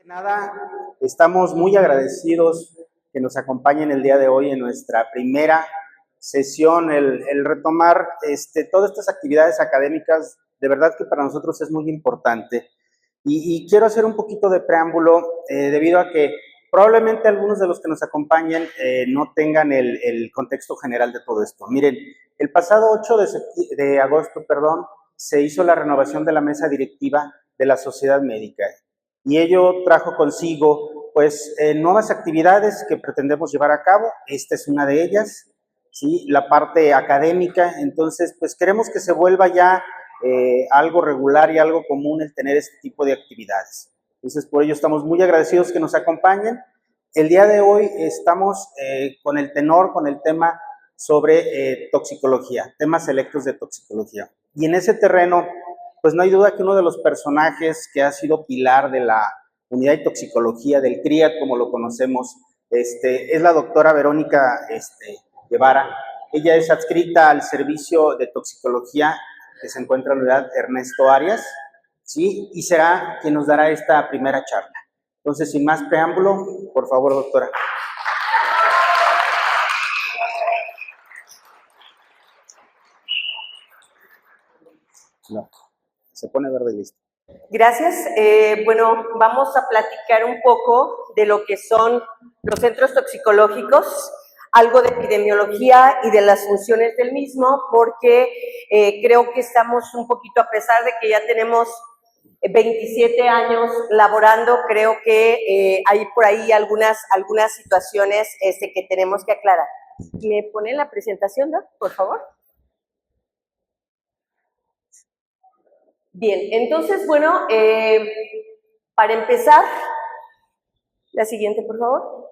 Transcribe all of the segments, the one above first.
Nada, estamos muy agradecidos que nos acompañen el día de hoy en nuestra primera sesión, el retomar todas estas actividades académicas, de verdad que para nosotros es muy importante. Y quiero hacer un poquito de preámbulo debido a que probablemente algunos de los que nos acompañen no tengan el contexto general de todo esto. Miren, el pasado 8 de agosto, se hizo la renovación de la mesa directiva de la Sociedad Médica y ello trajo consigo pues nuevas actividades que pretendemos llevar a cabo. Esta es una de ellas, ¿sí? La parte académica. Entonces pues queremos que se vuelva ya algo regular y algo común el tener este tipo de actividades. Entonces por ello estamos muy agradecidos que nos acompañen. El día de hoy estamos con el tema sobre toxicología, temas selectos de toxicología. Y en ese terreno pues no hay duda que uno de los personajes que ha sido pilar de la unidad de toxicología del CRIAT, como lo conocemos, es la doctora Verónica Guevara. Ella es adscrita al servicio de toxicología que se encuentra en la unidad Ernesto Arias, ¿sí? Y será quien nos dará esta primera charla. Entonces, sin más preámbulo, por favor, doctora. No. Se pone verde y listo. Gracias. Bueno, vamos a platicar un poco de lo que son los centros toxicológicos, algo de epidemiología y de las funciones del mismo, porque creo que estamos un poquito, a pesar de que ya tenemos 27 años laborando, creo que hay por ahí algunas situaciones que tenemos que aclarar. ¿Me ponen la presentación, Doc, por favor? Bien, entonces, bueno, para empezar, la siguiente, por favor.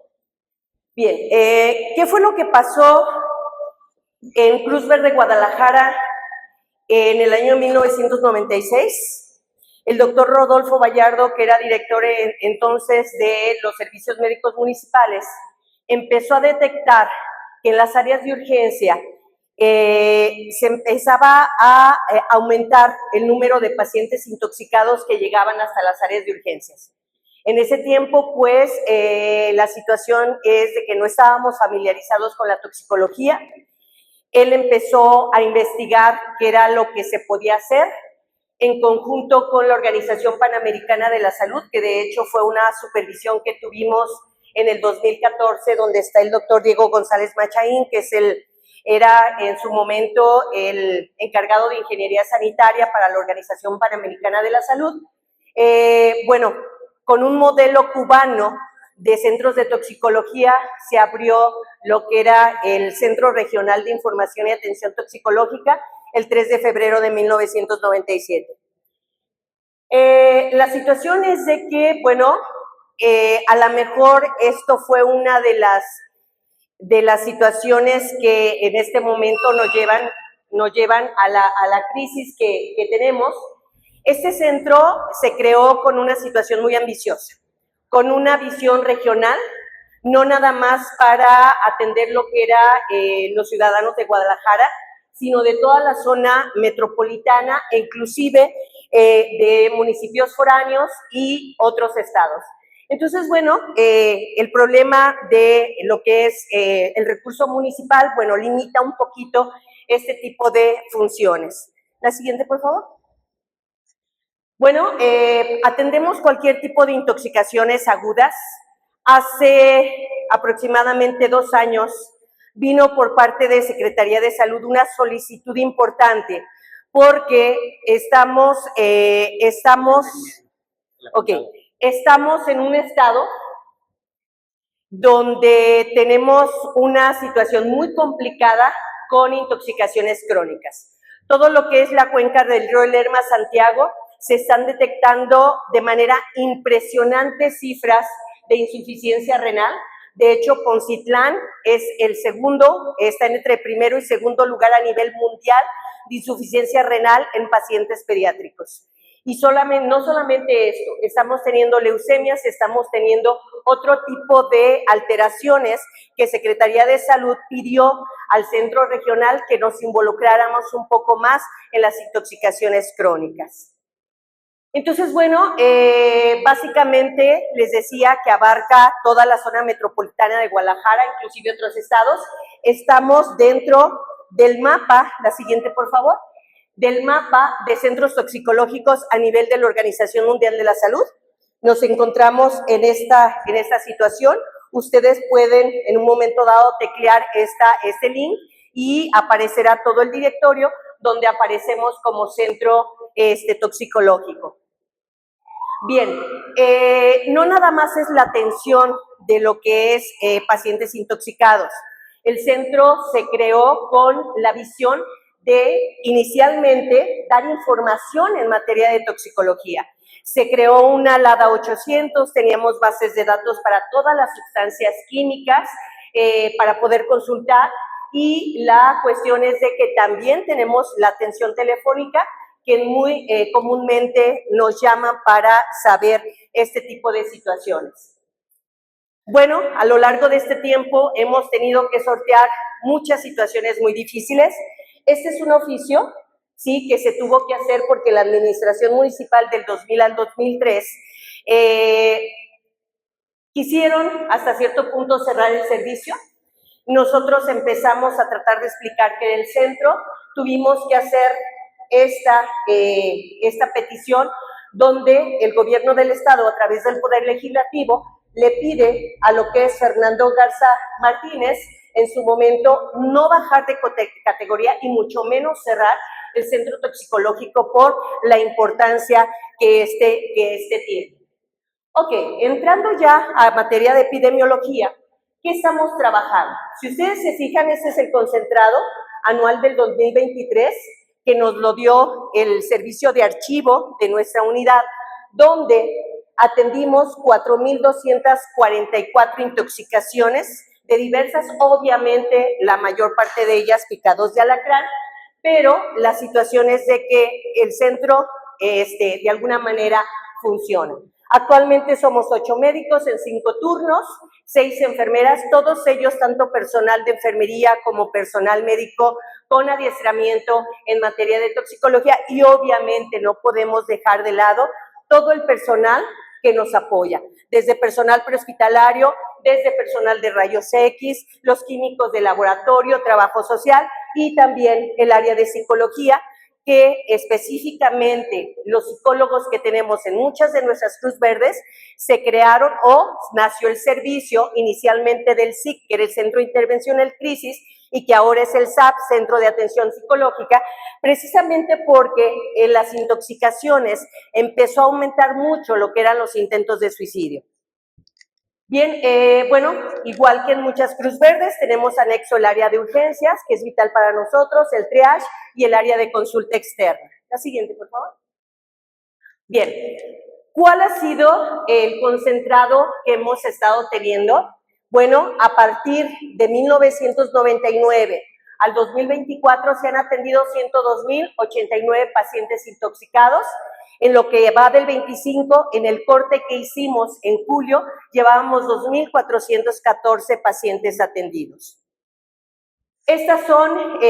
Bien, ¿qué fue lo que pasó en Cruz Verde, Guadalajara, en el año 1996? El doctor Rodolfo Vallardo, que era director entonces de los servicios médicos municipales, empezó a detectar que en las áreas de urgencia se empezaba a aumentar el número de pacientes intoxicados que llegaban hasta las áreas de urgencias. En ese tiempo, pues, la situación es de que no estábamos familiarizados con la toxicología. Él empezó a investigar qué era lo que se podía hacer en conjunto con la Organización Panamericana de la Salud, que de hecho fue una supervisión que tuvimos en el 2014, donde está el doctor Diego González Machaín, que era en su momento el encargado de ingeniería sanitaria para la Organización Panamericana de la Salud. Bueno, con un modelo cubano de centros de toxicología se abrió lo que era el Centro Regional de Información y Atención Toxicológica el 3 de febrero de 1997. La situación es de que, bueno, a lo mejor esto fue una de las situaciones que en este momento nos llevan a la crisis que tenemos. Este centro se creó con una situación muy ambiciosa, con una visión regional, no nada más para atender lo que era los ciudadanos de Guadalajara, sino de toda la zona metropolitana e inclusive de municipios foráneos y otros estados. Entonces, bueno, el problema de lo que es el recurso municipal, bueno, limita un poquito este tipo de funciones. La siguiente, por favor. Bueno, atendemos cualquier tipo de intoxicaciones agudas. Hace aproximadamente 2 años vino por parte de Secretaría de Salud una solicitud importante porque estamos en un estado donde tenemos una situación muy complicada con intoxicaciones crónicas. Todo lo que es la cuenca del río Lerma-Santiago se están detectando de manera impresionante cifras de insuficiencia renal. De hecho, Poncitlán es el segundo, está entre primero y segundo lugar a nivel mundial de insuficiencia renal en pacientes pediátricos. Y no solamente esto, estamos teniendo leucemias, estamos teniendo otro tipo de alteraciones que Secretaría de Salud pidió al centro regional que nos involucráramos un poco más en las intoxicaciones crónicas. Entonces, bueno, básicamente les decía que abarca toda la zona metropolitana de Guadalajara, inclusive otros estados. Estamos dentro del mapa, la siguiente por favor, del mapa de centros toxicológicos a nivel de la Organización Mundial de la Salud. Nos encontramos en esta situación. Ustedes pueden en un momento dado teclear este link y aparecerá todo el directorio donde aparecemos como centro toxicológico. Bien, no nada más es la atención de lo que es pacientes intoxicados. El centro se creó con la visión de inicialmente dar información en materia de toxicología. Se creó una LADA 800, teníamos bases de datos para todas las sustancias químicas para poder consultar, y la cuestión es de que también tenemos la atención telefónica que muy comúnmente nos llaman para saber este tipo de situaciones. Bueno, a lo largo de este tiempo hemos tenido que sortear muchas situaciones muy difíciles. Este es un oficio, sí, que se tuvo que hacer porque la administración municipal del 2000 al 2003 quisieron hasta cierto punto cerrar el servicio. Nosotros empezamos a tratar de explicar que en el centro tuvimos que hacer esta petición, donde el gobierno del estado, a través del Poder Legislativo, le pide a lo que es Fernando Garza Martínez, en su momento, no bajar de categoría y mucho menos cerrar el centro toxicológico por la importancia que este tiene. Ok, entrando ya a materia de epidemiología, ¿qué estamos trabajando? Si ustedes se fijan, este es el concentrado anual del 2023, que nos lo dio el servicio de archivo de nuestra unidad, donde atendimos 4,244 intoxicaciones de diversas, obviamente la mayor parte de ellas picados de alacrán, pero la situación es de que el centro de alguna manera funciona. Actualmente somos 8 médicos en 5 turnos, 6 enfermeras, todos ellos, tanto personal de enfermería como personal médico con adiestramiento en materia de toxicología, y obviamente no podemos dejar de lado todo el personal que nos apoya, desde personal prehospitalario, desde personal de rayos X, los químicos de laboratorio, trabajo social y también el área de psicología, que específicamente los psicólogos que tenemos en muchas de nuestras Cruz Verdes se crearon o nació el servicio inicialmente del SIC, que era el Centro de Intervención en Crisis, y que ahora es el SAP, Centro de Atención Psicológica, precisamente porque en las intoxicaciones empezó a aumentar mucho lo que eran los intentos de suicidio. Bien, bueno, igual que en muchas Cruz Verdes, tenemos anexo el área de urgencias, que es vital para nosotros, el triage y el área de consulta externa. La siguiente, por favor. Bien, ¿cuál ha sido el concentrado que hemos estado teniendo? Bueno, a partir de 1999 al 2024 se han atendido 102,089 pacientes intoxicados. En lo que va del 25, en el corte que hicimos en julio, llevábamos 2,414 pacientes atendidos. Estas son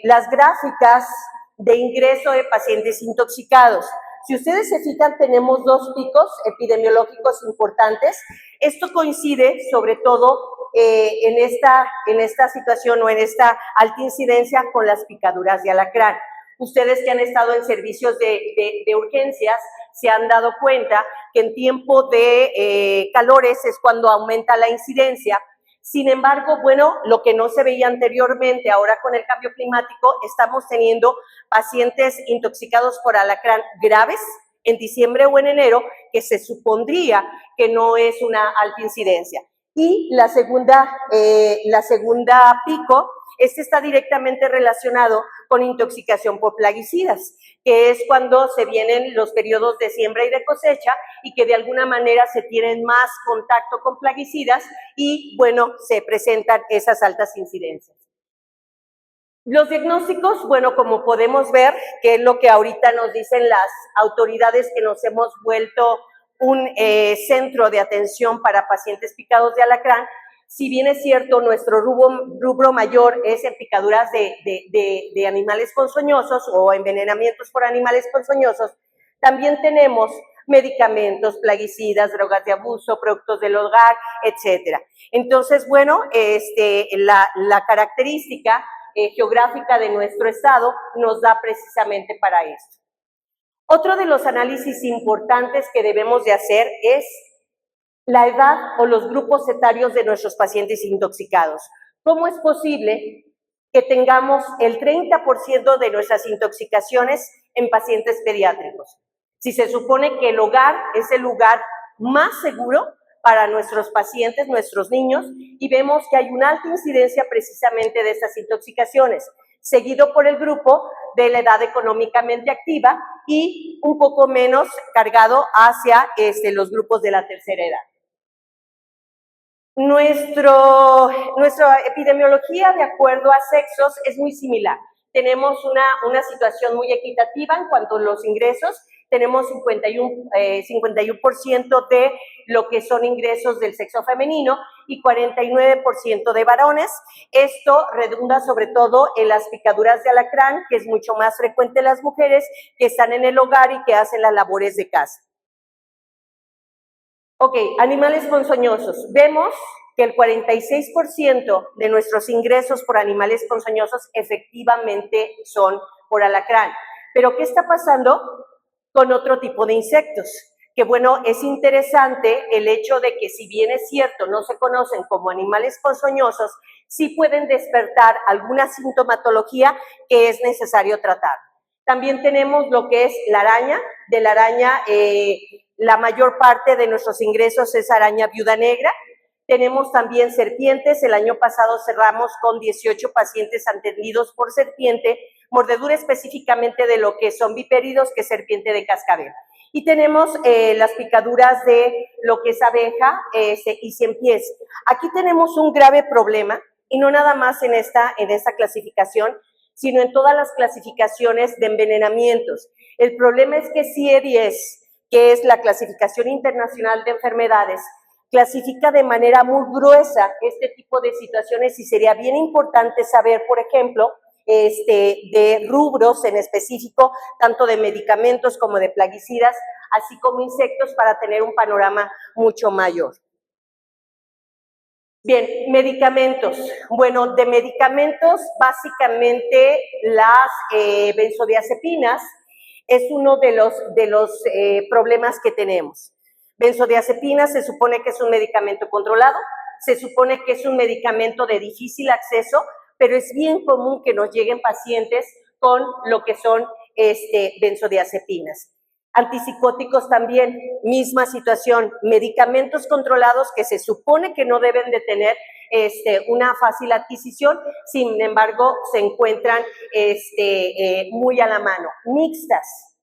las gráficas de ingreso de pacientes intoxicados. Si ustedes se fijan, tenemos 2 picos epidemiológicos importantes. Esto coincide sobre todo en esta situación o en esta alta incidencia con las picaduras de alacrán. Ustedes que han estado en servicios de urgencias se han dado cuenta que en tiempo de calores es cuando aumenta la incidencia. Sin embargo, bueno, lo que no se veía anteriormente, ahora con el cambio climático, estamos teniendo pacientes intoxicados por alacrán graves en diciembre o en enero, que se supondría que no es una alta incidencia. Y la segunda pico, está directamente relacionado con intoxicación por plaguicidas, que es cuando se vienen los periodos de siembra y de cosecha y que de alguna manera se tienen más contacto con plaguicidas y, bueno, se presentan esas altas incidencias. Los diagnósticos, bueno, como podemos ver, que es lo que ahorita nos dicen las autoridades, que nos hemos vuelto un centro de atención para pacientes picados de alacrán. Si bien es cierto, nuestro rubro mayor es en picaduras de animales ponzoñosos o envenenamientos por animales ponzoñosos, También tenemos medicamentos, plaguicidas, drogas de abuso, productos del hogar, etcétera. Entonces, bueno, la característica geográfica de nuestro estado nos da precisamente para esto. Otro de los análisis importantes que debemos de hacer es la edad o los grupos etarios de nuestros pacientes intoxicados. ¿Cómo es posible que tengamos el 30% de nuestras intoxicaciones en pacientes pediátricos? Si se supone que el hogar es el lugar más seguro para nuestros pacientes, nuestros niños, y vemos que hay una alta incidencia precisamente de estas intoxicaciones, seguido por el grupo de la edad económicamente activa y un poco menos cargado hacia los grupos de la tercera edad. Nuestra epidemiología de acuerdo a sexos es muy similar. Tenemos una situación muy equitativa en cuanto a los ingresos. Tenemos 51% de lo que son ingresos del sexo femenino y 49% de varones. Esto redunda sobre todo en las picaduras de alacrán, que es mucho más frecuente en las mujeres que están en el hogar y que hacen las labores de casa. Ok, animales ponzoñosos. Vemos que el 46% de nuestros ingresos por animales ponzoñosos efectivamente son por alacrán. Pero ¿qué está pasando con otro tipo de insectos? Que bueno, es interesante el hecho de que si bien es cierto, no se conocen como animales ponzoñosos, sí pueden despertar alguna sintomatología que es necesario tratar. También tenemos lo que es la araña. De la araña, la mayor parte de nuestros ingresos es araña viuda negra. Tenemos también serpientes. El año pasado cerramos con 18 pacientes atendidos por serpiente, mordedura específicamente de lo que son vipéridos, que es serpiente de cascabel. Y tenemos las picaduras de lo que es abeja y ciempiés. Aquí tenemos un grave problema, y no nada más en esta clasificación, sino en todas las clasificaciones de envenenamientos. El problema es que CIE-10, que es la clasificación internacional de enfermedades, clasifica de manera muy gruesa este tipo de situaciones y sería bien importante saber, por ejemplo, de rubros en específico, tanto de medicamentos como de plaguicidas, así como insectos, para tener un panorama mucho mayor. Bien, medicamentos. Bueno, de medicamentos, básicamente las benzodiazepinas es uno de los problemas que tenemos. Benzodiazepinas se supone que es un medicamento controlado, se supone que es un medicamento de difícil acceso, pero es bien común que nos lleguen pacientes con lo que son benzodiazepinas. Antipsicóticos también, misma situación, medicamentos controlados que se supone que no deben de tener una fácil adquisición, sin embargo se encuentran muy a la mano. Mixtas.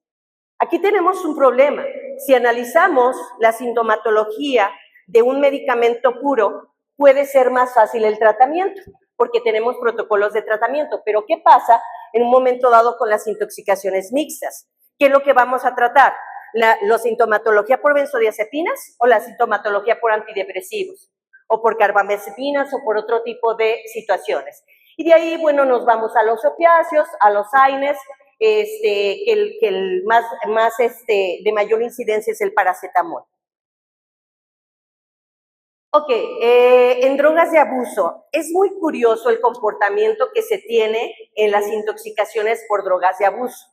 Aquí tenemos un problema. Si analizamos la sintomatología de un medicamento puro, puede ser más fácil el tratamiento, porque tenemos protocolos de tratamiento. Pero ¿qué pasa en un momento dado con las intoxicaciones mixtas? ¿Qué es lo que vamos a tratar? ¿La sintomatología por benzodiazepinas o la sintomatología por antidepresivos? ¿O por carbamazepina o por otro tipo de situaciones? Y de ahí, bueno, nos vamos a los opiáceos, a los AINES, que el más de mayor incidencia es el paracetamol. Ok, en drogas de abuso, es muy curioso el comportamiento que se tiene en las intoxicaciones por drogas de abuso.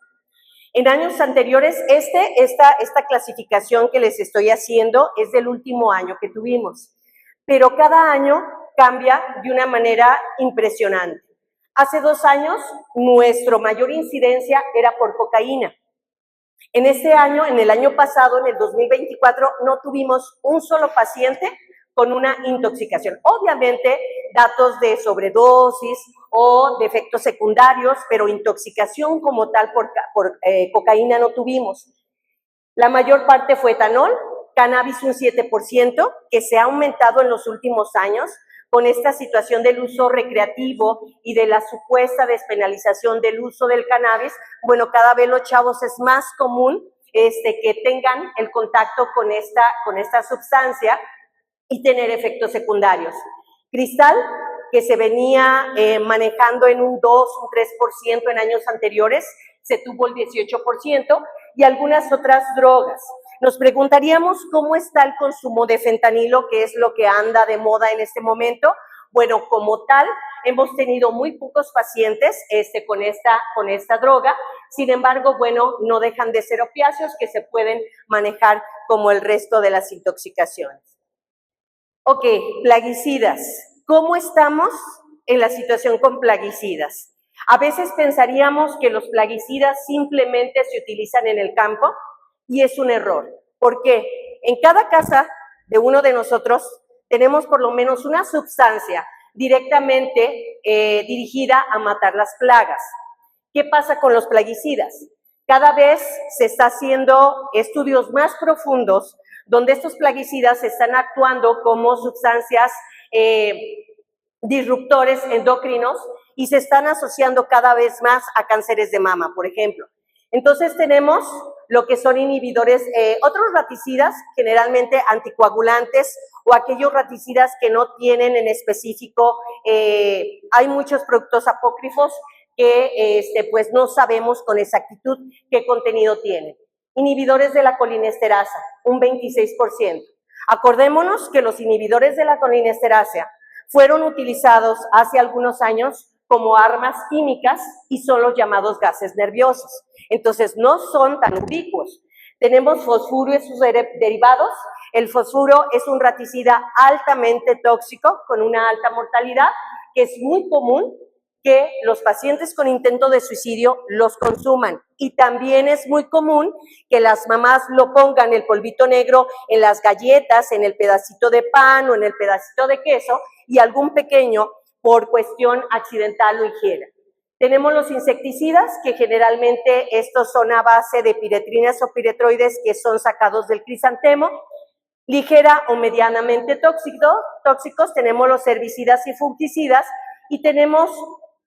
En años anteriores, esta clasificación que les estoy haciendo es del último año que tuvimos, pero cada año cambia de una manera impresionante. Hace 2 años, nuestra mayor incidencia era por cocaína. En este año, en el año pasado, en el 2024, no tuvimos un solo paciente con una intoxicación. Obviamente, datos de sobredosis o de efectos secundarios, pero intoxicación como tal por cocaína no tuvimos. La mayor parte fue etanol, cannabis un 7%, que se ha aumentado en los últimos años con esta situación del uso recreativo y de la supuesta despenalización del uso del cannabis. Bueno, cada vez los chavos es más común que tengan el contacto con esta sustancia y tener efectos secundarios. Cristal, que se venía manejando en un 2, un 3% en años anteriores, se tuvo el 18%, y algunas otras drogas. Nos preguntaríamos cómo está el consumo de fentanilo, que es lo que anda de moda en este momento. Bueno, como tal, hemos tenido muy pocos pacientes con esta droga. Sin embargo, bueno, no dejan de ser opiáceos que se pueden manejar como el resto de las intoxicaciones. Ok, plaguicidas. ¿Cómo estamos en la situación con plaguicidas? A veces pensaríamos que los plaguicidas simplemente se utilizan en el campo y es un error. ¿Por qué? En cada casa de uno de nosotros tenemos por lo menos una sustancia directamente dirigida a matar las plagas. ¿Qué pasa con los plaguicidas? Cada vez se está haciendo estudios más profundos donde estos plaguicidas están actuando como sustancias disruptores endocrinos y se están asociando cada vez más a cánceres de mama, por ejemplo. Entonces tenemos lo que son inhibidores, otros raticidas, generalmente anticoagulantes, o aquellos raticidas que no tienen en específico, hay muchos productos apócrifos que pues no sabemos con exactitud qué contenido tienen. Inhibidores de la colinesterasa, un 26%. Acordémonos que los inhibidores de la colinesterasa fueron utilizados hace algunos años como armas químicas y son los llamados gases nerviosos. Entonces, no son tan ubicuos. Tenemos fosfuro y sus derivados. El fosfuro es un raticida altamente tóxico, con una alta mortalidad, que es muy común que los pacientes con intento de suicidio los consuman. Y también es muy común que las mamás lo pongan, el polvito negro, en las galletas, en el pedacito de pan o en el pedacito de queso, y algún pequeño, por cuestión accidental, lo ingiera. Tenemos los insecticidas, que generalmente estos son a base de piretrinas o piretroides que son sacados del crisantemo. Ligera o medianamente tóxicos, tenemos los herbicidas y fungicidas, y tenemos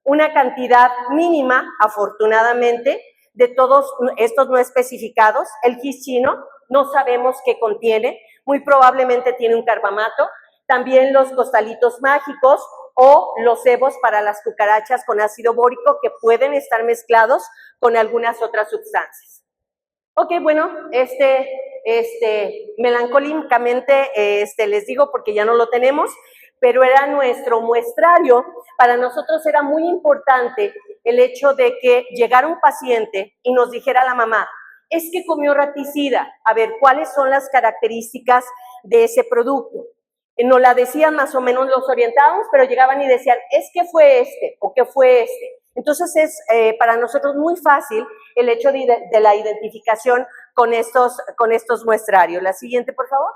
una cantidad mínima, afortunadamente, de todos estos no especificados. El gis chino, no sabemos qué contiene, muy probablemente tiene un carbamato. También los costalitos mágicos o los cebos para las cucarachas con ácido bórico, que pueden estar mezclados con algunas otras sustancias. Ok, bueno, melancólicamente les digo porque ya no lo tenemos, pero era nuestro muestrario. Para nosotros era muy importante el hecho de que llegara un paciente y nos dijera la mamá, es que comió raticida, a ver, ¿cuáles son las características de ese producto? Nos la decían, más o menos los orientábamos, pero llegaban y decían, es que fue este o que fue este. Entonces es para nosotros muy fácil el hecho de la identificación con estos muestrarios. La siguiente, por favor.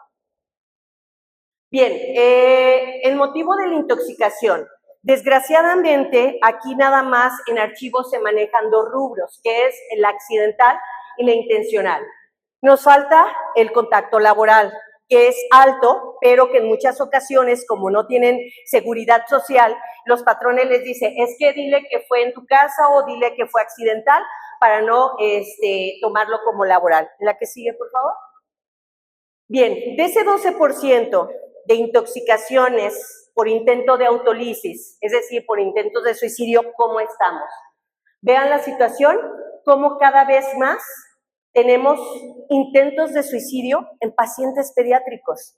Bien, el motivo de la intoxicación. Desgraciadamente, aquí nada más en archivos se manejan dos rubros, que es el accidental y la intencional. Nos falta el contacto laboral, que es alto, pero que en muchas ocasiones, como no tienen seguridad social, los patrones les dicen, es que dile que fue en tu casa o dile que fue accidental, para no tomarlo como laboral. La que sigue, por favor. Bien, de ese 12% de intoxicaciones por intento de autolisis, es decir, por intentos de suicidio, ¿cómo estamos? Vean la situación, cómo cada vez más tenemos intentos de suicidio en pacientes pediátricos.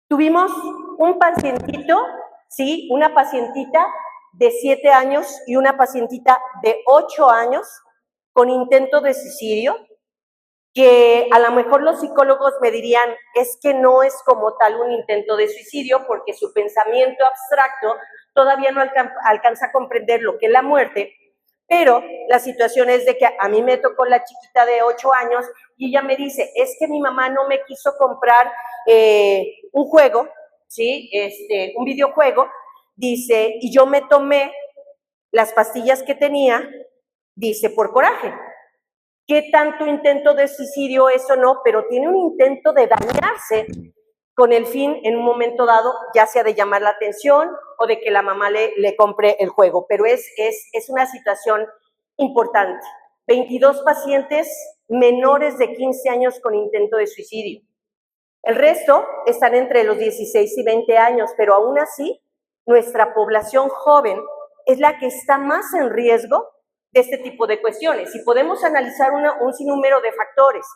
Tuvimos un pacientito, ¿sí? Una pacientita de 7 años y una pacientita de 8 años con intento de suicidio, que a lo mejor los psicólogos me dirían, es que no es como tal un intento de suicidio, porque su pensamiento abstracto todavía no alcanza a comprender lo que es la muerte, pero la situación es de que a mí me tocó la chiquita de 8 años y ella me dice, es que mi mamá no me quiso comprar un juego, ¿sí? Un videojuego, dice, y yo me tomé las pastillas que tenía, dice, por coraje. ¿Qué tanto intento de suicidio es o no? Pero tiene un intento de dañarse con el fin, en un momento dado, ya sea de llamar la atención o de que la mamá le compre el juego. Pero es una situación importante. 22 pacientes menores de 15 años con intento de suicidio. El resto están entre los 16 y 20 años, pero aún así, nuestra población joven es la que está más en riesgo de este tipo de cuestiones. Y podemos analizar un sinnúmero de factores.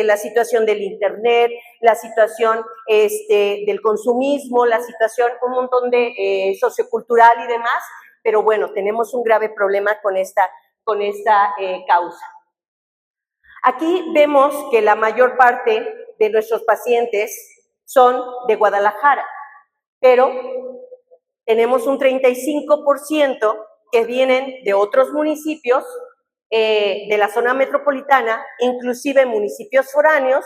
La situación del internet, la situación del consumismo, la situación, un montón de sociocultural y demás, pero bueno, tenemos un grave problema con esta causa. Aquí vemos que la mayor parte de nuestros pacientes son de Guadalajara, pero tenemos un 35% que vienen de otros municipios de la zona metropolitana, inclusive municipios foráneos,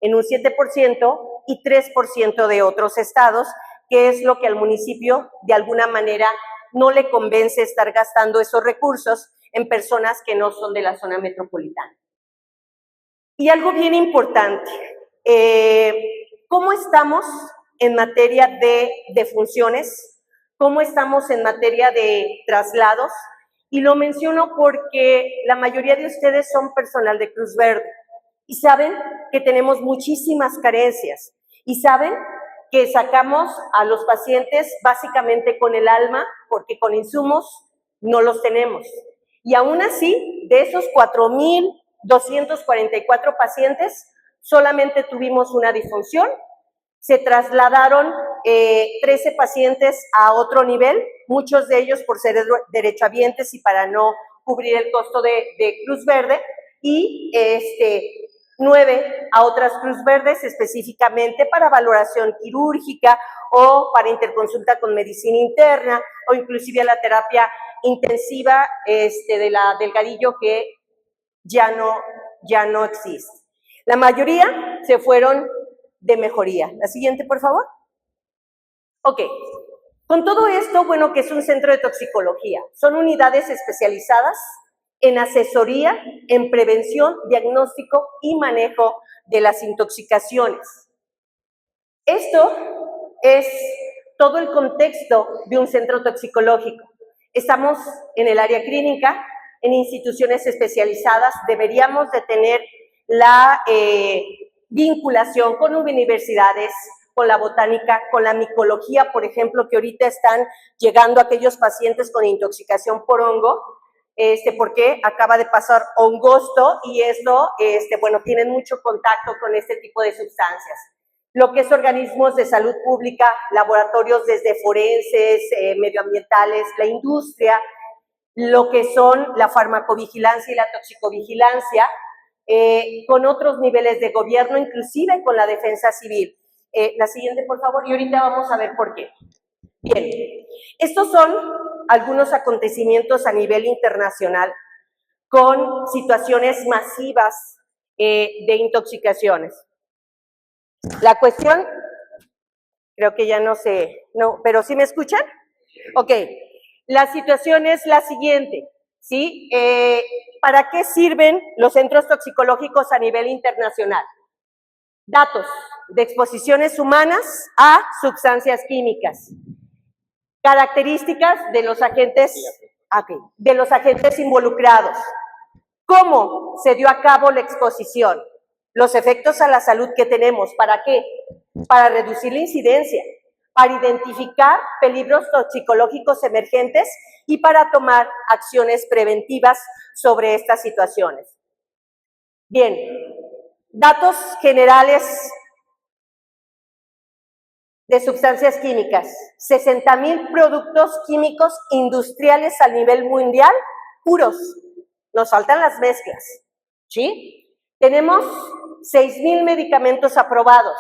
en un 7%, y 3% de otros estados, que es lo que al municipio de alguna manera no le convence estar gastando esos recursos en personas que no son de la zona metropolitana. Y algo bien importante, ¿cómo estamos en materia de funciones? ¿Cómo estamos en materia de traslados? Y lo menciono porque la mayoría de ustedes son personal de Cruz Verde y saben que tenemos muchísimas carencias y saben que sacamos a los pacientes básicamente con el alma porque con insumos no los tenemos. Y aún así, de esos 4,244 pacientes, solamente tuvimos una disfunción. Se trasladaron 13 pacientes a otro nivel, muchos de ellos por ser derechohabientes y para no cubrir el costo de Cruz Verde, y 9 a otras Cruz Verdes específicamente para valoración quirúrgica o para interconsulta con medicina interna o inclusive a la terapia intensiva del Delgadillo, que ya no existe. La mayoría se fueron de mejoría. La siguiente, por favor. Ok. Con todo esto, bueno, que es un centro de toxicología. Son unidades especializadas en asesoría, en prevención, diagnóstico y manejo de las intoxicaciones. Esto es todo el contexto de un centro toxicológico. Estamos en el área clínica, en instituciones especializadas, deberíamos de tener la vinculación con universidades, con la botánica, con la micología, por ejemplo, que ahorita están llegando aquellos pacientes con intoxicación por hongo, porque acaba de pasar hongosto y esto, bueno, tienen mucho contacto con este tipo de sustancias. Lo que es organismos de salud pública, laboratorios desde forenses, medioambientales, la industria, lo que son la farmacovigilancia y la toxicovigilancia, con otros niveles de gobierno, inclusive con la defensa civil. La siguiente, por favor, y ahorita vamos a ver por qué. Bien, estos son algunos acontecimientos a nivel internacional con situaciones masivas de intoxicaciones. La cuestión, creo que ya no sé, no, pero ¿sí me escuchan? Ok, la situación es la siguiente, ¿sí? ¿Para qué sirven los centros toxicológicos a nivel internacional? Datos de exposiciones humanas a sustancias químicas. Características de los agentes involucrados. ¿Cómo se dio a cabo la exposición? Los efectos a la salud que tenemos. ¿Para qué? Para reducir la incidencia, para identificar peligros toxicológicos emergentes y para tomar acciones preventivas sobre estas situaciones. Bien, datos generales de sustancias químicas. 60,000 productos químicos industriales a nivel mundial puros. Nos faltan las mezclas, ¿sí? Tenemos 6,000 medicamentos aprobados.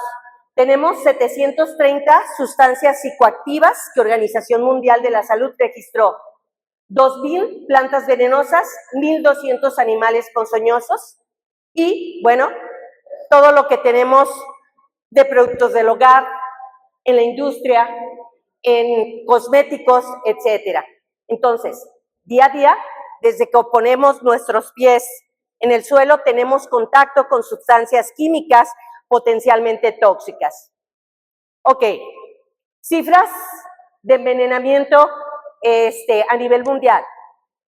Tenemos 730 sustancias psicoactivas que Organización Mundial de la Salud registró. 2,000 plantas venenosas, 1,200 animales ponzoñosos y, bueno, todo lo que tenemos de productos del hogar, en la industria, en cosméticos, etcétera. Entonces, día a día, desde que ponemos nuestros pies en el suelo, tenemos contacto con sustancias químicas potencialmente tóxicas. Ok, cifras de envenenamiento a nivel mundial.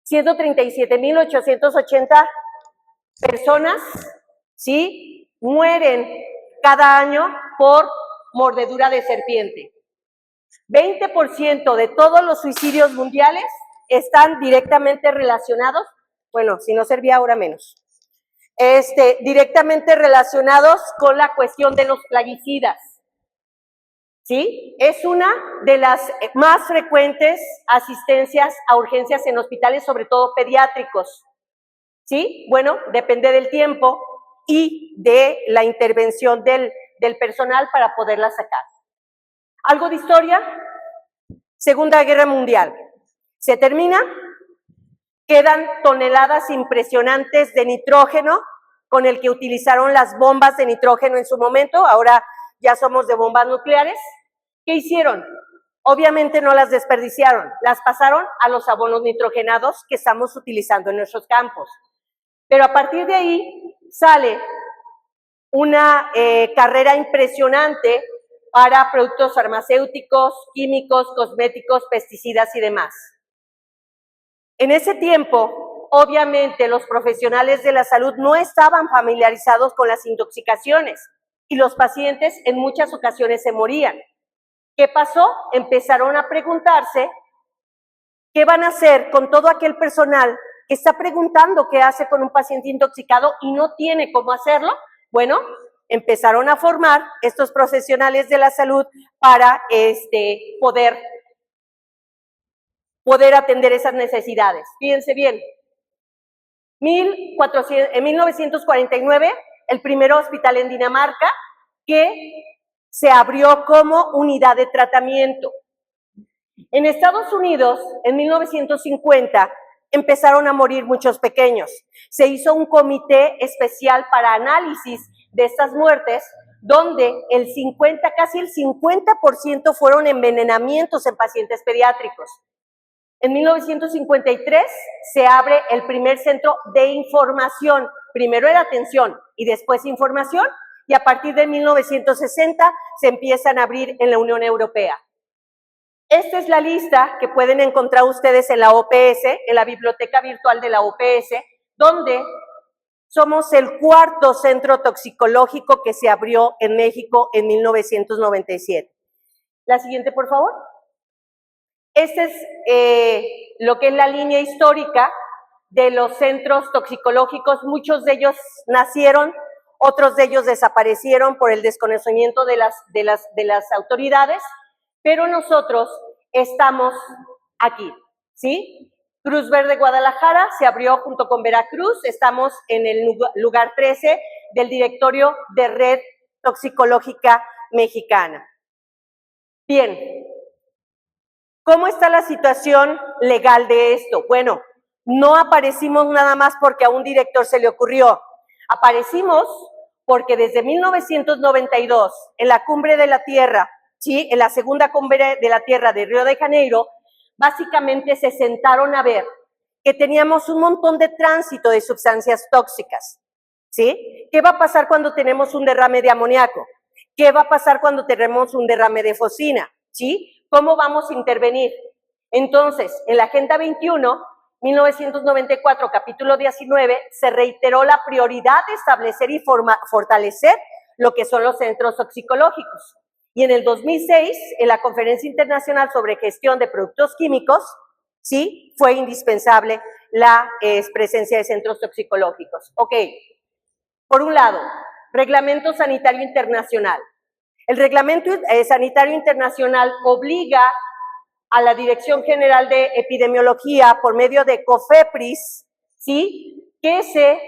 137,880 personas, ¿sí?, mueren cada año por mordedura de serpiente. 20% de todos los suicidios mundiales están directamente relacionados, bueno, si no servía ahora menos, directamente relacionados con la cuestión de los plaguicidas. ¿Sí? Es una de las más frecuentes asistencias a urgencias en hospitales, sobre todo pediátricos. ¿Sí? Bueno, depende del tiempo y de la intervención del personal para poderla sacar. Algo de historia. Segunda Guerra Mundial. Se termina, quedan toneladas impresionantes de nitrógeno con el que utilizaron las bombas de nitrógeno en su momento, ahora ya somos de bombas nucleares. ¿Qué hicieron? Obviamente no las desperdiciaron, las pasaron a los abonos nitrogenados que estamos utilizando en nuestros campos. Pero a partir de ahí sale una carrera impresionante para productos farmacéuticos, químicos, cosméticos, pesticidas y demás. En ese tiempo, obviamente, los profesionales de la salud no estaban familiarizados con las intoxicaciones y los pacientes en muchas ocasiones se morían. ¿Qué pasó? Empezaron a preguntarse qué van a hacer con todo aquel personal que está preguntando qué hace con un paciente intoxicado y no tiene cómo hacerlo. Bueno, empezaron a formar estos profesionales de la salud para poder atender esas necesidades. Fíjense bien, en 1949, el primer hospital en Dinamarca que se abrió como unidad de tratamiento. En Estados Unidos, en 1950, empezaron a morir muchos pequeños. Se hizo un comité especial para análisis de estas muertes, donde casi el 50% fueron envenenamientos en pacientes pediátricos. En 1953 se abre el primer centro de información. Primero era atención y después información, y a partir de 1960 se empiezan a abrir en la Unión Europea. Esta es la lista que pueden encontrar ustedes en la OPS, en la biblioteca virtual de la OPS, donde somos el cuarto centro toxicológico que se abrió en México en 1997. La siguiente, por favor. Esta es lo que es la línea histórica de los centros toxicológicos. Muchos de ellos nacieron, otros de ellos desaparecieron por el desconocimiento de las autoridades, pero nosotros estamos aquí, ¿sí? Cruz Verde Guadalajara se abrió junto con Veracruz, estamos en el lugar 13 del directorio de Red Toxicológica Mexicana. Bien, ¿cómo está la situación legal de esto? Bueno, no aparecimos nada más porque a un director se le ocurrió, aparecimos porque desde 1992, en la Cumbre de la Tierra, ¿sí? En la segunda Cumbre de la Tierra de Río de Janeiro, básicamente se sentaron a ver que teníamos un montón de tránsito de sustancias tóxicas, ¿sí? ¿Qué va a pasar cuando tenemos un derrame de amoníaco? ¿Qué va a pasar cuando tenemos un derrame de fosina? ¿Sí? ¿Cómo vamos a intervenir? Entonces, en la Agenda 21, 1994, capítulo 19, se reiteró la prioridad de establecer y fortalecer lo que son los centros toxicológicos. Y en el 2006, en la Conferencia Internacional sobre Gestión de Productos Químicos, sí, fue indispensable la presencia de centros toxicológicos. Ok, por un lado, Reglamento Sanitario Internacional. El Reglamento Sanitario Internacional obliga a la Dirección General de Epidemiología, por medio de COFEPRIS, ¿sí?, que se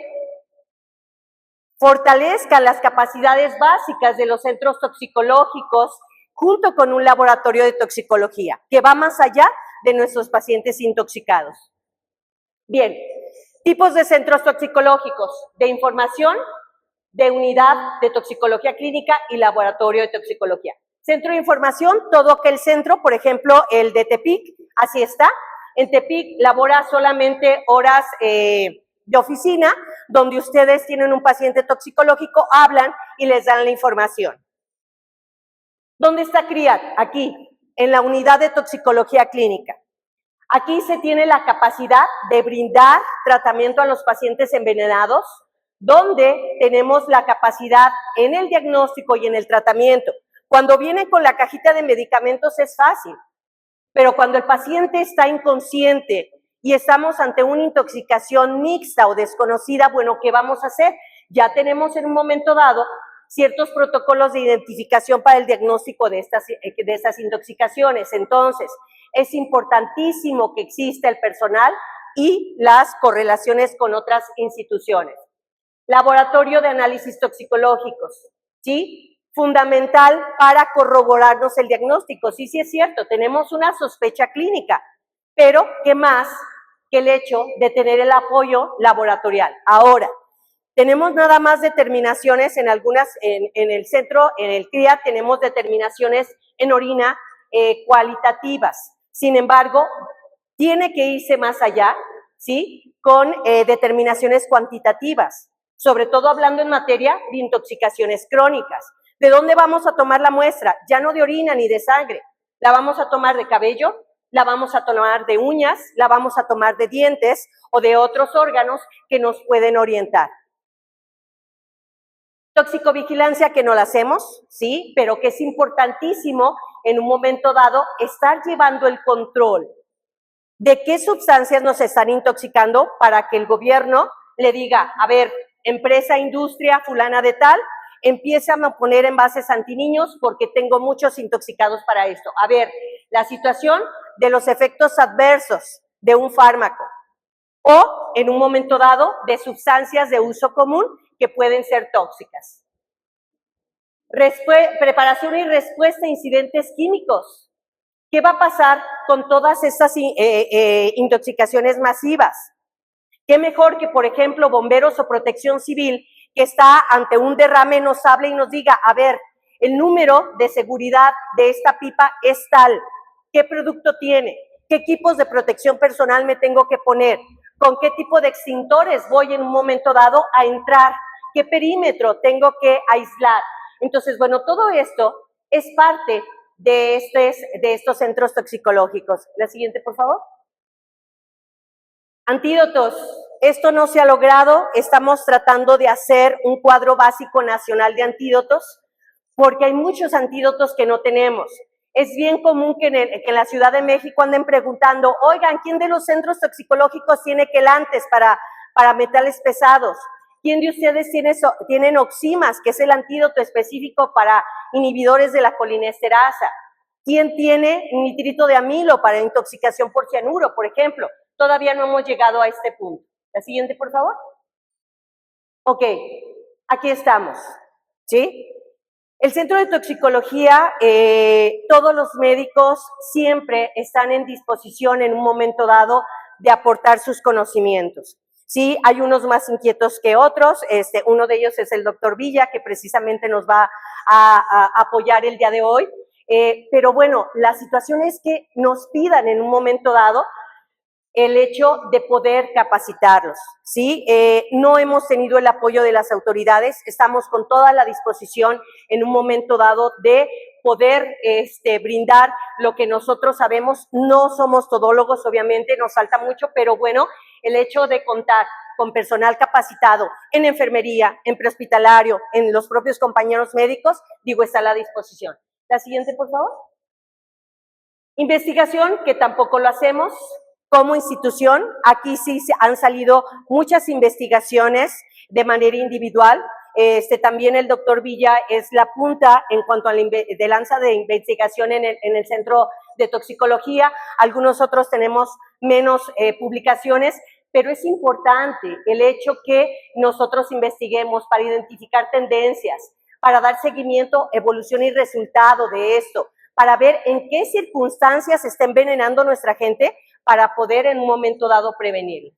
fortalezcan las capacidades básicas de los centros toxicológicos junto con un laboratorio de toxicología que va más allá de nuestros pacientes intoxicados. Bien, tipos de centros toxicológicos: de información, de unidad de toxicología clínica y laboratorio de toxicología. Centro de información, todo aquel centro, por ejemplo, el de Tepic, así está. En Tepic labora solamente horas de oficina, donde ustedes tienen un paciente toxicológico, hablan y les dan la información. ¿Dónde está CRIAT? Aquí, en la unidad de toxicología clínica. Aquí se tiene la capacidad de brindar tratamiento a los pacientes envenenados, donde tenemos la capacidad en el diagnóstico y en el tratamiento. Cuando vienen con la cajita de medicamentos es fácil. Pero cuando el paciente está inconsciente y estamos ante una intoxicación mixta o desconocida, bueno, ¿qué vamos a hacer? Ya tenemos en un momento dado ciertos protocolos de identificación para el diagnóstico de estas intoxicaciones. Entonces, es importantísimo que exista el personal y las correlaciones con otras instituciones. Laboratorio de análisis toxicológicos, ¿sí? Fundamental para corroborarnos el diagnóstico. Sí, sí es cierto, tenemos una sospecha clínica, pero ¿qué más que el hecho de tener el apoyo laboratorial? Ahora, tenemos nada más determinaciones en algunas, en el centro, en el CRIA, tenemos determinaciones en orina cualitativas. Sin embargo, tiene que irse más allá, ¿sí? Con determinaciones cuantitativas, sobre todo hablando en materia de intoxicaciones crónicas. ¿De dónde vamos a tomar la muestra? Ya no de orina ni de sangre. La vamos a tomar de cabello, la vamos a tomar de uñas, la vamos a tomar de dientes o de otros órganos que nos pueden orientar. Toxicovigilancia que no la hacemos, sí, pero que es importantísimo en un momento dado estar llevando el control de qué sustancias nos están intoxicando para que el gobierno le diga, a ver, empresa, industria, fulana de tal, empiezan a poner envases antiniños porque tengo muchos intoxicados para esto. A ver, la situación de los efectos adversos de un fármaco o, en un momento dado, de sustancias de uso común que pueden ser tóxicas. Preparación y respuesta a incidentes químicos. ¿Qué va a pasar con todas estas intoxicaciones masivas? ¿Qué mejor que, por ejemplo, bomberos o protección civil que está ante un derrame nos hable y nos diga, a ver, el número de seguridad de esta pipa es tal, ¿qué producto tiene? ¿Qué equipos de protección personal me tengo que poner? ¿Con qué tipo de extintores voy en un momento dado a entrar? ¿Qué perímetro tengo que aislar? Entonces, bueno, todo esto es parte de estos centros toxicológicos. La siguiente, por favor. Antídotos. Esto no se ha logrado. Estamos tratando de hacer un cuadro básico nacional de antídotos porque hay muchos antídotos que no tenemos. Es bien común que en la Ciudad de México anden preguntando, oigan, ¿quién de los centros toxicológicos tiene quelantes para metales pesados? ¿Quién de ustedes tienen oximas, que es el antídoto específico para inhibidores de la colinesterasa? ¿Quién tiene nitrito de amilo para intoxicación por cianuro, por ejemplo? Todavía no hemos llegado a este punto. La siguiente, por favor. Ok, aquí estamos, ¿sí? El Centro de Toxicología, todos los médicos siempre están en disposición en un momento dado de aportar sus conocimientos. Sí, hay unos más inquietos que otros, uno de ellos es el doctor Villa, que precisamente nos va a apoyar el día de hoy, pero bueno, la situación es que nos pidan en un momento dado el hecho de poder capacitarlos, ¿sí? No hemos tenido el apoyo de las autoridades, estamos con toda la disposición en un momento dado de poder brindar lo que nosotros sabemos. No somos todólogos, obviamente, nos falta mucho, pero bueno, el hecho de contar con personal capacitado en enfermería, en prehospitalario, en los propios compañeros médicos, digo, está a la disposición. La siguiente, por favor. Investigación, que tampoco lo hacemos. Como institución, aquí sí han salido muchas investigaciones de manera individual. También el doctor Villa es la punta en cuanto a de lanza de investigación en el Centro de Toxicología. Algunos otros tenemos menos publicaciones, pero es importante el hecho que nosotros investiguemos para identificar tendencias, para dar seguimiento, evolución y resultado de esto, para ver en qué circunstancias está envenenando nuestra gente, para poder en un momento dado prevenirlos.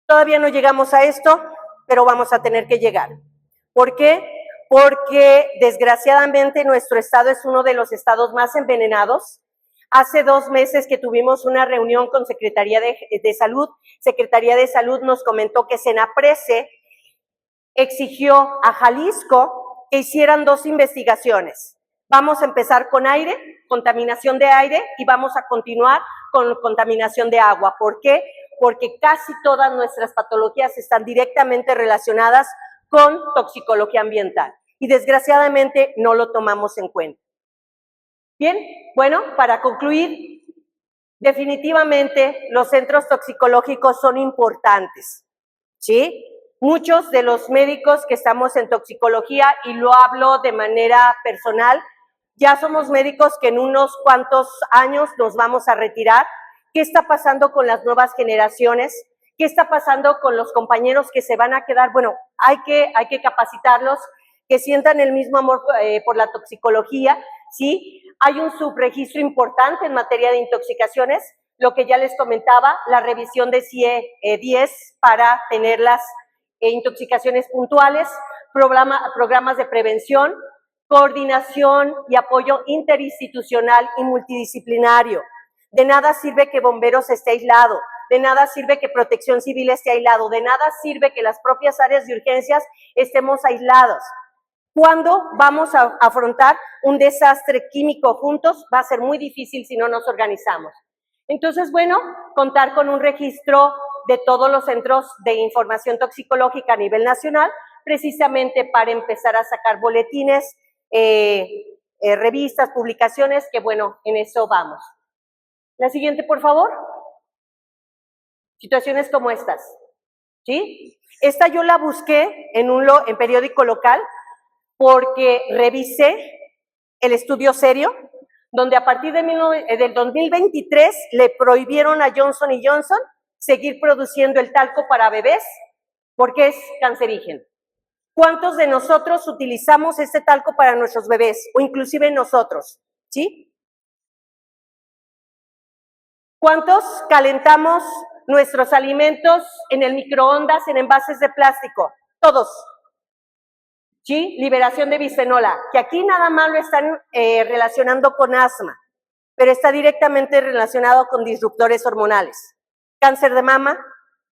Todavía no llegamos a esto, pero vamos a tener que llegar. ¿Por qué? Porque desgraciadamente nuestro estado es uno de los estados más envenenados. Hace 2 meses que tuvimos una reunión con Secretaría de Salud, Secretaría de Salud nos comentó que Senaprece exigió a Jalisco que hicieran 2 investigaciones. Vamos a empezar con aire, contaminación de aire, y vamos a continuar con contaminación de agua. ¿Por qué? Porque casi todas nuestras patologías están directamente relacionadas con toxicología ambiental y desgraciadamente no lo tomamos en cuenta. Bien, bueno, para concluir, definitivamente los centros toxicológicos son importantes, ¿sí? Muchos de los médicos que estamos en toxicología, y lo hablo de manera personal, ya somos médicos que en unos cuantos años nos vamos a retirar. ¿Qué está pasando con las nuevas generaciones? ¿Qué está pasando con los compañeros que se van a quedar? Bueno, hay que capacitarlos, que sientan el mismo amor por la toxicología, ¿sí? Hay un subregistro importante en materia de intoxicaciones, lo que ya les comentaba, la revisión de CIE 10 para tener las intoxicaciones puntuales, programas de prevención, coordinación y apoyo interinstitucional y multidisciplinario. De nada sirve que bomberos esté aislado, de nada sirve que protección civil esté aislado, de nada sirve que las propias áreas de urgencias estemos aislados. ¿Cuándo vamos a afrontar un desastre químico juntos? Va a ser muy difícil si no nos organizamos. Entonces, bueno, contar con un registro de todos los centros de información toxicológica a nivel nacional, precisamente para empezar a sacar boletines, revistas, publicaciones, que bueno, en eso vamos. La siguiente, por favor. Situaciones como estas, ¿sí? Esta yo la busqué en periódico local, porque revisé el estudio serio, donde a partir del 2023 le prohibieron a Johnson & Johnson seguir produciendo el talco para bebés porque es cancerígeno. ¿Cuántos de nosotros utilizamos este talco para nuestros bebés? O inclusive nosotros, ¿sí? ¿Cuántos calentamos nuestros alimentos en el microondas en envases de plástico? Todos. ¿Sí? Liberación de bisfenola, que aquí nada más lo están relacionando con asma, pero está directamente relacionado con disruptores hormonales. Cáncer de mama,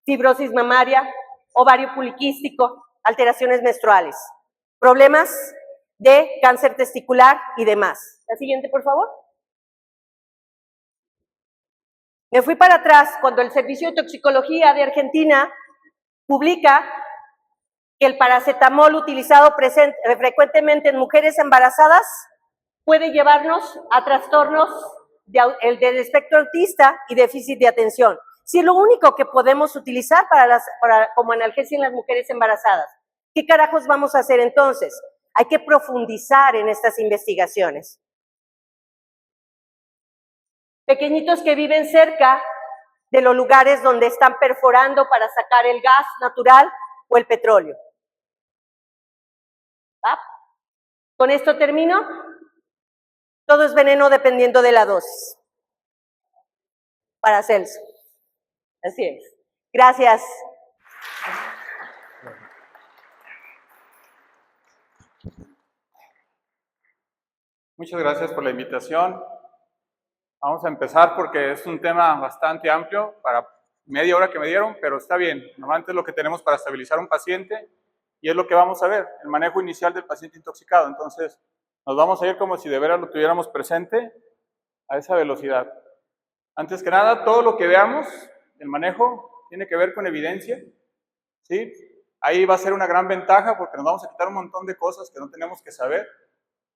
fibrosis mamaria, ovario poliquístico, alteraciones menstruales, problemas de cáncer testicular y demás. La siguiente, por favor. Me fui para atrás cuando el Servicio de Toxicología de Argentina publica que el paracetamol utilizado frecuentemente en mujeres embarazadas puede llevarnos a trastornos del espectro autista y déficit de atención. Si es lo único que podemos utilizar como analgesia en las mujeres embarazadas, ¿qué carajos vamos a hacer entonces? Hay que profundizar en estas investigaciones. Pequeñitos que viven cerca de los lugares donde están perforando para sacar el gas natural o el petróleo. ¿Ah? Con esto termino. Todo es veneno dependiendo de la dosis. Para Celso. Así es. Gracias. Muchas gracias por la invitación. Vamos a empezar porque es un tema bastante amplio para media hora que me dieron, pero está bien. Normalmente es lo que tenemos para estabilizar un paciente y es lo que vamos a ver, el manejo inicial del paciente intoxicado. Entonces, nos vamos a ir como si de veras lo tuviéramos presente a esa velocidad. Antes que nada, todo lo que veamos, el manejo, tiene que ver con evidencia, ¿sí? Ahí va a ser una gran ventaja porque nos vamos a quitar un montón de cosas que no tenemos que saber.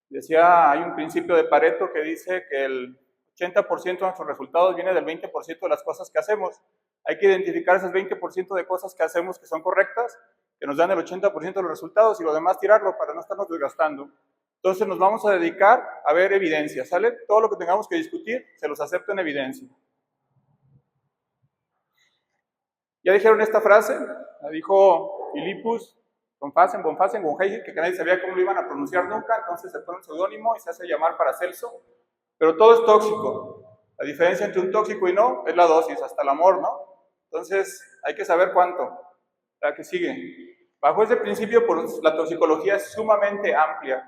Decía, hay un principio de Pareto que dice que el 80% de nuestros resultados viene del 20% de las cosas que hacemos. Hay que identificar esos 20% de cosas que hacemos que son correctas, que nos dan el 80% de los resultados y lo demás tirarlo para no estarnos desgastando. Entonces nos vamos a dedicar a ver evidencia, ¿sale? Todo lo que tengamos que discutir, se los acepto en evidencia. Ya dijeron esta frase, la dijo Filipus, Bonfassen, Gunheil, que nadie sabía cómo lo iban a pronunciar nunca, entonces se pone un seudónimo y se hace llamar Paracelso. Pero todo es tóxico. La diferencia entre un tóxico y no es la dosis, hasta el amor, ¿no? Entonces hay que saber cuánto. La que sigue. Bajo ese principio, pues, la toxicología es sumamente amplia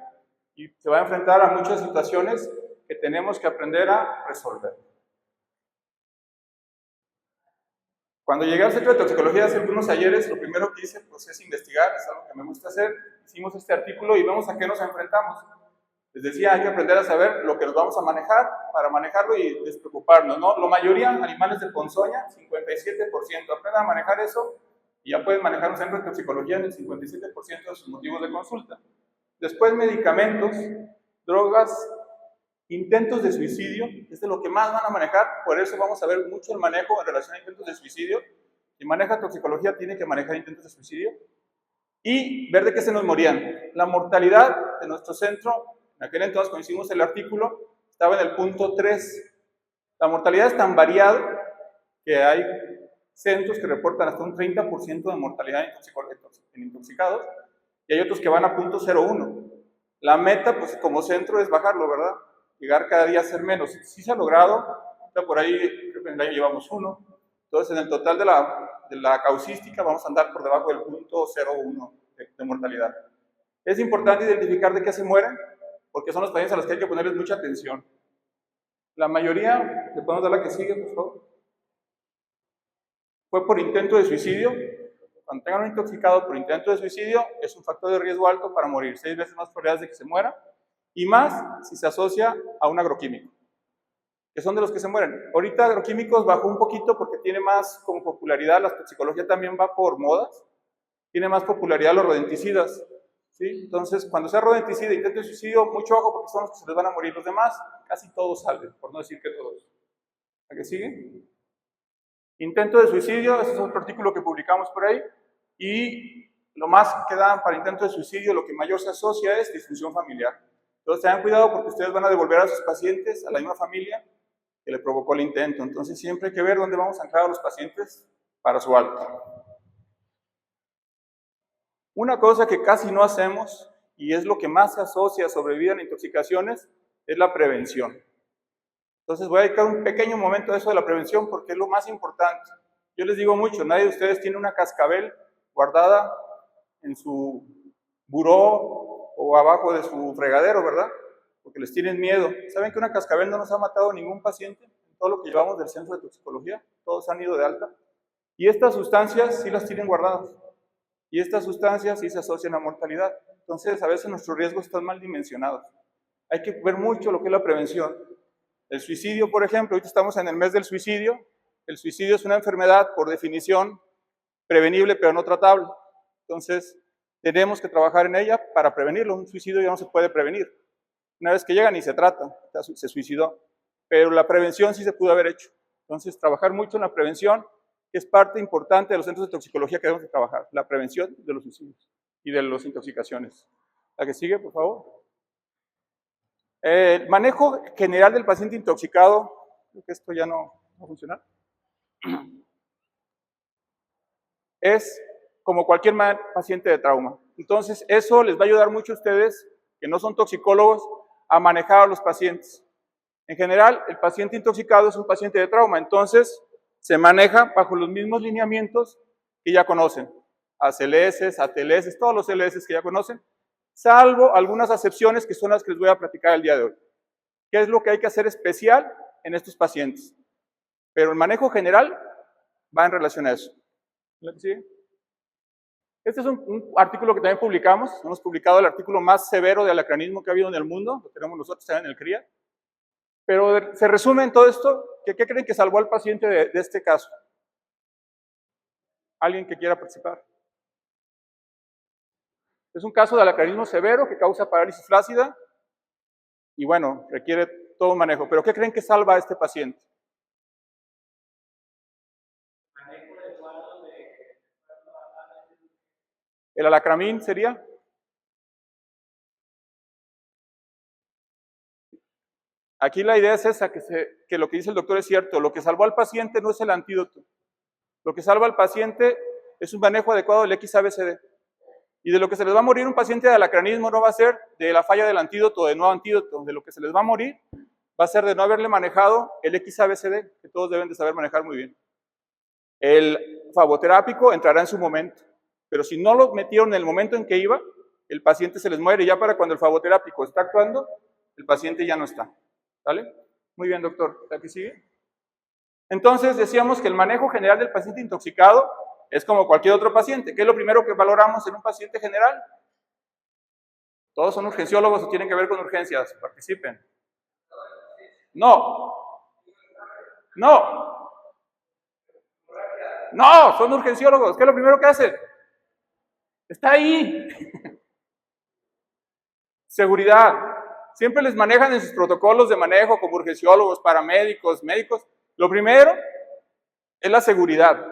y se va a enfrentar a muchas situaciones que tenemos que aprender a resolver. Cuando llegué al Centro de Toxicología hace unos talleres, lo primero que hice pues, es investigar, es algo que me gusta hacer. Hicimos este artículo y vemos a qué nos enfrentamos. Les decía, hay que aprender a saber lo que nos vamos a manejar para manejarlo y despreocuparnos, ¿no? La mayoría, animales de ponzoña, 57%. Aprendan a manejar eso y ya pueden manejar un centro de toxicología en el 57% de sus motivos de consulta. Después, medicamentos, drogas Intentos de suicidio, es de lo que más van a manejar, por eso vamos a ver mucho el manejo en relación a intentos de suicidio. Quien maneja toxicología tiene que manejar intentos de suicidio. Y ver de qué se nos morían. La mortalidad de nuestro centro, en aquel entonces cuando hicimos el artículo, estaba en el punto 3. La mortalidad es tan variada que hay centros que reportan hasta un 30% de mortalidad en intoxicados, y hay otros que van a punto 0,1. La meta, pues como centro, es bajarlo, ¿verdad? Llegar cada día a ser menos. Sí se ha logrado, por ahí creo que en el año llevamos 1. Entonces, en el total de la causística vamos a andar por debajo del punto 0,1 de mortalidad. Es importante identificar de qué se mueren, porque son los pacientes a los que hay que ponerles mucha atención. La mayoría, le podemos dar la que sigue, por favor, fue por intento de suicidio. Cuando tengan un intoxicado por intento de suicidio, es un factor de riesgo alto para morir, 6 veces más probabilidades de que se muera, y más si se asocia a un agroquímico, que son de los que se mueren. Ahorita agroquímicos bajó un poquito porque tiene más como popularidad, la toxicología también va por modas, tiene más popularidad los rodenticidas, ¿sí? Entonces, cuando sea rodenticida e intento de suicidio, mucho ojo porque son los que se les van a morir. Los demás, casi todos salven, por no decir que todos. ¿A qué sigue? Intento de suicidio, ese es otro artículo que publicamos por ahí, y lo más que dan para intento de suicidio, lo que mayor se asocia es disfunción familiar. Entonces tengan cuidado porque ustedes van a devolver a sus pacientes a la misma familia que le provocó el intento. Entonces siempre hay que ver dónde vamos a anclar a los pacientes para su alta. Una cosa que casi no hacemos, y es lo que más se asocia a sobrevivir a intoxicaciones, es la prevención. Entonces voy a dedicar un pequeño momento a eso de la prevención porque es lo más importante. Yo les digo mucho, nadie de ustedes tiene una cascabel guardada en su buró o abajo de su fregadero, ¿verdad? Porque les tienen miedo. ¿Saben que una cascabel no nos ha matado ningún paciente en todo lo que llevamos del centro de toxicología? Todos han ido de alta. Y estas sustancias sí las tienen guardadas. Y estas sustancias sí se asocian a mortalidad. Entonces, a veces nuestros riesgos están mal dimensionados. Hay que ver mucho lo que es la prevención. El suicidio, por ejemplo, ahorita estamos en el mes del suicidio. El suicidio es una enfermedad, por definición, prevenible pero no tratable. Entonces, tenemos que trabajar en ella para prevenirlo. Un suicidio ya no se puede prevenir. Una vez que llega ni se trata, se suicidó. Pero la prevención sí se pudo haber hecho. Entonces, trabajar mucho en la prevención, que es parte importante de los centros de toxicología que debemos de trabajar. La prevención de los suicidios y de las intoxicaciones. La que sigue, por favor. El manejo general del paciente intoxicado, creo que esto ya no va a funcionar, es como cualquier paciente de trauma. Entonces, eso les va a ayudar mucho a ustedes, que no son toxicólogos, a manejar a los pacientes. En general, el paciente intoxicado es un paciente de trauma, entonces se maneja bajo los mismos lineamientos que ya conocen. ACLS, ATLS, todos los LS que ya conocen, salvo algunas acepciones que son las que les voy a platicar el día de hoy. ¿Qué es lo que hay que hacer especial en estos pacientes? Pero el manejo general va en relación a eso. ¿Sí? Este es un artículo que también publicamos. Hemos publicado el artículo más severo de alacranismo que ha habido en el mundo. Lo tenemos nosotros también en el CRIA. Pero se resume en todo esto. ¿Qué creen que salvó al paciente de este caso? ¿Alguien que quiera participar? Es un caso de alacranismo severo que causa parálisis flácida y bueno, requiere todo un manejo. ¿Pero qué creen que salva a este paciente? ¿El alacramín sería? Aquí la idea es esa, que lo que dice el doctor es cierto. Lo que salvó al paciente no es el antídoto. Lo que salva al paciente es un manejo adecuado del XABCD. Y de lo que se les va a morir un paciente de alacranismo no va a ser de la falla del antídoto o de no antídoto. De lo que se les va a morir va a ser de no haberle manejado el XABCD, que todos deben de saber manejar muy bien. El fagoterápico entrará en su momento, pero si no lo metieron en el momento en que iba, el paciente se les muere. Ya para cuando el fagoterápico está actuando, el paciente ya no está. ¿Vale? Muy bien, doctor. ¿Aquí sigue? Entonces decíamos que el manejo general del paciente intoxicado es como cualquier otro paciente. ¿Qué es lo primero que valoramos en un paciente general? ¿Todos son urgenciólogos o tienen que ver con urgencias? Participen. No. No. No, son urgenciólogos. ¿Qué es lo primero que hacen? Está ahí. Seguridad. siempre les manejan en sus protocolos de manejo como urgenciólogos, paramédicos, médicos. Lo primero es la seguridad.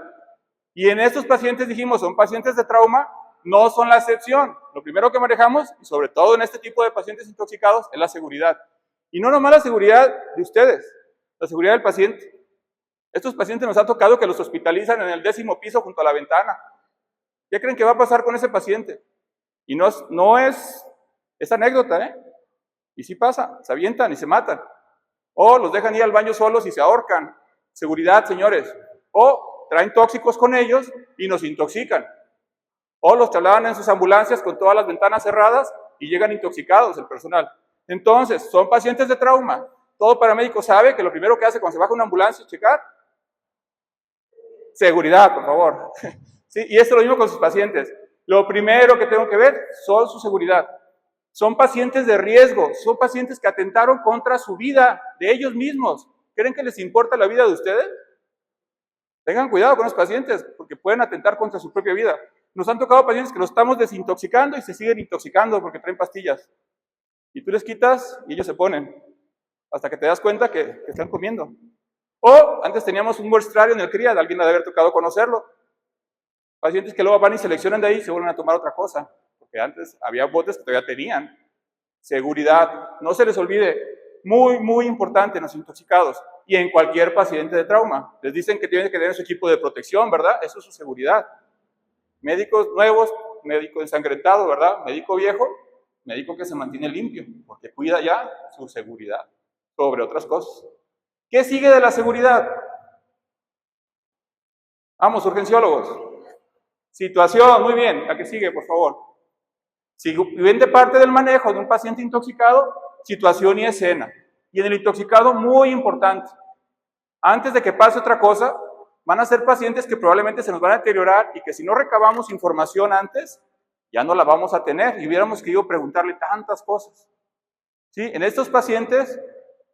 Y en estos pacientes dijimos, son pacientes de trauma, no son la excepción. Lo primero que manejamos, y sobre todo en este tipo de pacientes intoxicados, es la seguridad. Y no nomás la seguridad de ustedes, la seguridad del paciente. Estos pacientes nos ha tocado que los hospitalizan en el 10º piso junto a la ventana. ¿Qué creen que va a pasar con ese paciente? Y no es anécdota, ¿eh? Y sí pasa, se avientan y se matan. O los dejan ir al baño solos y se ahorcan. Seguridad, señores. O traen tóxicos con ellos y nos intoxican. O los trasladan en sus ambulancias con todas las ventanas cerradas y llegan intoxicados el personal. Entonces, son pacientes de trauma. Todo paramédico sabe que lo primero que hace cuando se baja una ambulancia es checar. Seguridad, por favor. ¿Sí? Y esto es lo mismo con sus pacientes. Lo primero que tengo que ver son su seguridad. Son pacientes de riesgo, son pacientes que atentaron contra su vida, de ellos mismos. ¿Creen que les importa la vida de ustedes? Tengan cuidado con los pacientes, porque pueden atentar contra su propia vida. Nos han tocado pacientes que los estamos desintoxicando y se siguen intoxicando porque traen pastillas. Y tú les quitas y ellos se ponen, hasta que te das cuenta que están comiendo. O antes teníamos un muestrario en el CRIAD, alguien ha de haber tocado conocerlo. Pacientes que luego van y seleccionan de ahí y se vuelven a tomar otra cosa, porque antes había botes que todavía tenían. Seguridad, no se les olvide, muy, muy importante en los intoxicados y en cualquier paciente de trauma. Les dicen que tienen que tener su equipo de protección, ¿verdad? Eso es su seguridad. Médicos nuevos, médico ensangrentado, ¿verdad? Médico viejo, médico que se mantiene limpio, porque cuida ya su seguridad sobre otras cosas. ¿Qué sigue de la seguridad? Vamos, urgenciólogos. Situación, muy bien, la que sigue, por favor. Siguiente parte del manejo de un paciente intoxicado, situación y escena. Y en el intoxicado, muy importante, antes de que pase otra cosa, van a ser pacientes que probablemente se nos van a deteriorar y que si no recabamos información antes, ya no la vamos a tener y hubiéramos querido preguntarle tantas cosas. ¿Sí? En estos pacientes,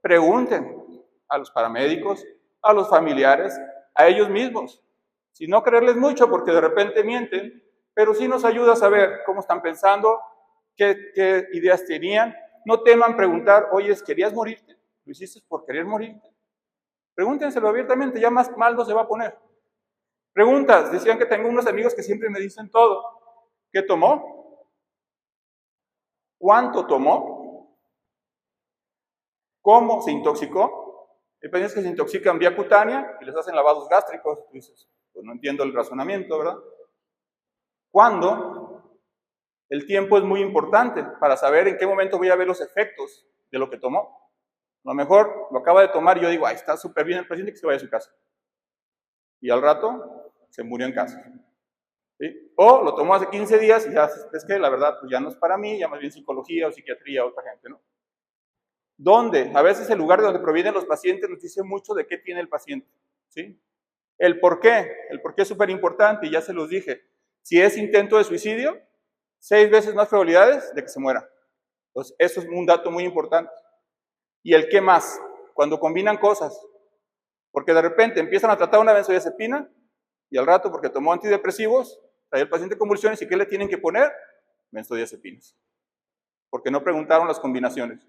pregunten a los paramédicos, a los familiares, a ellos mismos. Si no creerles mucho porque de repente mienten, pero sí nos ayuda a saber cómo están pensando, qué ideas tenían. No teman preguntar, oye, ¿querías morirte? ¿Lo hiciste por querer morirte? Pregúntenselo abiertamente, ya más mal no se va a poner. Preguntas, decían que tengo unos amigos que siempre me dicen todo. ¿Qué tomó? ¿Cuánto tomó? ¿Cómo se intoxicó? Hay pacientes que se intoxican vía cutánea y les hacen lavados gástricos. Tú dices, pues no entiendo el razonamiento, ¿verdad? ¿Cuándo? El tiempo es muy importante para saber en qué momento voy a ver los efectos de lo que tomó. A lo mejor lo acaba de tomar y yo digo, ay, está súper bien el paciente, que se vaya a su casa. Y al rato se murió en casa. ¿Sí? O lo tomó hace 15 días y ya es que la verdad pues ya no es para mí, ya más bien psicología o psiquiatría, otra gente, ¿no? ¿Dónde? A veces el lugar de donde provienen los pacientes nos dice mucho de qué tiene el paciente. ¿Sí? El por qué es súper importante y ya se los dije. Si es intento de suicidio, 6 veces más probabilidades de que se muera. Entonces, eso es un dato muy importante. ¿Y el qué más? Cuando combinan cosas. Porque de repente empiezan a tratar una benzodiazepina y al rato, porque tomó antidepresivos, trae el paciente convulsiones y ¿qué le tienen que poner? Benzodiazepinas. Porque no preguntaron las combinaciones.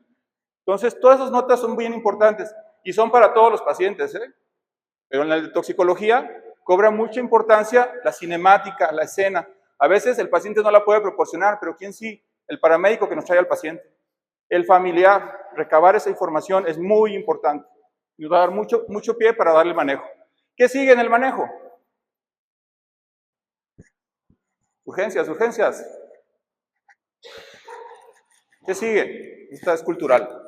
Entonces, todas esas notas son bien importantes y son para todos los pacientes, ¿eh? Pero en la toxicología cobra mucha importancia la cinemática, la escena. A veces el paciente no la puede proporcionar, pero ¿quién sí? El paramédico que nos trae al paciente. El familiar, recabar esa información es muy importante. Nos va a dar mucho pie para darle manejo. ¿Qué sigue en el manejo? Urgencias, urgencias. ¿Qué sigue? Esta es cultural.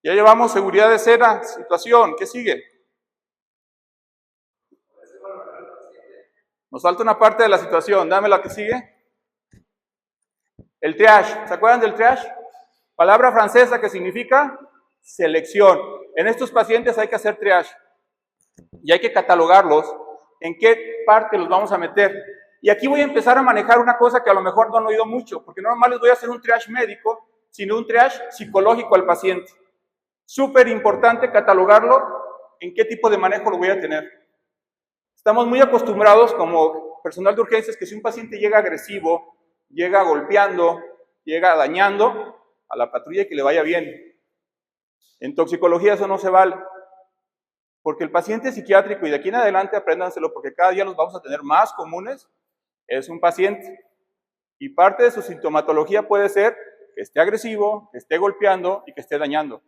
Ya llevamos seguridad de escena, situación. ¿Qué sigue? Nos falta una parte de la situación. Dame la que sigue. El triage. ¿Se acuerdan del triage? Palabra francesa que significa selección. En estos pacientes hay que hacer triage. Y hay que catalogarlos. ¿En qué parte los vamos a meter? Y aquí voy a empezar a manejar una cosa que a lo mejor no han oído mucho, porque no nomás les voy a hacer un triage médico, sino un triage psicológico al paciente. Súper importante catalogarlo, en qué tipo de manejo lo voy a tener. Estamos muy acostumbrados como personal de urgencias que si un paciente llega agresivo, llega golpeando, llega dañando a la patrulla y que le vaya bien. En toxicología eso no se vale. Porque el paciente psiquiátrico, y de aquí en adelante apréndanselo porque cada día los vamos a tener más comunes, es un paciente. Y parte de su sintomatología puede ser que esté agresivo, que esté golpeando y que esté dañando.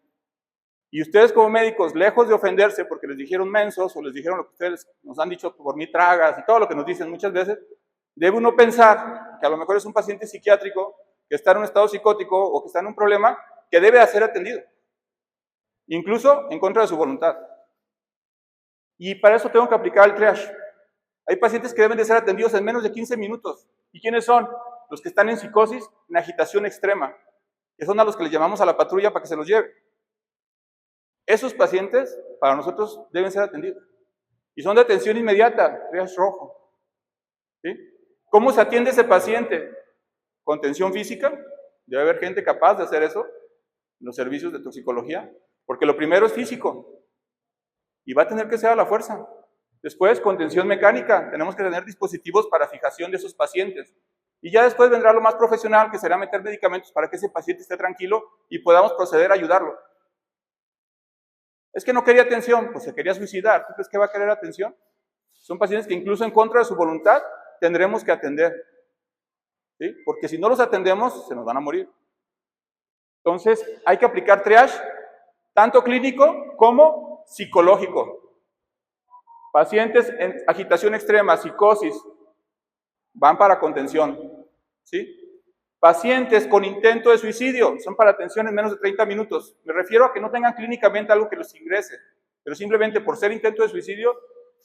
Y ustedes como médicos, lejos de ofenderse porque les dijeron mensos o les dijeron lo que ustedes nos han dicho por mí tragas y todo lo que nos dicen muchas veces, debe uno pensar que a lo mejor es un paciente psiquiátrico que está en un estado psicótico o que está en un problema que debe ser atendido, incluso en contra de su voluntad. Y para eso tengo que aplicar el triage. Hay pacientes que deben de ser atendidos en menos de 15 minutos. ¿Y quiénes son? Los que están en psicosis, en agitación extrema, que son a los que les llamamos a la patrulla para que se los lleve. Esos pacientes, para nosotros, deben ser atendidos. Y son de atención inmediata, triage rojo. ¿Sí? ¿Cómo se atiende ese paciente? Con tensión física. Debe haber gente capaz de hacer eso en los servicios de toxicología. Porque lo primero es físico. Y va a tener que ser a la fuerza. Después, contención mecánica. Tenemos que tener dispositivos para fijación de esos pacientes. Y ya después vendrá lo más profesional, que será meter medicamentos para que ese paciente esté tranquilo y podamos proceder a ayudarlo. Es que no quería atención, pues se quería suicidar. ¿Tú crees que va a querer atención? Son pacientes que incluso en contra de su voluntad tendremos que atender. ¿Sí? Porque si no los atendemos, se nos van a morir. Entonces, hay que aplicar triage, tanto clínico como psicológico. Pacientes en agitación extrema, psicosis, van para contención. ¿Sí? Pacientes con intento de suicidio son para atención en menos de 30 minutos. Me refiero a que no tengan clínicamente algo que los ingrese, pero simplemente por ser intento de suicidio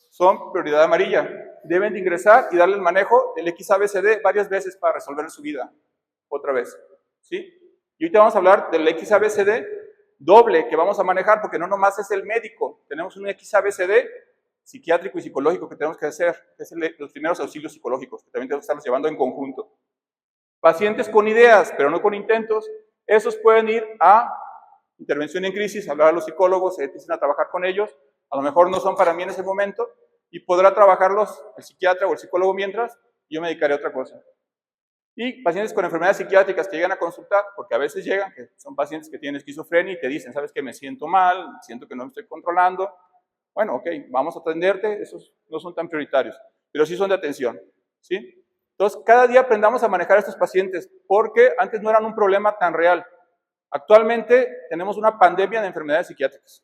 son prioridad amarilla. Deben de ingresar y darle el manejo del XABCD varias veces para resolver su vida. Otra vez. ¿Sí? Y ahorita vamos a hablar del XABCD doble que vamos a manejar, porque no nomás es el médico. Tenemos un XABCD psiquiátrico y psicológico que tenemos que hacer, que es los primeros auxilios psicológicos, que también tenemos que estarlos llevando en conjunto. Pacientes con ideas, pero no con intentos, esos pueden ir a intervención en crisis, hablar a los psicólogos, se empiezan a trabajar con ellos, a lo mejor no son para mí en ese momento, y podrá trabajarlos el psiquiatra o el psicólogo mientras, yo me dedicaré a otra cosa. Y pacientes con enfermedades psiquiátricas que llegan a consultar, porque a veces llegan, que son pacientes que tienen esquizofrenia y te dicen, ¿sabes qué? Me siento mal, siento que no me estoy controlando. Bueno, ok, vamos a atenderte, esos no son tan prioritarios, pero sí son de atención, ¿sí? Entonces, cada día aprendamos a manejar a estos pacientes, porque antes no eran un problema tan real. Actualmente tenemos una pandemia de enfermedades psiquiátricas.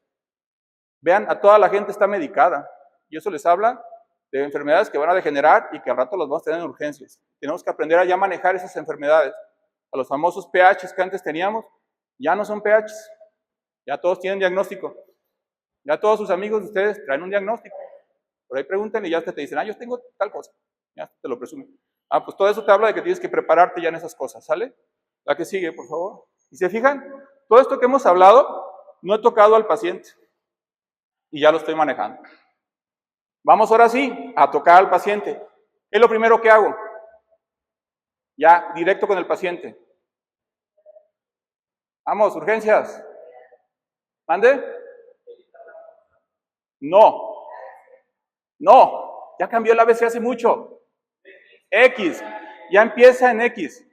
Vean, a toda la gente está medicada, y eso les habla de enfermedades que van a degenerar y que al rato las vamos a tener en urgencias. Tenemos que aprender a ya manejar esas enfermedades. A los famosos PHs que antes teníamos, ya no son PHs, ya todos tienen diagnóstico. Ya todos sus amigos de ustedes traen un diagnóstico. Por ahí pregúntenle y ya te dicen, yo tengo tal cosa. Ya te lo presumen. Pues todo eso te habla de que tienes que prepararte ya en esas cosas, ¿sale? La que sigue, por favor. Y se fijan, todo esto que hemos hablado, no he tocado al paciente. Y ya lo estoy manejando. Vamos ahora sí a tocar al paciente. ¿Qué es lo primero que hago? Ya, directo con el paciente. Vamos, urgencias. ¿Mande? No. No. Ya cambió el ABC hace mucho. X, ya empieza en X.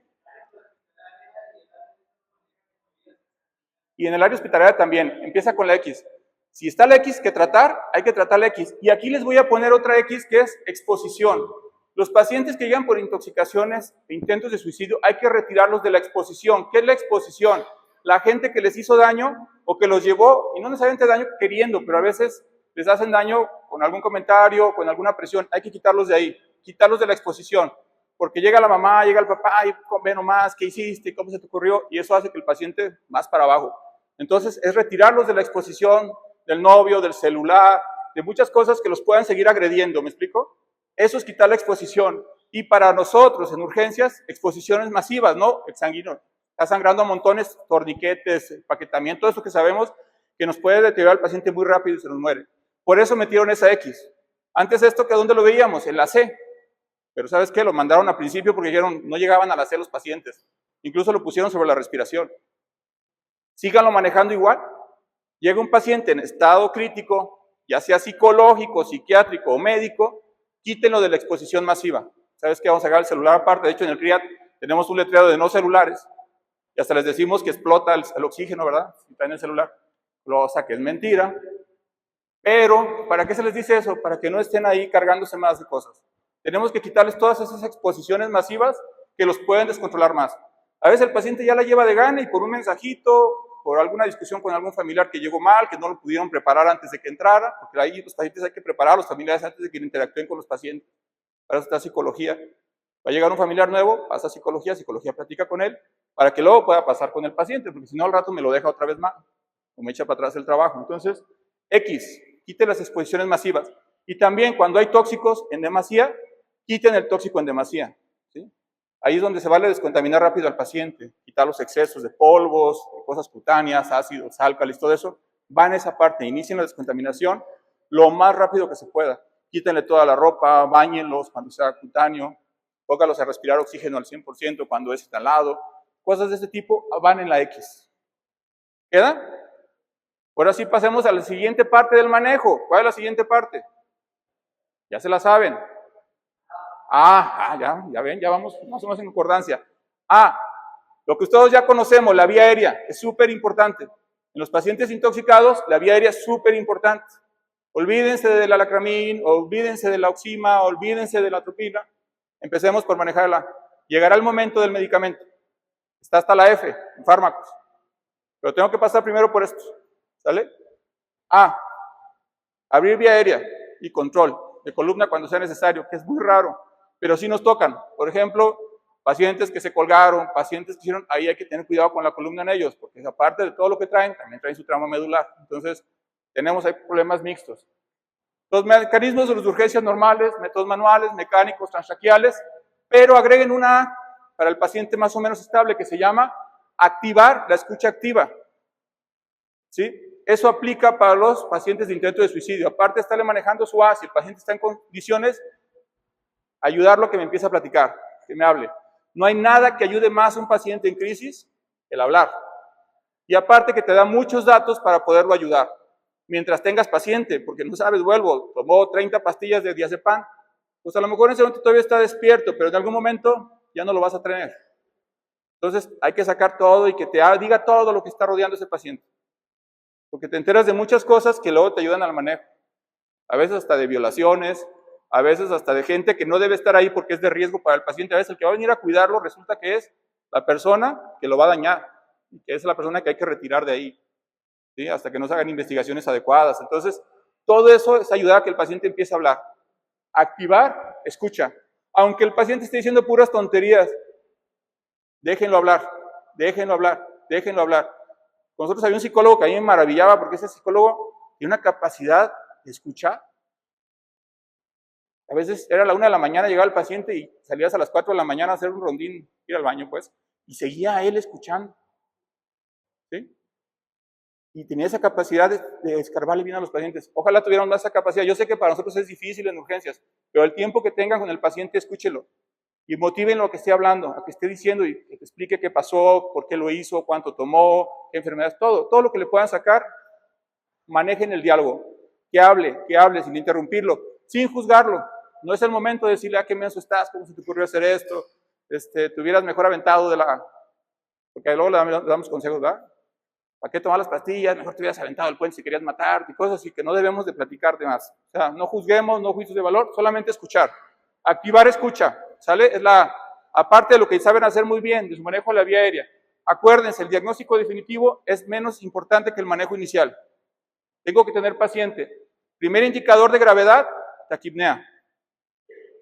Y en el área hospitalaria también, empieza con la X. Si está la X que tratar, hay que tratar la X. Y aquí les voy a poner otra X que es exposición. Los pacientes que llegan por intoxicaciones e intentos de suicidio, hay que retirarlos de la exposición. ¿Qué es la exposición? La gente que les hizo daño o que los llevó, y no necesariamente daño queriendo, pero a veces les hacen daño con algún comentario, con alguna presión. Hay que quitarlos de ahí. Quitarlos de la exposición, porque llega la mamá, llega el papá, y ve nomás, ¿qué hiciste? ¿Cómo se te ocurrió? Y eso hace que el paciente más para abajo. Entonces, es retirarlos de la exposición, del novio, del celular, de muchas cosas que los puedan seguir agrediendo, ¿me explico? Eso es quitar la exposición. Y para nosotros, en urgencias, exposiciones masivas, ¿no? Exsanguíneo. Está sangrando a montones, torniquetes, empaquetamiento, todo eso que sabemos que nos puede deteriorar al paciente muy rápido y se nos muere. Por eso metieron esa X. Antes esto, ¿que dónde lo veíamos? En la C. Pero ¿sabes qué? Lo mandaron al principio porque dijeron, no llegaban a la C los pacientes. Incluso lo pusieron sobre la respiración. Síganlo manejando igual. Llega un paciente en estado crítico, ya sea psicológico, psiquiátrico o médico, quítenlo de la exposición masiva. ¿Sabes qué? Vamos a sacar el celular aparte. De hecho, en el CRIAT tenemos un letrero de no celulares. Y hasta les decimos que explota el oxígeno, ¿verdad? Si traen el celular, cosa que es mentira. Pero, ¿para qué se les dice eso? Para que no estén ahí cargándose más de cosas. Tenemos que quitarles todas esas exposiciones masivas que los pueden descontrolar más. A veces el paciente ya la lleva de gana y por un mensajito, por alguna discusión con algún familiar que llegó mal, que no lo pudieron preparar antes de que entrara, porque ahí los pacientes hay que preparar a los familiares antes de que interactúen con los pacientes. Para eso está psicología. Va a llegar un familiar nuevo, pasa psicología platica con él, para que luego pueda pasar con el paciente, porque si no al rato me lo deja otra vez mal, o me echa para atrás el trabajo. Entonces, quiten las exposiciones masivas. Y también cuando hay tóxicos en demasía, quiten el tóxico en demasía. ¿Sí? Ahí es donde se vale descontaminar rápido al paciente, quitar los excesos de polvos, de cosas cutáneas, ácidos, álcalis, todo eso. Va en esa parte, inicien la descontaminación lo más rápido que se pueda. Quítenle toda la ropa, báñenlos cuando sea cutáneo, póngalos a respirar oxígeno al 100% cuando es instalado. Cosas de este tipo van en la X. ¿Queda? Ahora sí pasemos a la siguiente parte del manejo. ¿Cuál es la siguiente parte? Ya se la saben. Ya ven, ya vamos más o menos en concordancia. Lo que todos ya conocemos, la vía aérea, es súper importante. En los pacientes intoxicados, la vía aérea es súper importante. Olvídense del alacramín, olvídense de la oxima, olvídense de la atropina. Empecemos por manejarla. Llegará el momento del medicamento. Está hasta la F, en fármacos. Pero tengo que pasar primero por esto. ¿Sale? Abrir vía aérea y control de columna cuando sea necesario, que es muy raro, pero sí nos tocan. Por ejemplo, pacientes que se colgaron, pacientes que hicieron, ahí hay que tener cuidado con la columna en ellos, porque aparte de todo lo que traen, también traen su trauma medular. Entonces, tenemos ahí problemas mixtos. Los mecanismos de las urgencias normales, métodos manuales, mecánicos, transtraqueales, pero agreguen una para el paciente más o menos estable que se llama activar la escucha activa. ¿Sí? Eso aplica para los pacientes de intento de suicidio. Aparte de estarle manejando su si el paciente está en condiciones, ayudarlo a que me empiece a platicar, que me hable. No hay nada que ayude más a un paciente en crisis que el hablar. Y aparte que te da muchos datos para poderlo ayudar. Mientras tengas paciente, porque no sabes, tomó 30 pastillas de diazepam, pues a lo mejor en ese momento todavía está despierto, pero en algún momento ya no lo vas a tener. Entonces hay que sacar todo y que te diga todo lo que está rodeando a ese paciente. Porque te enteras de muchas cosas que luego te ayudan al manejo. A veces hasta de violaciones, a veces hasta de gente que no debe estar ahí porque es de riesgo para el paciente. A veces el que va a venir a cuidarlo resulta que es la persona que lo va a dañar, y que es la persona que hay que retirar de ahí, ¿sí? Hasta que no se hagan investigaciones adecuadas. Entonces, todo eso es ayudar a que el paciente empiece a hablar. Activar, escucha. Aunque el paciente esté diciendo puras tonterías, déjenlo hablar, déjenlo hablar, déjenlo hablar. Con nosotros había un psicólogo que a mí me maravillaba porque ese psicólogo tiene una capacidad de escuchar. A veces era la 1 de la mañana, llegaba el paciente y salías a las 4 de la mañana a hacer un rondín, ir al baño pues, y seguía él escuchando. ¿Sí? Y tenía esa capacidad de escarbarle bien a los pacientes. Ojalá tuvieran más esa capacidad. Yo sé que para nosotros es difícil en urgencias, pero el tiempo que tengan con el paciente, escúchelo. Y motiven lo que esté hablando, a que esté diciendo y que te explique qué pasó, por qué lo hizo, cuánto tomó, qué enfermedades, todo lo que le puedan sacar, manejen el diálogo. Que hable sin interrumpirlo, sin juzgarlo. No es el momento de decirle, qué menso estás, cómo se te ocurrió hacer esto, te hubieras mejor aventado de la... Porque luego le damos consejos, ¿verdad? ¿Para qué tomar las pastillas? Mejor te hubieras aventado el puente si querías matar, y cosas así que no debemos de platicar de más. O sea, no juzguemos, no juicios de valor, solamente escuchar. Activar escucha, ¿sale? Es aparte de lo que saben hacer muy bien, de su manejo de la vía aérea. Acuérdense, el diagnóstico definitivo es menos importante que el manejo inicial. Tengo que tener paciente. Primer indicador de gravedad, taquipnea.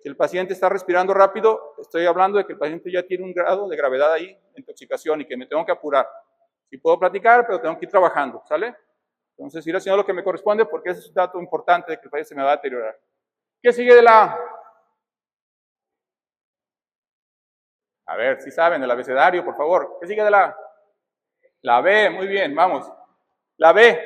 Si el paciente está respirando rápido, estoy hablando de que el paciente ya tiene un grado de gravedad ahí, de intoxicación, y que me tengo que apurar. Sí puedo platicar, pero tengo que ir trabajando, ¿sale? Entonces, ir haciendo lo que me corresponde, porque ese es un dato importante de que el paciente se me va a deteriorar. ¿Qué sigue de la A? A ver, si saben, el abecedario, por favor. ¿Qué sigue de la A? La B, muy bien, vamos. La B,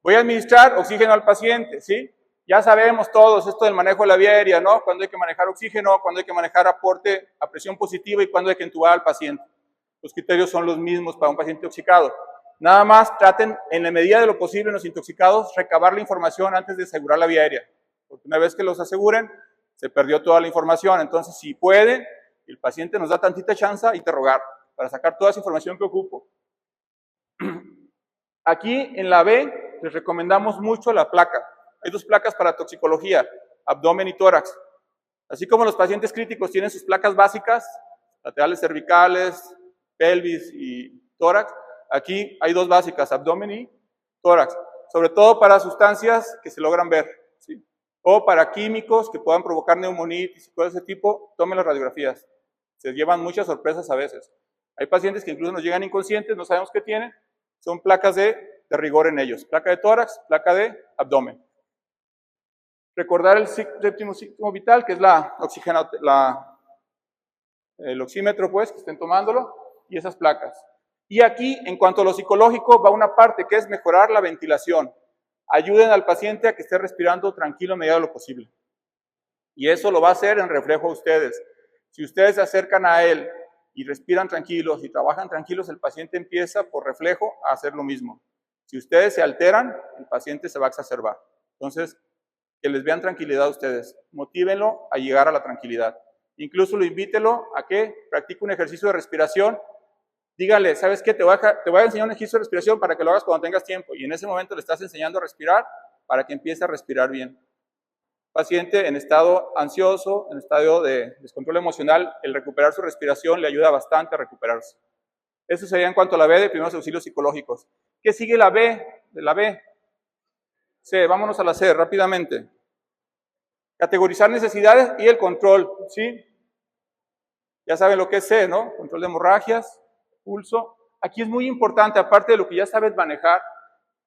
voy a administrar oxígeno al paciente, ¿sí? Ya sabemos todos esto del manejo de la vía aérea, ¿no? Cuando hay que manejar oxígeno, cuando hay que manejar aporte a presión positiva y cuando hay que entubar al paciente. Los criterios son los mismos para un paciente intoxicado. Nada más traten, en la medida de lo posible, en los intoxicados, recabar la información antes de asegurar la vía aérea. Porque una vez que los aseguren, se perdió toda la información. Entonces, si pueden, el paciente nos da tantita chance, interrogar para sacar toda esa información que ocupo. Aquí en la B les recomendamos mucho la placa. Hay 2 placas para toxicología, abdomen y tórax. Así como los pacientes críticos tienen sus placas básicas, laterales cervicales, pelvis y tórax, aquí hay 2 básicas, abdomen y tórax. Sobre todo para sustancias que se logran ver, ¿sí? O para químicos que puedan provocar neumonitis y cosas de ese tipo, tomen las radiografías. Se llevan muchas sorpresas a veces. Hay pacientes que incluso nos llegan inconscientes, no sabemos qué tienen, son placas de rigor en ellos. Placa de tórax, placa de abdomen. Recordar el séptimo signo vital, que es el oxímetro, pues, que estén tomándolo, y esas placas. Y aquí, en cuanto a lo psicológico, va una parte que es mejorar la ventilación. Ayuden al paciente a que esté respirando tranquilo en medida de lo posible. Y eso lo va a hacer en reflejo a ustedes. Si ustedes se acercan a él y respiran tranquilos y trabajan tranquilos, el paciente empieza por reflejo a hacer lo mismo. Si ustedes se alteran, el paciente se va a exacerbar. Entonces, que les vean tranquilidad a ustedes. Motívenlo a llegar a la tranquilidad. Incluso lo invítelo a que practique un ejercicio de respiración. Dígale, ¿sabes qué? Te voy a enseñar un ejercicio de respiración para que lo hagas cuando tengas tiempo. Y en ese momento le estás enseñando a respirar para que empiece a respirar bien. Paciente en estado ansioso, en estado de descontrol emocional, el recuperar su respiración le ayuda bastante a recuperarse. Eso sería en cuanto a la B de primeros auxilios psicológicos. ¿Qué sigue la B? De la B. C, vámonos a la C rápidamente. Categorizar necesidades y el control, ¿sí? Ya saben lo que es C, ¿no? Control de hemorragias, pulso. Aquí es muy importante, aparte de lo que ya sabes manejar,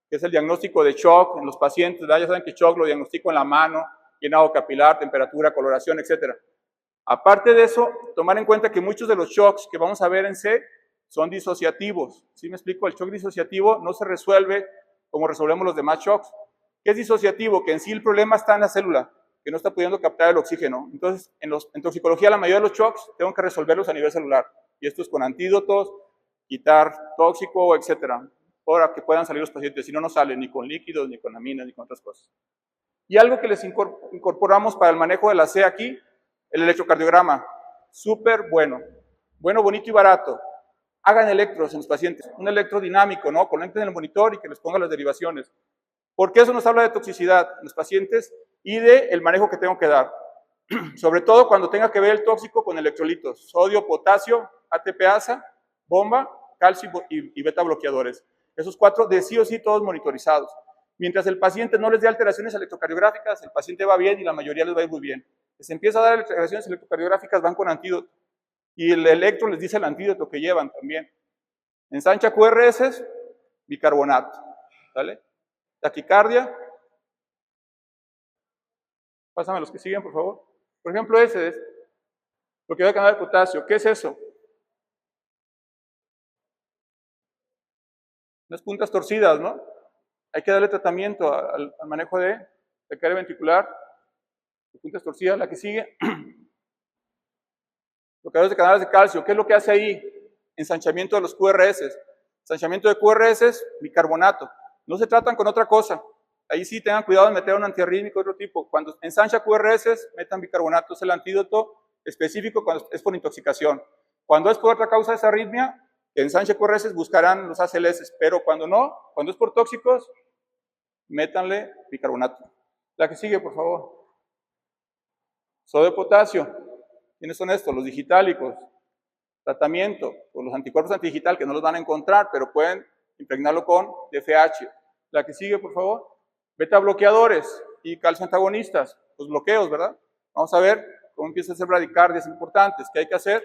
que es el diagnóstico de shock en los pacientes, ¿verdad? Ya saben que shock lo diagnostico en la mano, llenado capilar, temperatura, coloración, etc. Aparte de eso, tomar en cuenta que muchos de los shocks que vamos a ver en C son disociativos. ¿Sí me explico? El shock disociativo no se resuelve como resolvemos los demás shocks. ¿Qué es disociativo? Que en sí el problema está en la célula, que no está pudiendo captar el oxígeno. Entonces, en toxicología, la mayoría de los shocks tengo que resolverlos a nivel celular. Y esto es con antídotos, quitar tóxico, etcétera, para que puedan salir los pacientes. Si no, no salen ni con líquidos, ni con aminas, ni con otras cosas. Y algo que les incorporamos para el manejo de la C aquí, el electrocardiograma. Súper bueno. Bueno, bonito y barato. Hagan electros en los pacientes. Un electrodinámico, ¿no? Conecten el monitor y que les ponga las derivaciones. Porque eso nos habla de toxicidad en los pacientes y del manejo que tengo que dar. Sobre todo cuando tenga que ver el tóxico con electrolitos. Sodio, potasio, ATPasa, bomba, calcio y beta bloqueadores. Esos 4 de sí o sí todos monitorizados. Mientras el paciente no les dé alteraciones electrocardiográficas, el paciente va bien y la mayoría les va a ir muy bien. Si se empieza a dar alteraciones electrocardiográficas, van con antídoto. Y el electro les dice el antídoto que llevan también. Ensancha QRS, bicarbonato. ¿Vale? Taquicardia. Pásame los que siguen, por favor. Por ejemplo, ese es lo que va a cambiar el potasio. ¿Qué es eso? Unas puntas torcidas, ¿no? Hay que darle tratamiento al manejo de taquicardia ventricular, de puntas torcidas. La que sigue, bloqueadores de canales de calcio. ¿Qué es lo que hace ahí? Ensanchamiento de los QRS. Ensanchamiento de QRS, bicarbonato. No se tratan con otra cosa. Ahí sí tengan cuidado de meter un antiarrítmico de otro tipo. Cuando ensancha QRS, metan bicarbonato. Es el antídoto específico cuando es por intoxicación. Cuando es por otra causa de esa arritmia, que ensanche QRS, buscarán los ACLS. Pero cuando no, cuando es por tóxicos, métanle bicarbonato. La que sigue, por favor. Sodio de potasio. ¿Quiénes son estos? Los digitálicos. Tratamiento con los anticuerpos antidigital que no los van a encontrar, pero pueden impregnarlo con DFH. La que sigue, por favor. Beta bloqueadores y calcio antagonistas. Los bloqueos, ¿verdad? Vamos a ver cómo empieza a hacer bradicardias importantes. ¿Qué hay que hacer?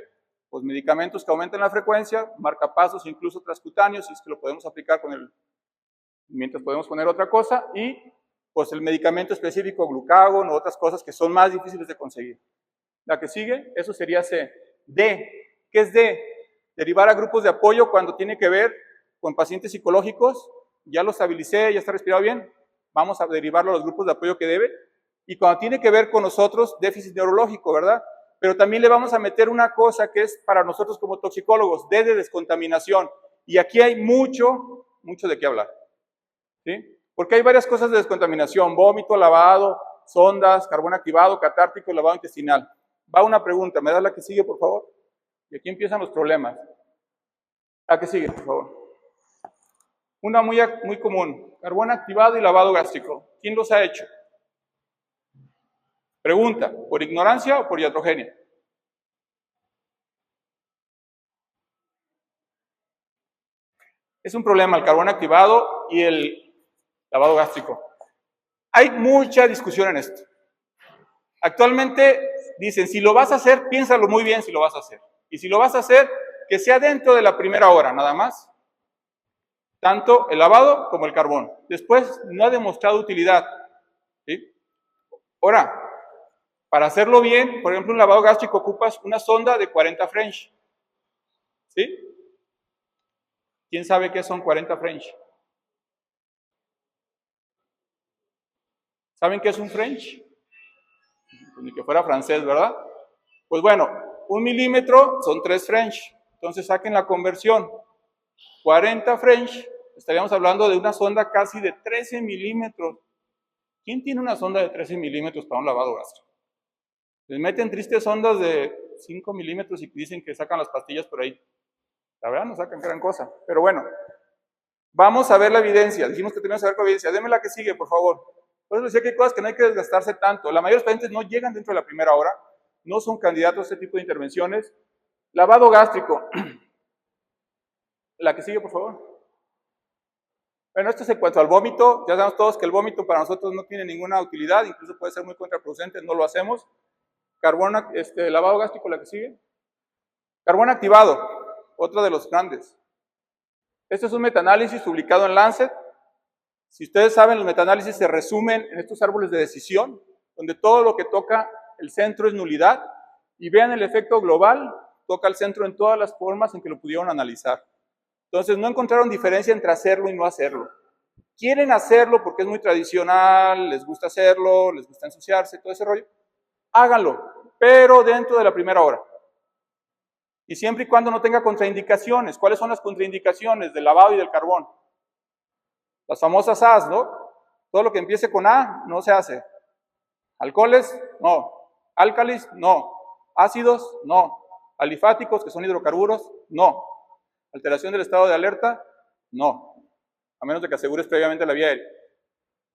Pues medicamentos que aumenten la frecuencia, marcapasos, incluso transcutáneos, si es que lo podemos aplicar con el... Mientras podemos poner otra cosa, y pues el medicamento específico, glucagon o otras cosas que son más difíciles de conseguir. La que sigue, eso sería C. D. ¿Qué es D? Derivar a grupos de apoyo cuando tiene que ver con pacientes psicológicos. Ya lo estabilicé, ya está respirado bien. Vamos a derivarlo a los grupos de apoyo que debe. Y cuando tiene que ver con nosotros, déficit neurológico, ¿verdad? Pero también le vamos a meter una cosa que es para nosotros como toxicólogos, D de descontaminación. Y aquí hay mucho de qué hablar. ¿Sí? Porque hay varias cosas de descontaminación: vómito, lavado, sondas, carbón activado, catártico, lavado intestinal. Va una pregunta, ¿me das la que sigue, por favor? Y aquí empiezan los problemas. La que sigue, por favor. Una muy común, carbón activado y lavado gástrico. ¿Quién los ha hecho? Pregunta, ¿por ignorancia o por iatrogenia? Es un problema el carbón activado y el lavado gástrico. Hay mucha discusión en esto. Actualmente dicen, si lo vas a hacer, piénsalo muy bien si lo vas a hacer. Y si lo vas a hacer, que sea dentro de la primera hora, nada más. Tanto el lavado como el carbón. Después no ha demostrado utilidad. ¿Sí? Ahora, para hacerlo bien, por ejemplo, un lavado gástrico ocupas una sonda de 40 French. ¿Sí? ¿Quién sabe qué son 40 French? ¿Saben qué es un French? Ni que fuera francés, ¿verdad? Pues bueno, 1 milímetro son 3 French. Entonces saquen la conversión. 40 French, estaríamos hablando de una sonda casi de 13 milímetros. ¿Quién tiene una sonda de 13 milímetros para un lavado gástrico? Les meten tristes sondas de 5 milímetros y dicen que sacan las pastillas por ahí. La verdad no sacan gran cosa. Pero bueno, vamos a ver la evidencia. Dijimos que teníamos que ver la evidencia. Denme la que sigue, por favor. Por eso decía que hay cosas que no hay que desgastarse tanto. La mayoría de los pacientes no llegan dentro de la primera hora, no son candidatos a este tipo de intervenciones. Lavado gástrico. La que sigue, por favor. Bueno, esto es en cuanto al vómito. Ya sabemos todos que el vómito para nosotros no tiene ninguna utilidad, incluso puede ser muy contraproducente, no lo hacemos. Carbón, lavado gástrico, la que sigue. Carbón activado, otro de los grandes. Este es un metaanálisis publicado en Lancet. Si ustedes saben, los metaanálisis se resumen en estos árboles de decisión, donde todo lo que toca el centro es nulidad, y vean el efecto global, toca el centro en todas las formas en que lo pudieron analizar. Entonces no encontraron diferencia entre hacerlo y no hacerlo. Quieren hacerlo porque es muy tradicional, les gusta hacerlo, les gusta ensuciarse, todo ese rollo. Háganlo, pero dentro de la primera hora. Y siempre y cuando no tenga contraindicaciones. ¿Cuáles son las contraindicaciones del lavado y del carbón? Las famosas A's, ¿no? Todo lo que empiece con A no se hace. Alcoholes, no. Álcalis, no. Ácidos, no. Alifáticos, que son hidrocarburos, no. Alteración del estado de alerta, no. A menos de que asegures previamente la vía aérea.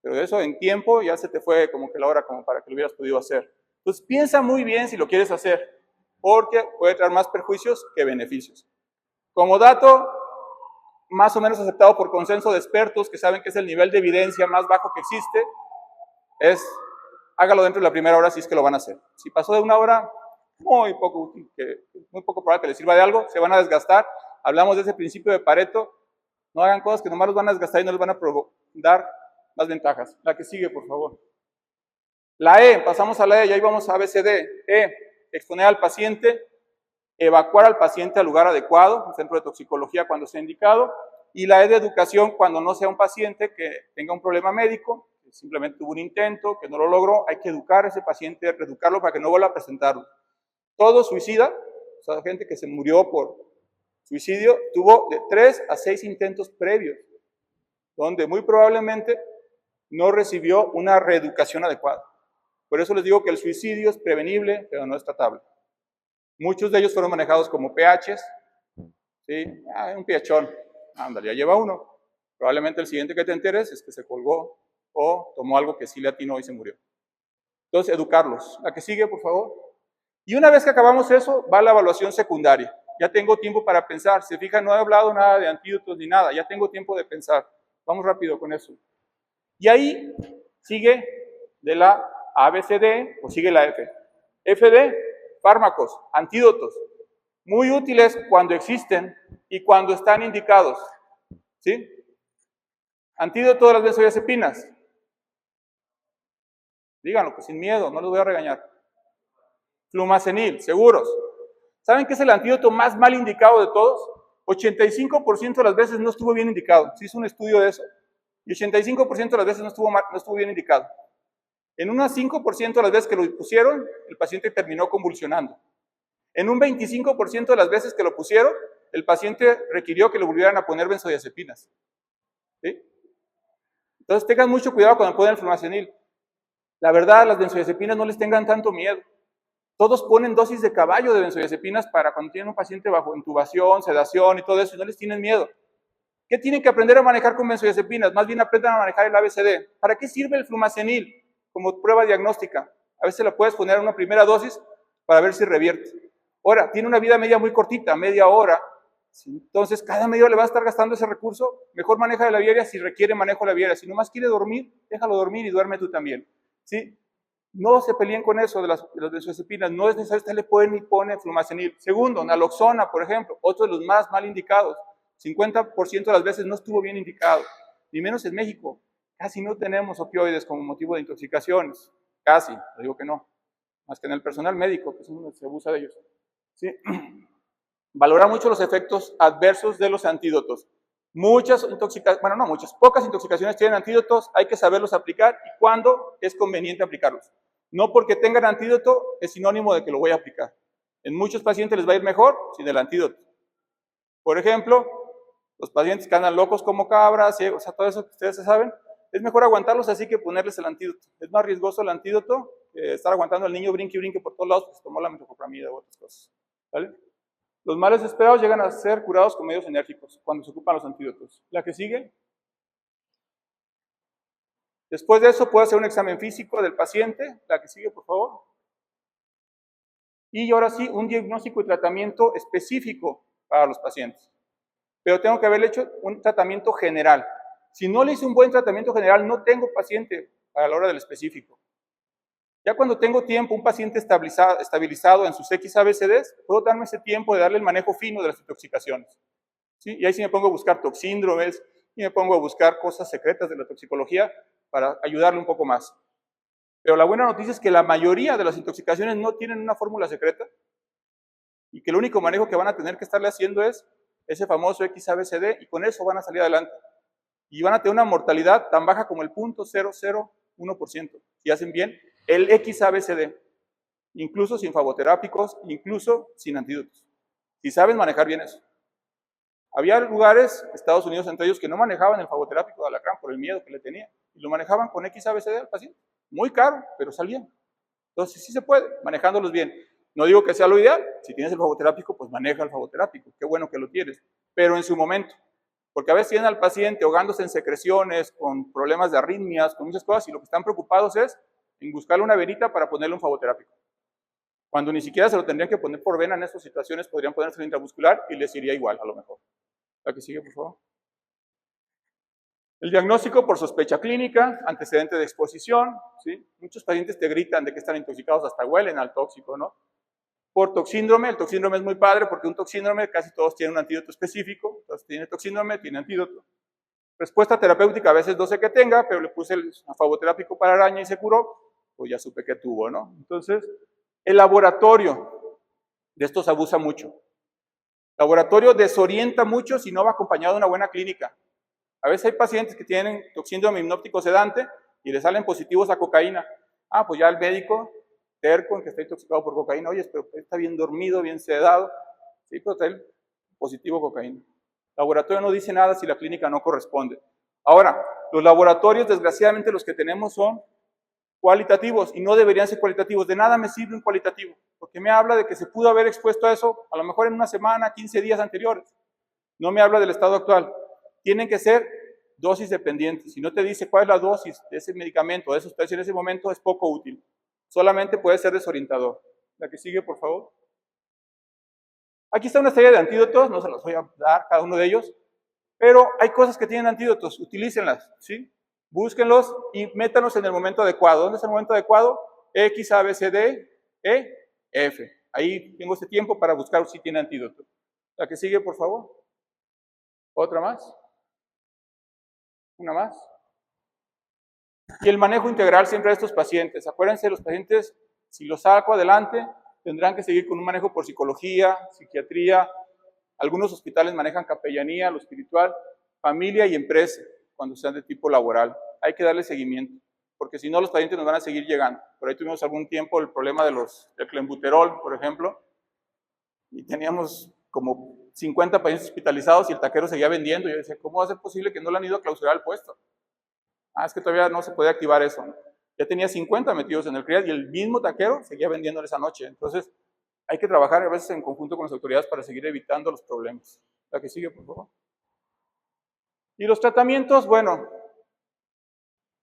Pero eso en tiempo ya se te fue como que la hora como para que lo hubieras podido hacer. Entonces piensa muy bien si lo quieres hacer, porque puede traer más perjuicios que beneficios. Como dato, más o menos aceptado por consenso de expertos que saben que es el nivel de evidencia más bajo que existe, es hágalo dentro de la primera hora si es que lo van a hacer. Si pasó de una hora, muy poco útil, muy poco probable que les sirva de algo, se van a desgastar. Hablamos de ese principio de Pareto, no hagan cosas que nomás los van a desgastar y no les van a dar más ventajas. La que sigue, por favor. La E, pasamos a la E y ahí vamos a ABCD. E, exponer al paciente, evacuar al paciente al lugar adecuado, un centro de toxicología cuando sea indicado, y la E de educación cuando no sea un paciente que tenga un problema médico, que simplemente tuvo un intento, que no lo logró, hay que educar a ese paciente, reeducarlo para que no vuelva a presentarlo. Todo suicida, o sea, gente que se murió por suicidio, tuvo de 3 a 6 intentos previos, donde muy probablemente no recibió una reeducación adecuada. Por eso les digo que el suicidio es prevenible, pero no es tratable. Muchos de ellos fueron manejados como PHs, ¿sí? Un piachón, ándale, ya lleva uno. Probablemente el siguiente que te enteres es que se colgó o tomó algo que sí le atinó y se murió. Entonces, educarlos. La que sigue, por favor. Y una vez que acabamos eso, va la evaluación secundaria. Ya tengo tiempo para pensar. Se fijan, no he hablado nada de antídotos ni nada. Ya tengo tiempo de pensar. Vamos rápido con eso. Y ahí sigue de la ABCD o sigue la F. FD, fármacos, antídotos. Muy útiles cuando existen y cuando están indicados. ¿Sí? Antídoto de las benzodiazepinas. Díganlo, pues sin miedo, no los voy a regañar. Flumazenil, seguros. ¿Saben qué es el antídoto más mal indicado de todos? 85% de las veces no estuvo bien indicado. Se hizo un estudio de eso. Y 85% de las veces no estuvo bien indicado. En un 5% de las veces que lo pusieron, el paciente terminó convulsionando. En un 25% de las veces que lo pusieron, el paciente requirió que le volvieran a poner benzodiazepinas. ¿Sí? Entonces tengan mucho cuidado cuando ponen el flumazenil. La verdad, las benzodiazepinas no les tengan tanto miedo. Todos ponen dosis de caballo de benzodiazepinas para cuando tienen un paciente bajo intubación, sedación y todo eso, y no les tienen miedo. ¿Qué tienen que aprender a manejar con benzodiazepinas? Más bien aprendan a manejar el ABCD. ¿Para qué sirve el flumazenil como prueba diagnóstica? A veces la puedes poner en una primera dosis para ver si revierte. Ahora, tiene una vida media muy cortita, media hora. Entonces, cada media hora le va a estar gastando ese recurso. Mejor maneja de la viaria si requiere manejo de la viaria. Si nomás quiere dormir, déjalo dormir y duerme tú también. ¿Sí? No se peleen con eso de las benzodiazepinas. No es necesario estarle pone flumazenil. Segundo, naloxona, por ejemplo, otro de los más mal indicados. 50% de las veces no estuvo bien indicado. Ni menos en México. Casi no tenemos opioides como motivo de intoxicaciones. Casi, lo digo que no. Más que en el personal médico, que se abusa de ellos. ¿Sí? Valora mucho los efectos adversos de los antídotos. Muchas intoxicaciones, bueno, no muchas, pocas intoxicaciones tienen antídotos, hay que saberlos aplicar y cuándo es conveniente aplicarlos. No porque tengan antídoto es sinónimo de que lo voy a aplicar. En muchos pacientes les va a ir mejor sin el antídoto. Por ejemplo, los pacientes que andan locos como cabras, ciegos, o sea, todo eso que ustedes saben, es mejor aguantarlos así que ponerles el antídoto. Es más riesgoso el antídoto que estar aguantando al niño brinque y brinque por todos lados, pues tomó la metoclopramida u otras cosas. ¿Vale? Los males esperados llegan a ser curados con medios enérgicos cuando se ocupan los antídotos. La que sigue. Después de eso puedo hacer un examen físico del paciente. La que sigue, por favor. Y ahora sí, un diagnóstico y tratamiento específico para los pacientes. Pero tengo que haberle hecho un tratamiento general. Si no le hice un buen tratamiento general, no tengo paciente a la hora del específico. Ya cuando tengo tiempo, un paciente estabilizado en sus XABCDs, puedo darme ese tiempo de darle el manejo fino de las intoxicaciones. ¿Sí? Y ahí sí me pongo a buscar toxíndromes y me pongo a buscar cosas secretas de la toxicología para ayudarle un poco más. Pero la buena noticia es que la mayoría de las intoxicaciones no tienen una fórmula secreta y que el único manejo que van a tener que estarle haciendo es ese famoso XABCD y con eso van a salir adelante. Y van a tener una mortalidad tan baja como el 0.001%, si hacen bien el XABCD, incluso sin favoterápicos, incluso sin antídotos, si saben manejar bien eso. Había lugares, Estados Unidos entre ellos, que no manejaban el favoterápico de alacrán por el miedo que le tenía, y lo manejaban con XABCD al paciente. Muy caro, pero salían. Entonces sí se puede, manejándolos bien. No digo que sea lo ideal, si tienes el favoterápico, pues maneja el favoterápico, qué bueno que lo tienes, pero en su momento. Porque a veces tienen al paciente ahogándose en secreciones, con problemas de arritmias, con muchas cosas, y lo que están preocupados es en buscarle una venita para ponerle un favoterápico. Cuando ni siquiera se lo tendrían que poner por vena en estas situaciones, podrían ponerse intramuscular y les iría igual, a lo mejor. La que sigue, por favor. El diagnóstico por sospecha clínica, antecedente de exposición, ¿sí? Muchos pacientes te gritan de que están intoxicados, hasta huelen al tóxico, ¿no? Por toxíndrome, el toxíndrome es muy padre porque un toxíndrome casi todos tienen un antídoto específico, entonces tiene toxíndrome, tiene antídoto. Respuesta terapéutica a veces no sé qué tenga, pero le puse el favoterápico para araña y se curó, pues ya supe que tuvo, ¿no? Entonces, el laboratorio de estos abusa mucho. El laboratorio desorienta mucho si no va acompañado de una buena clínica. A veces hay pacientes que tienen toxíndrome hipnóptico sedante y le salen positivos a cocaína. Ah, pues ya el médico terco en que está intoxicado por cocaína, oye, pero está bien dormido, bien sedado, sí, pero está el positivo cocaína. El laboratorio no dice nada si la clínica no corresponde. Ahora, los laboratorios, desgraciadamente, los que tenemos son cualitativos y no deberían ser cualitativos. De nada me sirve un cualitativo, porque me habla de que se pudo haber expuesto a eso a lo mejor en una semana, 15 días anteriores. No me habla del estado actual. Tienen que ser dosis dependientes. Si no te dice cuál es la dosis de ese medicamento, de esa sustancia en ese momento, es poco útil. Solamente puede ser desorientador. La que sigue, por favor. Aquí está una serie de antídotos, no se los voy a dar cada uno de ellos, pero hay cosas que tienen antídotos, utilícenlas, ¿sí? Búsquenlos y métanos en el momento adecuado. ¿Dónde es el momento adecuado? X, A, B, C, D, E, F. Ahí tengo ese tiempo para buscar si tiene antídoto. La que sigue, por favor. ¿Otra más? ¿Una más? Y el manejo integral siempre de estos pacientes. Acuérdense, los pacientes, si los saco adelante, tendrán que seguir con un manejo por psicología, psiquiatría. Algunos hospitales manejan capellanía, lo espiritual, familia y empresa, cuando sean de tipo laboral. Hay que darle seguimiento, porque si no los pacientes nos van a seguir llegando. Por ahí tuvimos algún tiempo el problema del clenbuterol, por ejemplo, y teníamos como 50 pacientes hospitalizados y el taquero seguía vendiendo. Y yo decía, ¿cómo va a ser posible que no le han ido a clausurar el puesto? Ah, es que todavía no se puede activar eso, ¿no? Ya tenía 50 metidos en el CRIAT y el mismo taquero seguía vendiendo esa noche. Entonces, hay que trabajar a veces en conjunto con las autoridades para seguir evitando los problemas. La que sigue, por favor. Y los tratamientos, bueno,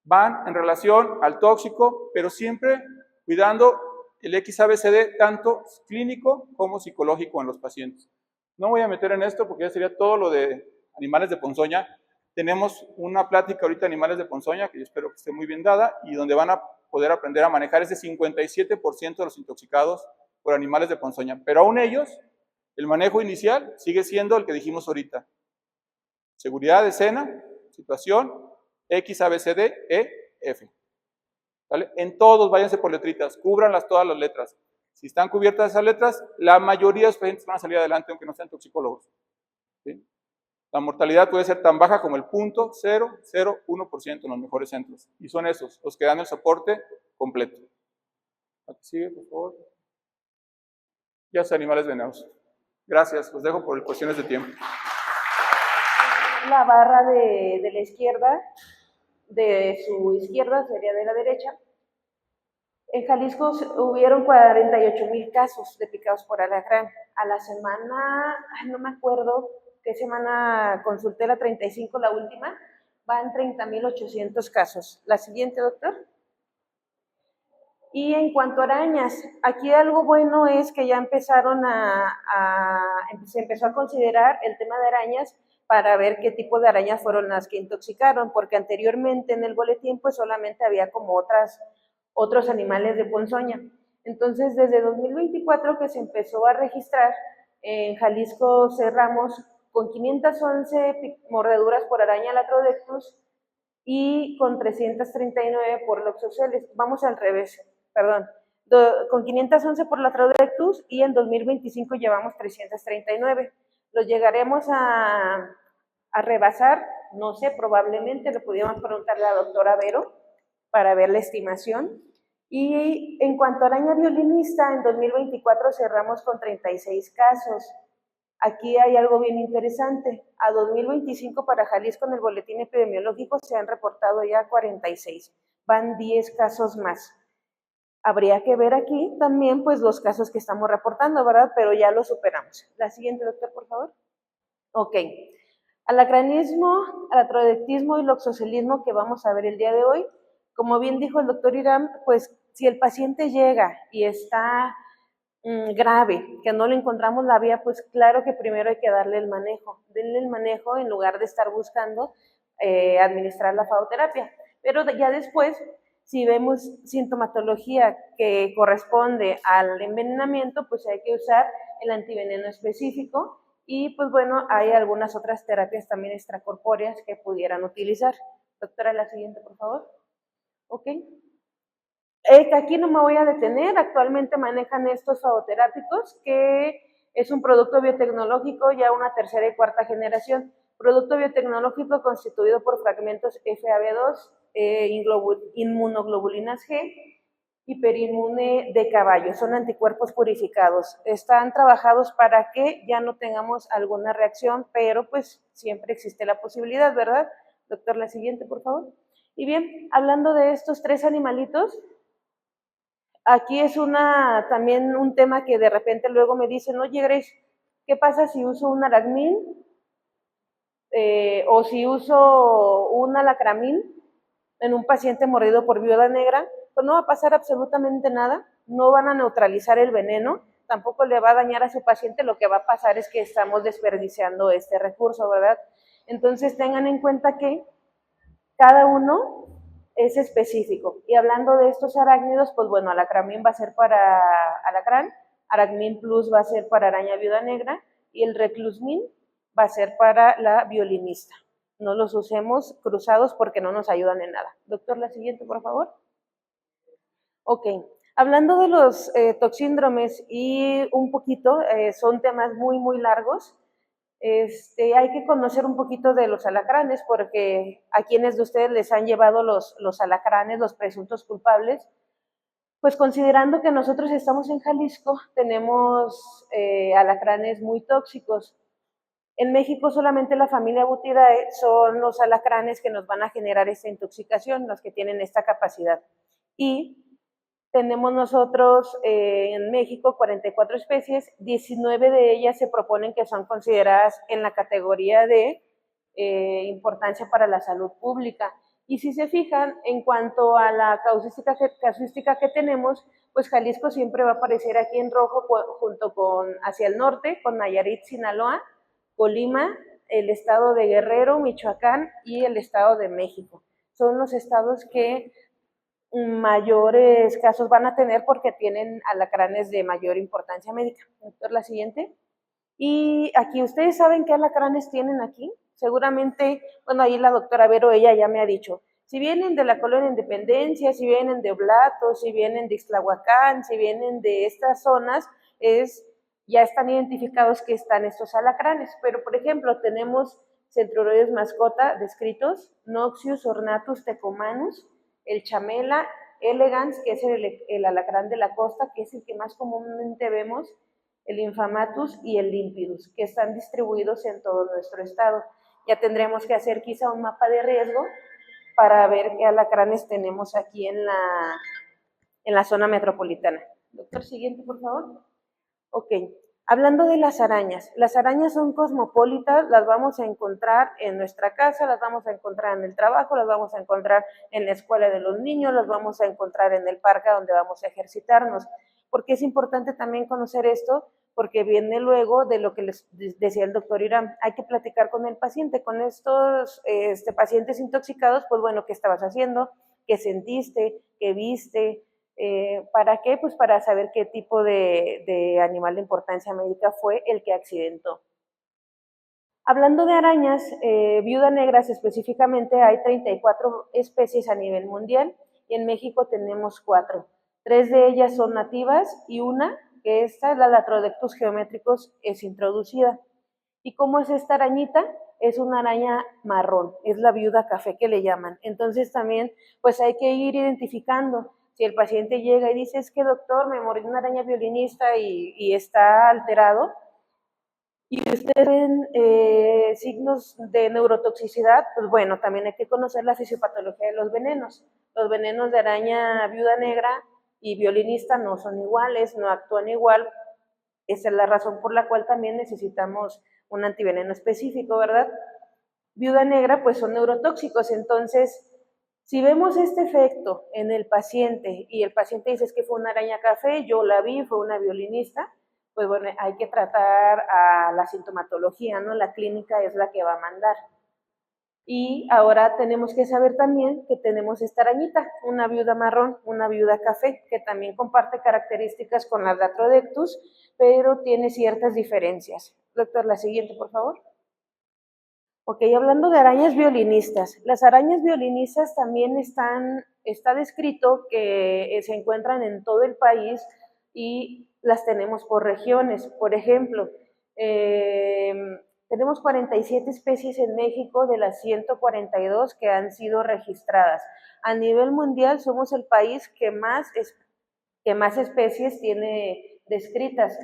van en relación al tóxico, pero siempre cuidando el XABCD tanto clínico como psicológico en los pacientes. No voy a meter en esto porque ya sería todo lo de animales de ponzoña. Tenemos una plática ahorita de animales de ponzoña que yo espero que esté muy bien dada y donde van a poder aprender a manejar ese 57% de los intoxicados por animales de ponzoña. Pero aún ellos, el manejo inicial sigue siendo el que dijimos ahorita. Seguridad de escena, situación, X, A, B, C, D, E, F. ¿Vale? En todos váyanse por letritas, cúbranlas todas las letras. Si están cubiertas esas letras, la mayoría de los pacientes van a salir adelante aunque no sean toxicólogos. ¿Sí? La mortalidad puede ser tan baja como el 0.001% en los mejores centros. Y son esos, los que dan el soporte completo. Aquí sigue, por favor. Ya son animales venenosos. Gracias, los dejo por cuestiones de tiempo. La barra de la izquierda, de su izquierda sería de la derecha. En Jalisco hubieron 48,000 casos de picados por alacrán. A la semana, no me acuerdo qué semana consulté, la 35, la última, van 30,800 casos. La siguiente, doctor. Y en cuanto a arañas, aquí algo bueno es que ya empezaron se empezó a considerar el tema de arañas para ver qué tipo de arañas fueron las que intoxicaron, porque anteriormente en el boletín pues solamente había como otros animales de ponzoña. Entonces, desde 2024 que se empezó a registrar, en Jalisco cerramos con 511 mordeduras por araña Latrodectus y con 339 por Loxoceles. Vamos al revés, perdón. Con 511 por Latrodectus y en 2025 llevamos 339. Lo llegaremos a rebasar, no sé, probablemente, le pudiéramos preguntarle a la doctora Vero para ver la estimación. Y en cuanto a araña violinista, en 2024 cerramos con 36 casos. Aquí hay algo bien interesante. A 2025 para Jalisco en el boletín epidemiológico se han reportado ya 46. Van 10 casos más. Habría que ver aquí también pues los casos que estamos reportando, ¿verdad? Pero ya lo superamos. La siguiente, doctor, por favor. Ok. Alacranismo, alatrodectismo y loxocelismo que vamos a ver el día de hoy. Como bien dijo el doctor Irán, pues si el paciente llega y está grave, que no le encontramos la vía, pues claro que primero hay que darle el manejo. Denle el manejo en lugar de estar buscando administrar la fagoterapia. Pero ya después, si vemos sintomatología que corresponde al envenenamiento, pues hay que usar el antiveneno específico. Y pues bueno, hay algunas otras terapias también extracorpóreas que pudieran utilizar. Doctora, la siguiente, por favor. Ok. Aquí no me voy a detener. Actualmente manejan estos fagoterápicos, que es un producto biotecnológico ya una tercera y cuarta generación. Producto biotecnológico constituido por fragmentos FAB2, inmunoglobulinas G, hiperinmune de caballo, son anticuerpos purificados. Están trabajados para que ya no tengamos alguna reacción, pero pues siempre existe la posibilidad, ¿verdad? Doctor, la siguiente, por favor. Y bien, hablando de estos tres animalitos, aquí es también un tema que de repente luego me dicen, oye Grace, ¿qué pasa si uso un aracmin o si uso un alacramín en un paciente mordido por viuda negra? Pues no va a pasar absolutamente nada, no van a neutralizar el veneno, tampoco le va a dañar a su paciente, lo que va a pasar es que estamos desperdiciando este recurso, ¿verdad? Entonces tengan en cuenta que cada uno es específico. Y hablando de estos arácnidos, pues bueno, alacramín va a ser para alacrán, aracmin plus va a ser para araña viuda negra y el reclusmin va a ser para la violinista. No los usemos cruzados porque no nos ayudan en nada. Doctor, la siguiente, por favor. Ok, hablando de los toxíndromes y un poquito, son temas muy, muy largos. Hay que conocer un poquito de los alacranes porque a quienes de ustedes les han llevado los alacranes, los presuntos culpables, pues considerando que nosotros estamos en Jalisco, tenemos alacranes muy tóxicos. En México solamente la familia Buthidae son los alacranes que nos van a generar esta intoxicación, los que tienen esta capacidad. y tenemos nosotros en México 44 especies, 19 de ellas se proponen que son consideradas en la categoría de importancia para la salud pública. Y si se fijan, en cuanto a la casuística que tenemos, pues Jalisco siempre va a aparecer aquí en rojo junto con hacia el norte, con Nayarit, Sinaloa, Colima, el estado de Guerrero, Michoacán y el estado de México. Son los estados que mayores casos van a tener porque tienen alacranes de mayor importancia médica. Entonces, la siguiente. Y aquí, ¿ustedes saben qué alacranes tienen aquí? Seguramente, bueno, ahí la doctora Vero, ella ya me ha dicho, si vienen de la Colonia Independencia, si vienen de Oblato, si vienen de Ixtlahuacán, si vienen de estas zonas, ya están identificados que están estos alacranes. Pero, por ejemplo, tenemos Centruroides mascota descritos, Noxius ornatus tecomanus, el chamela elegans, que es el alacrán de la costa, que es el que más comúnmente vemos, el infamatus y el limpidus, que están distribuidos en todo nuestro estado. Ya tendremos que hacer quizá un mapa de riesgo para ver qué alacranes tenemos aquí en la zona metropolitana. Doctor, siguiente, por favor. Ok, hablando de las arañas son cosmopolitas, las vamos a encontrar en nuestra casa, las vamos a encontrar en el trabajo, las vamos a encontrar en la escuela de los niños, las vamos a encontrar en el parque donde vamos a ejercitarnos. Porque es importante también conocer esto, porque viene luego de lo que les decía el doctor Irán, hay que platicar con el paciente, con estos pacientes intoxicados, pues bueno, ¿qué estabas haciendo? ¿Qué sentiste? ¿Qué viste? ¿Para qué? Pues para saber qué tipo de animal de importancia médica fue el que accidentó. Hablando de arañas, viuda negras específicamente, hay 34 especies a nivel mundial y en México tenemos 4. 3 de ellas son nativas y una, que esta, la Latrodectus geométricos, es introducida. ¿Y cómo es esta arañita? Es una araña marrón, es la viuda café que le llaman. Entonces también pues hay que ir identificando. Si el paciente llega y dice, es que doctor, me morí de una araña violinista y está alterado, y ustedes ven signos de neurotoxicidad, pues bueno, también hay que conocer la fisiopatología de los venenos. Los venenos de araña viuda negra y violinista no son iguales, no actúan igual. Esa es la razón por la cual también necesitamos un antiveneno específico, ¿verdad? Viuda negra, pues son neurotóxicos, entonces, si vemos este efecto en el paciente y el paciente dice que fue una araña café, yo la vi, fue una violinista, pues bueno, hay que tratar a la sintomatología, ¿no? La clínica es la que va a mandar. Y ahora tenemos que saber también que tenemos esta arañita, una viuda marrón, una viuda café, que también comparte características con la Latrodectus, pero tiene ciertas diferencias. Doctor, la siguiente, por favor. Ok, hablando de arañas violinistas, las arañas violinistas también está descrito que se encuentran en todo el país y las tenemos por regiones. Por ejemplo, tenemos 47 especies en México de las 142 que han sido registradas. A nivel mundial somos el país que más especies tiene descritas.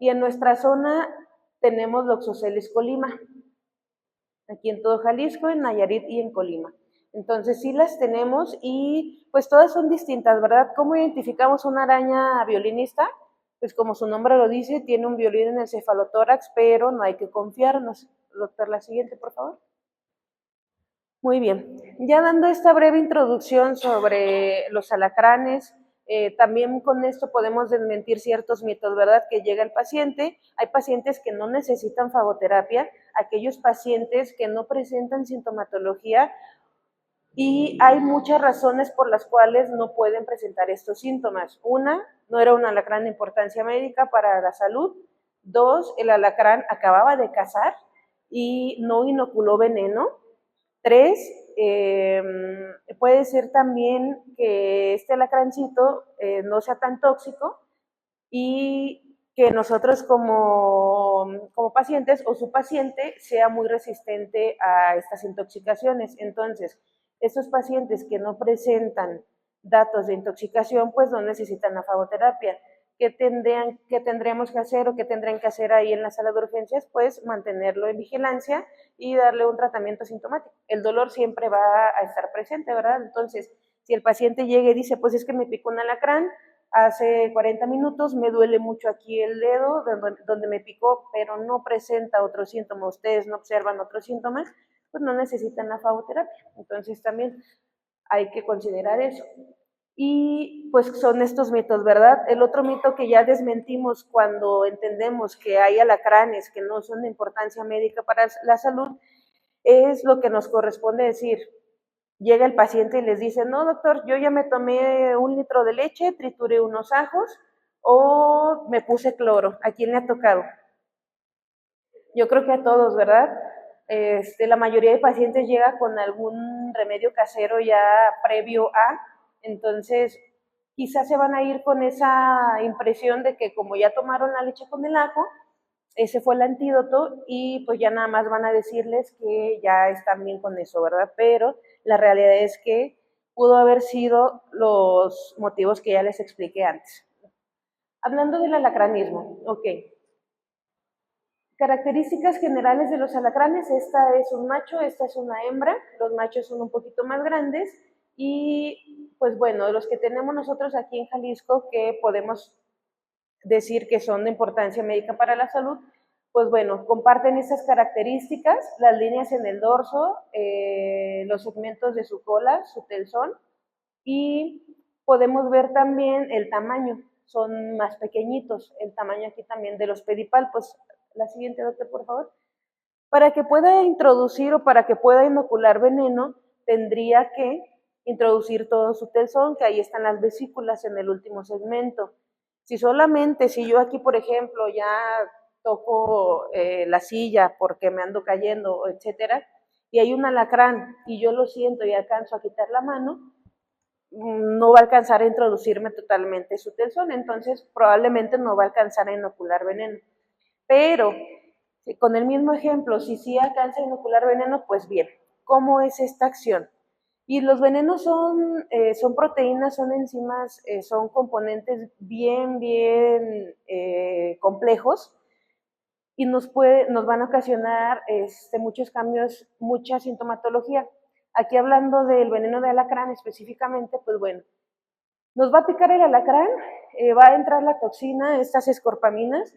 Y en nuestra zona tenemos Loxosceles colima, aquí en todo Jalisco, en Nayarit y en Colima. Entonces sí las tenemos y pues todas son distintas, ¿verdad? ¿Cómo identificamos una araña violinista? Pues como su nombre lo dice, tiene un violín en el cefalotórax, pero no hay que confiarnos. Doctor, la siguiente, por favor. Muy bien, ya dando esta breve introducción sobre los alacranes, también con esto podemos desmentir ciertos mitos, ¿verdad? Que llega el paciente, hay pacientes que no necesitan fagoterapia, aquellos pacientes que no presentan sintomatología y hay muchas razones por las cuales no pueden presentar estos síntomas. Una, no era un alacrán de importancia médica para la salud. Dos, el alacrán acababa de cazar y no inoculó veneno. 3, puede ser también que este alacrancito no sea tan tóxico y que nosotros como pacientes o su paciente sea muy resistente a estas intoxicaciones. Entonces, estos pacientes que no presentan datos de intoxicación, pues no necesitan la fagoterapia. ¿Qué tendríamos que hacer o qué tendrían que hacer ahí en la sala de urgencias? Pues mantenerlo en vigilancia y darle un tratamiento sintomático. El dolor siempre va a estar presente, ¿verdad? Entonces, Si el paciente llega y dice, pues es que me picó un alacrán, hace 40 minutos, me duele mucho aquí el dedo donde me picó, pero no presenta otro síntoma, ustedes no observan otros síntomas, pues no necesitan la fagoterapia. Entonces también hay que considerar eso. Y pues son estos mitos, ¿verdad? El otro mito que ya desmentimos cuando entendemos que hay alacranes que no son de importancia médica para la salud, es lo que nos corresponde decir. Llega el paciente y les dice, no doctor, yo ya me tomé 1 litro de leche, trituré unos ajos o me puse cloro. ¿A quién le ha tocado? Yo creo que a todos, ¿verdad? La mayoría de pacientes llega con algún remedio casero ya previo a, entonces quizás se van a ir con esa impresión de que como ya tomaron la leche con el ajo, ese fue el antídoto y pues ya nada más van a decirles que ya están bien con eso, ¿verdad? Pero la realidad es que pudo haber sido los motivos que ya les expliqué antes. Hablando del alacranismo, ok. Características generales de los alacranes, esta es un macho, esta es una hembra, los machos son un poquito más grandes y pues bueno, los que tenemos nosotros aquí en Jalisco que podemos decir que son de importancia médica para la salud, pues bueno, comparten estas características, las líneas en el dorso, los segmentos de su cola, su telzón, y podemos ver también el tamaño, son más pequeñitos, el tamaño aquí también de los pedipalpos. La siguiente, doctor, por favor. Para que pueda introducir o para que pueda inocular veneno, tendría que introducir todo su telzón, que ahí están las vesículas en el último segmento. Si solamente, si yo aquí, por ejemplo, ya toco la silla porque me ando cayendo, etcétera, y hay un alacrán y yo lo siento y alcanzo a quitar la mano, no va a alcanzar a introducirme totalmente su telzón, entonces probablemente no va a alcanzar a inocular veneno. Pero, con el mismo ejemplo, si sí alcanza a inocular veneno, pues bien, ¿cómo es esta acción? Y los venenos son proteínas, son enzimas, son componentes bien complejos y nos van a ocasionar muchos cambios, mucha sintomatología. Aquí hablando del veneno de alacrán específicamente, pues bueno, nos va a picar el alacrán, va a entrar la toxina, estas escorpaminas,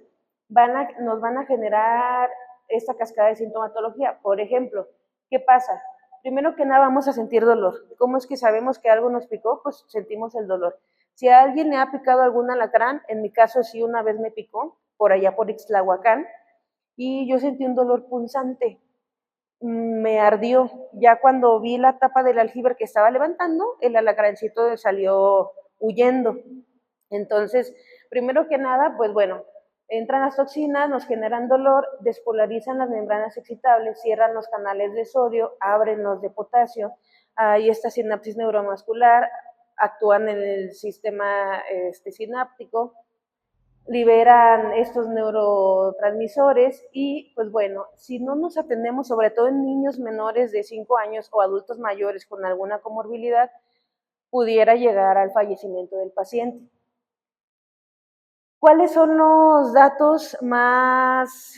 nos van a generar esta cascada de sintomatología. Por ejemplo, ¿qué pasa? Primero que nada vamos a sentir dolor. ¿Cómo es que sabemos que algo nos picó? Pues sentimos el dolor. Si a alguien le ha picado algún alacrán, en mi caso sí una vez me picó, por allá por Ixtlahuacán, y yo sentí un dolor punzante, me ardió. Ya cuando vi la tapa del aljibe que estaba levantando, el alacrancito salió huyendo. Entonces, primero que nada, pues bueno, entran las toxinas, nos generan dolor, despolarizan las membranas excitables, cierran los canales de sodio, abren los de potasio, hay esta sinapsis neuromuscular, actúan en el sistema sináptico, liberan estos neurotransmisores y pues bueno, si no nos atendemos, sobre todo en niños menores de 5 años o adultos mayores con alguna comorbilidad, pudiera llegar al fallecimiento del paciente. ¿Cuáles son los datos más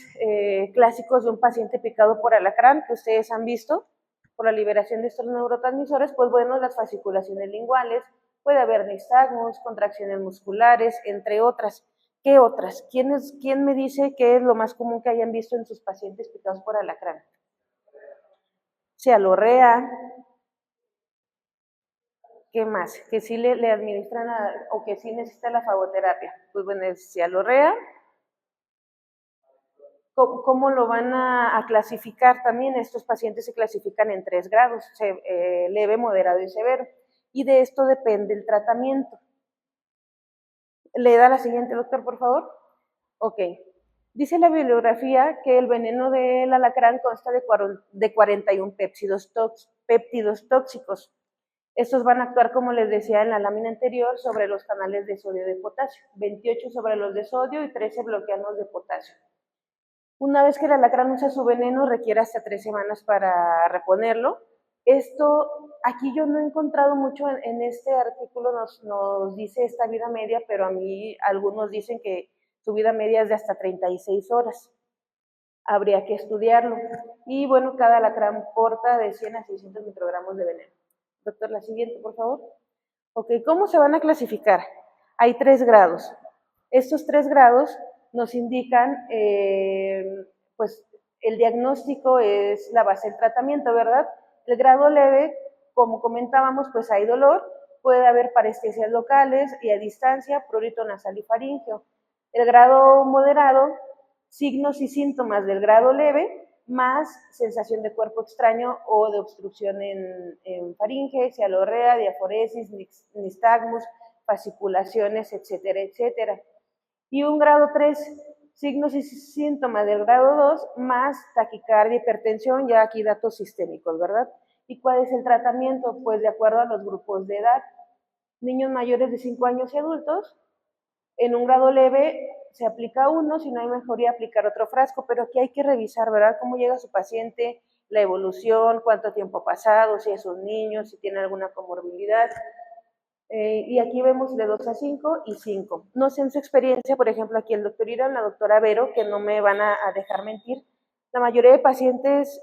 clásicos de un paciente picado por alacrán que ustedes han visto por la liberación de estos neurotransmisores? Pues bueno, las fasciculaciones linguales, puede haber nistagmos, contracciones musculares, entre otras. ¿Qué otras? ¿Quién me dice qué es lo más común que hayan visto en sus pacientes picados por alacrán? Cialorrea. ¿Qué más? Que sí le administran o que sí necesita la fagoterapia. Pues bueno, es cialorrea. ¿Cómo lo van a clasificar también? Estos pacientes se clasifican en 3 grados, leve, moderado y severo. Y de esto depende el tratamiento. ¿Le da la siguiente, doctor, por favor? Ok. Dice la bibliografía que el veneno del alacrán consta de 41 péptidos tóxicos. Estos van a actuar, como les decía en la lámina anterior, sobre los canales de sodio y de potasio. 28 sobre los de sodio y 13 bloquean los de potasio. Una vez que el alacrán usa su veneno, requiere hasta 3 semanas para reponerlo. Esto, aquí yo no he encontrado mucho en este artículo, nos dice esta vida media, pero a mí algunos dicen que su vida media es de hasta 36 horas. Habría que estudiarlo. Y bueno, cada alacrán porta de 100 a 600 microgramos de veneno. Doctor, la siguiente, por favor. Ok, ¿cómo se van a clasificar? Hay 3 grados. Estos 3 grados nos indican, pues, el diagnóstico es la base del tratamiento, ¿verdad? El grado leve, como comentábamos, pues hay dolor, puede haber parestesias locales y a distancia, prurito nasal y faríngeo. El grado moderado, signos y síntomas del grado leve, más sensación de cuerpo extraño o de obstrucción en faringe, cialorrea, diaforesis, nistagmus, fasciculaciones, etcétera, etcétera. Y un grado 3, signos y síntomas del grado 2, más taquicardia, hipertensión, ya aquí datos sistémicos, ¿verdad? ¿Y cuál es el tratamiento? Pues de acuerdo a los grupos de edad. Niños mayores de 5 años y adultos, en un grado leve se aplica uno, si no hay mejoría aplicar otro frasco, pero aquí hay que revisar, ¿verdad? Cómo llega su paciente, la evolución, cuánto tiempo ha pasado, si es un niño, si tiene alguna comorbilidad. Y aquí vemos de 2 a 5 y 5. No sé en su experiencia, por ejemplo, aquí el doctor Irán, la doctora Vero, que no me van a dejar mentir, la mayoría de pacientes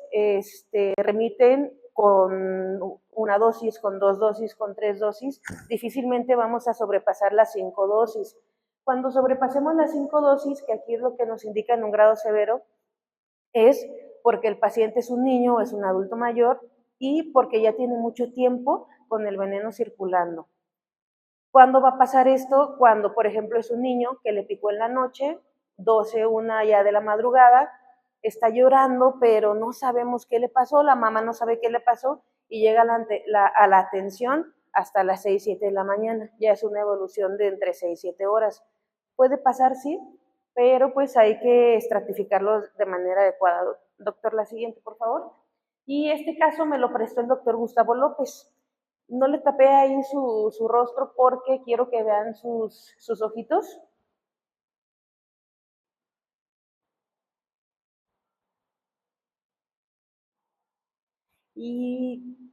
remiten con una dosis, con 2 dosis, con 3 dosis. Difícilmente vamos a sobrepasar las 5 dosis. Cuando sobrepasemos las 5 dosis, que aquí es lo que nos indica en un grado severo, es porque el paciente es un niño o es un adulto mayor y porque ya tiene mucho tiempo con el veneno circulando. ¿Cuándo va a pasar esto? Cuando, por ejemplo, es un niño que le picó en la noche, 12, 1 ya de la madrugada, está llorando, pero no sabemos qué le pasó, la mamá no sabe qué le pasó y llega a la atención hasta las 6, 7 de la mañana. Ya es una evolución de entre 6 y 7 horas. Puede pasar, sí, pero pues hay que estratificarlo de manera adecuada. Doctor, la siguiente, por favor. Y este caso me lo prestó el doctor Gustavo López. No le tapé ahí su rostro porque quiero que vean sus ojitos. Y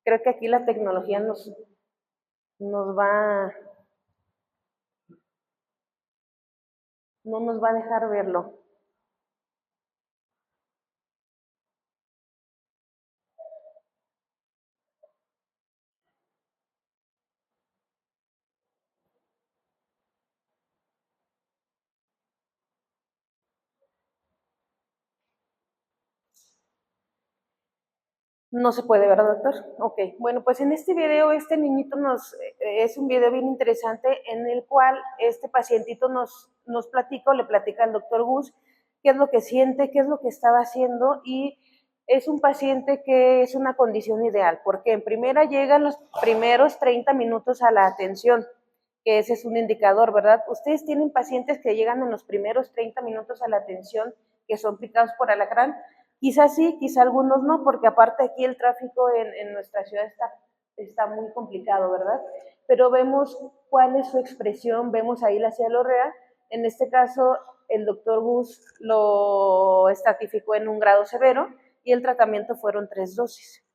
creo que aquí la tecnología nos va, no nos va a dejar verlo. No se puede, ¿verdad, doctor? Ok, bueno, pues en este video este niñito es un video bien interesante en el cual este pacientito nos platica, le platica al doctor Gus qué es lo que siente, qué es lo que estaba haciendo y es un paciente que es una condición ideal, porque en primera llegan los primeros 30 minutos a la atención, que ese es un indicador, ¿verdad? Ustedes tienen pacientes que llegan en los primeros 30 minutos a la atención que son picados por alacrán. Quizás sí, quizás algunos no, porque aparte aquí el tráfico en nuestra ciudad está muy complicado, ¿verdad? Pero vemos cuál es su expresión, vemos ahí la cialorrea. En este caso, el doctor Gus lo estratificó en un grado severo y el tratamiento fueron 3 dosis.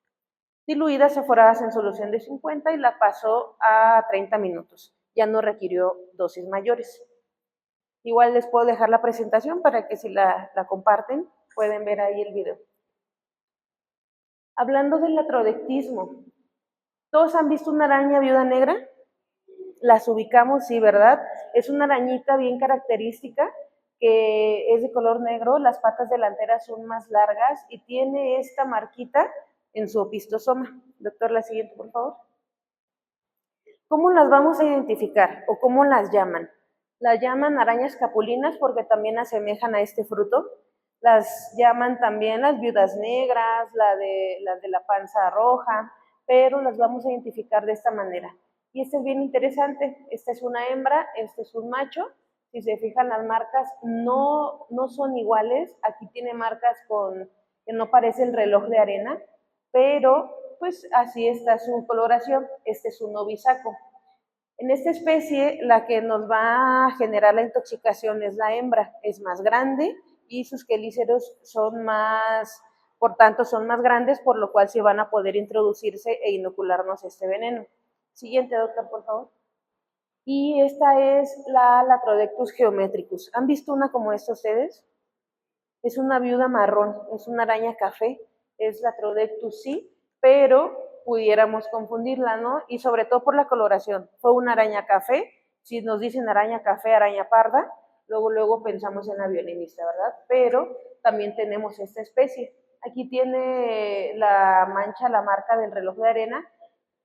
Diluidas aforadas en solución de 50 y la pasó a 30 minutos. Ya no requirió dosis mayores. Igual les puedo dejar la presentación para que si la comparten, pueden ver ahí el video. Hablando del latrodectismo, ¿todos han visto una araña viuda negra? Las ubicamos, sí, ¿verdad? Es una arañita bien característica que es de color negro, las patas delanteras son más largas y tiene esta marquita en su opistosoma. Doctor, la siguiente, por favor. ¿Cómo las vamos a identificar o cómo las llaman? Las llaman arañas capulinas porque también asemejan a este fruto. Las llaman también las viudas negras, las de la panza roja, pero las vamos a identificar de esta manera. Y este es bien interesante. Esta es una hembra, este es un macho. Si se fijan, las marcas no son iguales. Aquí tiene marcas que no parece el reloj de arena, pero pues así está su coloración. Este es un novisaco. En esta especie, la que nos va a generar la intoxicación es la hembra, es más grande y sus quelíceros son más, por tanto, son más grandes, por lo cual sí van a poder introducirse e inocularnos este veneno. Siguiente, doctor, por favor. Y esta es la Latrodectus geometricus. ¿Han visto una como esta ustedes? Es una viuda marrón, es una araña café, es Latrodectus sí, pero pudiéramos confundirla, ¿no? Y sobre todo por la coloración. Fue una araña café, si nos dicen araña café, araña parda, luego pensamos en la violinista, ¿verdad? Pero también tenemos esta especie. Aquí tiene la mancha, la marca del reloj de arena,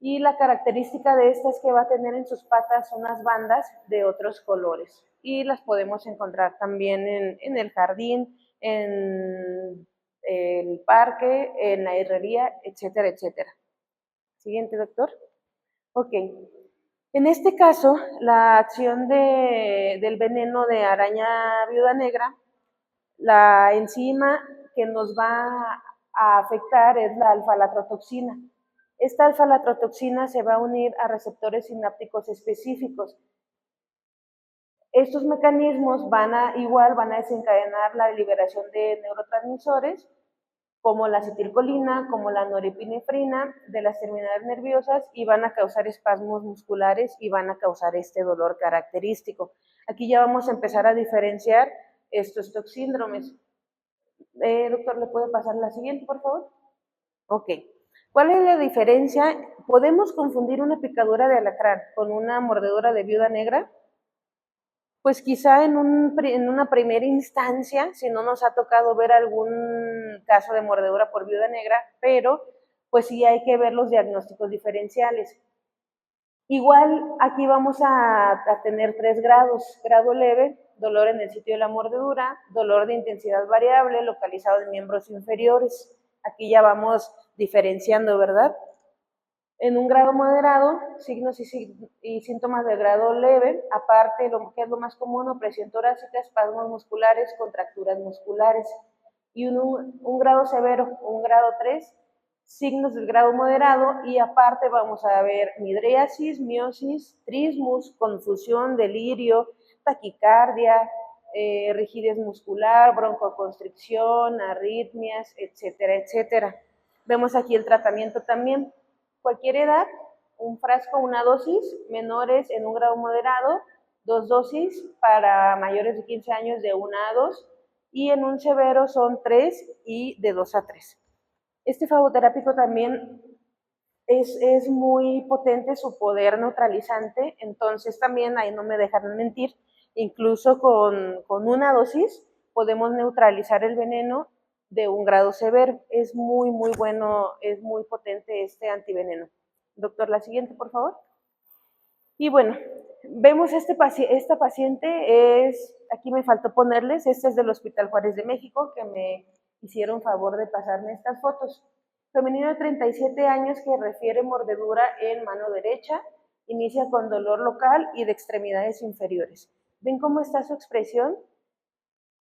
y la característica de esta es que va a tener en sus patas unas bandas de otros colores, y las podemos encontrar también en el jardín, en el parque, en la herrería, etcétera, etcétera. Siguiente, doctor. Ok. En este caso, la acción del veneno de araña viuda negra, la enzima que nos va a afectar es la alfa-latrotoxina. Esta alfa-latrotoxina se va a unir a receptores sinápticos específicos. Estos mecanismos van a desencadenar la liberación de neurotransmisores como la acetilcolina, como la norepinefrina de las terminales nerviosas, y van a causar espasmos musculares y van a causar este dolor característico. Aquí ya vamos a empezar a diferenciar estos toxíndromes. Doctor, ¿le puede pasar la siguiente, por favor? Ok. ¿Cuál es la diferencia? ¿Podemos confundir una picadura de alacrán con una mordedura de viuda negra? Pues quizá en una primera instancia, si no nos ha tocado ver algún caso de mordedura por viuda negra, pero pues sí hay que ver los diagnósticos diferenciales. Igual aquí vamos a tener 3 grados: grado leve, dolor en el sitio de la mordedura; dolor de intensidad variable, localizado en miembros inferiores. Aquí ya vamos diferenciando, ¿verdad? En un grado moderado, signos y síntomas de grado leve, aparte lo que es lo más común, opresión torácica, espasmos musculares, contracturas musculares. Y un grado severo, un grado 3, signos del grado moderado, y aparte vamos a ver midriasis, miosis, trismus, confusión, delirio, taquicardia, rigidez muscular, broncoconstricción, arritmias, etcétera, etcétera. Vemos aquí el tratamiento también. Cualquier edad, un frasco, una dosis; menores en un grado moderado, 2 dosis; para mayores de 15 años de 1 a 2, y en un severo son 3 y de 2 a 3. Este flavoterápico también es muy potente su poder neutralizante, entonces también, ahí no me dejan mentir, incluso con 1 dosis podemos neutralizar el veneno de un grado severo. Es muy bueno, es muy potente este antiveneno. Doctor, la siguiente, por favor. Y bueno, vemos esta paciente, aquí me faltó ponerles, este es del Hospital Juárez de México, que me hicieron favor de pasarme estas fotos. Femenino de 37 años que refiere mordedura en mano derecha, inicia con dolor local y de extremidades inferiores. ¿Ven cómo está su expresión?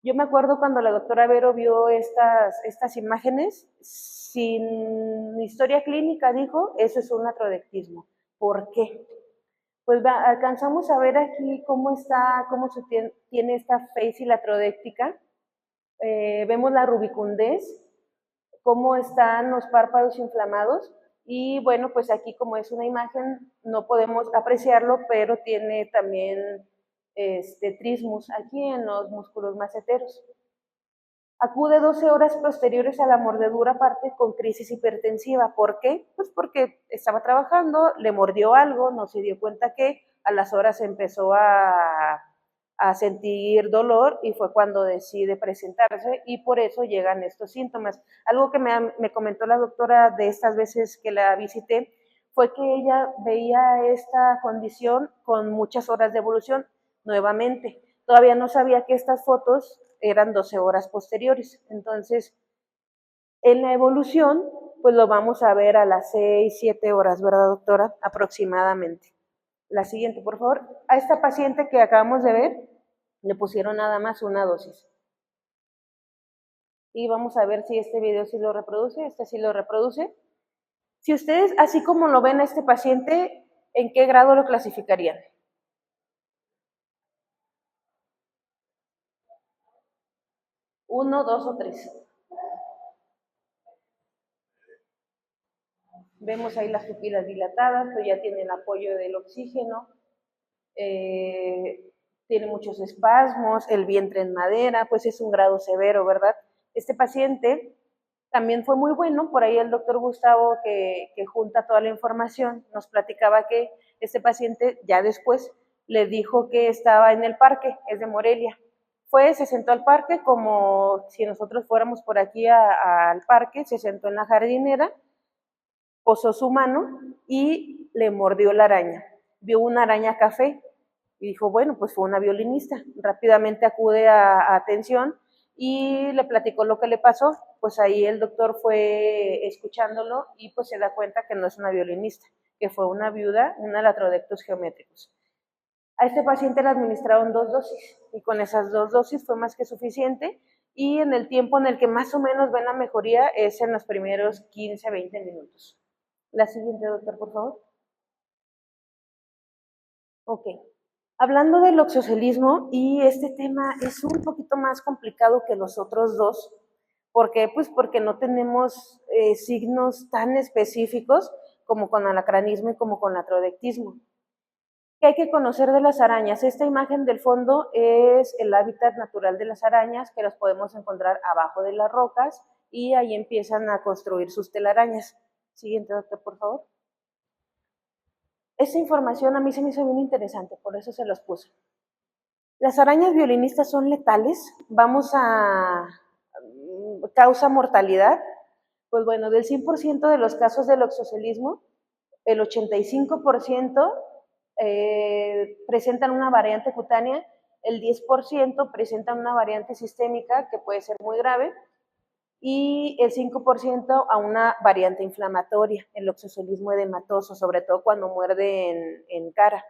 Yo me acuerdo cuando la doctora Vero vio estas imágenes, sin historia clínica dijo, eso es un atrodectismo. ¿Por qué? Pues alcanzamos a ver aquí cómo tiene esta face atrodéctica. Vemos la rubicundez, cómo están los párpados inflamados, y bueno, pues aquí, como es una imagen, no podemos apreciarlo, pero tiene también trismus aquí en los músculos maceteros. Acude 12 horas posteriores a la mordedura, parte con crisis hipertensiva. ¿Por qué? Pues porque estaba trabajando, le mordió algo, no se dio cuenta que a las horas empezó a sentir dolor, y fue cuando decide presentarse, y por eso llegan estos síntomas. Algo que me comentó la doctora de estas veces que la visité fue que ella veía esta condición con muchas horas de evolución. Nuevamente, todavía no sabía que estas fotos eran 12 horas posteriores. Entonces, en la evolución, pues lo vamos a ver a las 6, 7 horas, ¿verdad, doctora? Aproximadamente. La siguiente, por favor. A esta paciente que acabamos de ver, le pusieron nada más 1 dosis. Y vamos a ver si este video sí lo reproduce. Este sí lo reproduce. Si ustedes, así como lo ven a este paciente, ¿en qué grado lo clasificarían? ¿1, 2 o 3? Vemos ahí las pupilas dilatadas, pero ya tiene el apoyo del oxígeno, tiene muchos espasmos, el vientre en madera, pues es un grado severo, ¿verdad? Este paciente También fue muy bueno, por ahí el doctor Gustavo, que junta toda la información, nos platicaba que este paciente ya después le dijo que estaba en el parque, es de Morelia. Se sentó al parque como si nosotros fuéramos por aquí al parque, se sentó en la jardinera, posó su mano y le mordió la araña. Vio una araña café y dijo, bueno, pues fue una violinista. Rápidamente acude a atención y le platicó lo que le pasó. Pues ahí el doctor fue escuchándolo y pues se da cuenta que no es una violinista, que fue una viuda, una latrodectus geométricus. A este paciente le administraron 2 dosis y con esas 2 dosis fue más que suficiente, y en el tiempo en el que más o menos ven la mejoría es en los primeros 15-20 minutos. La siguiente, doctor, por favor. Ok. Hablando del oxocelismo, y este tema es un poquito más complicado que los otros dos. ¿Por qué? Pues porque no tenemos signos tan específicos como con alacranismo y como con latrodectismo. ¿Qué hay que conocer de las arañas? Esta imagen del fondo es el hábitat natural de las arañas, que las podemos encontrar abajo de las rocas, y ahí empiezan a construir sus telarañas. Siguiente, doctor, por favor. Esta información a mí se me hizo bien interesante, por eso se los puse. Las arañas violinistas son letales, causa mortalidad. Pues bueno, del 100% de los casos del oxocelismo, el 85% presentan una variante cutánea, el 10% presentan una variante sistémica que puede ser muy grave, y el 5% a una variante inflamatoria, el oxocelismo edematoso, sobre todo cuando muerde en cara.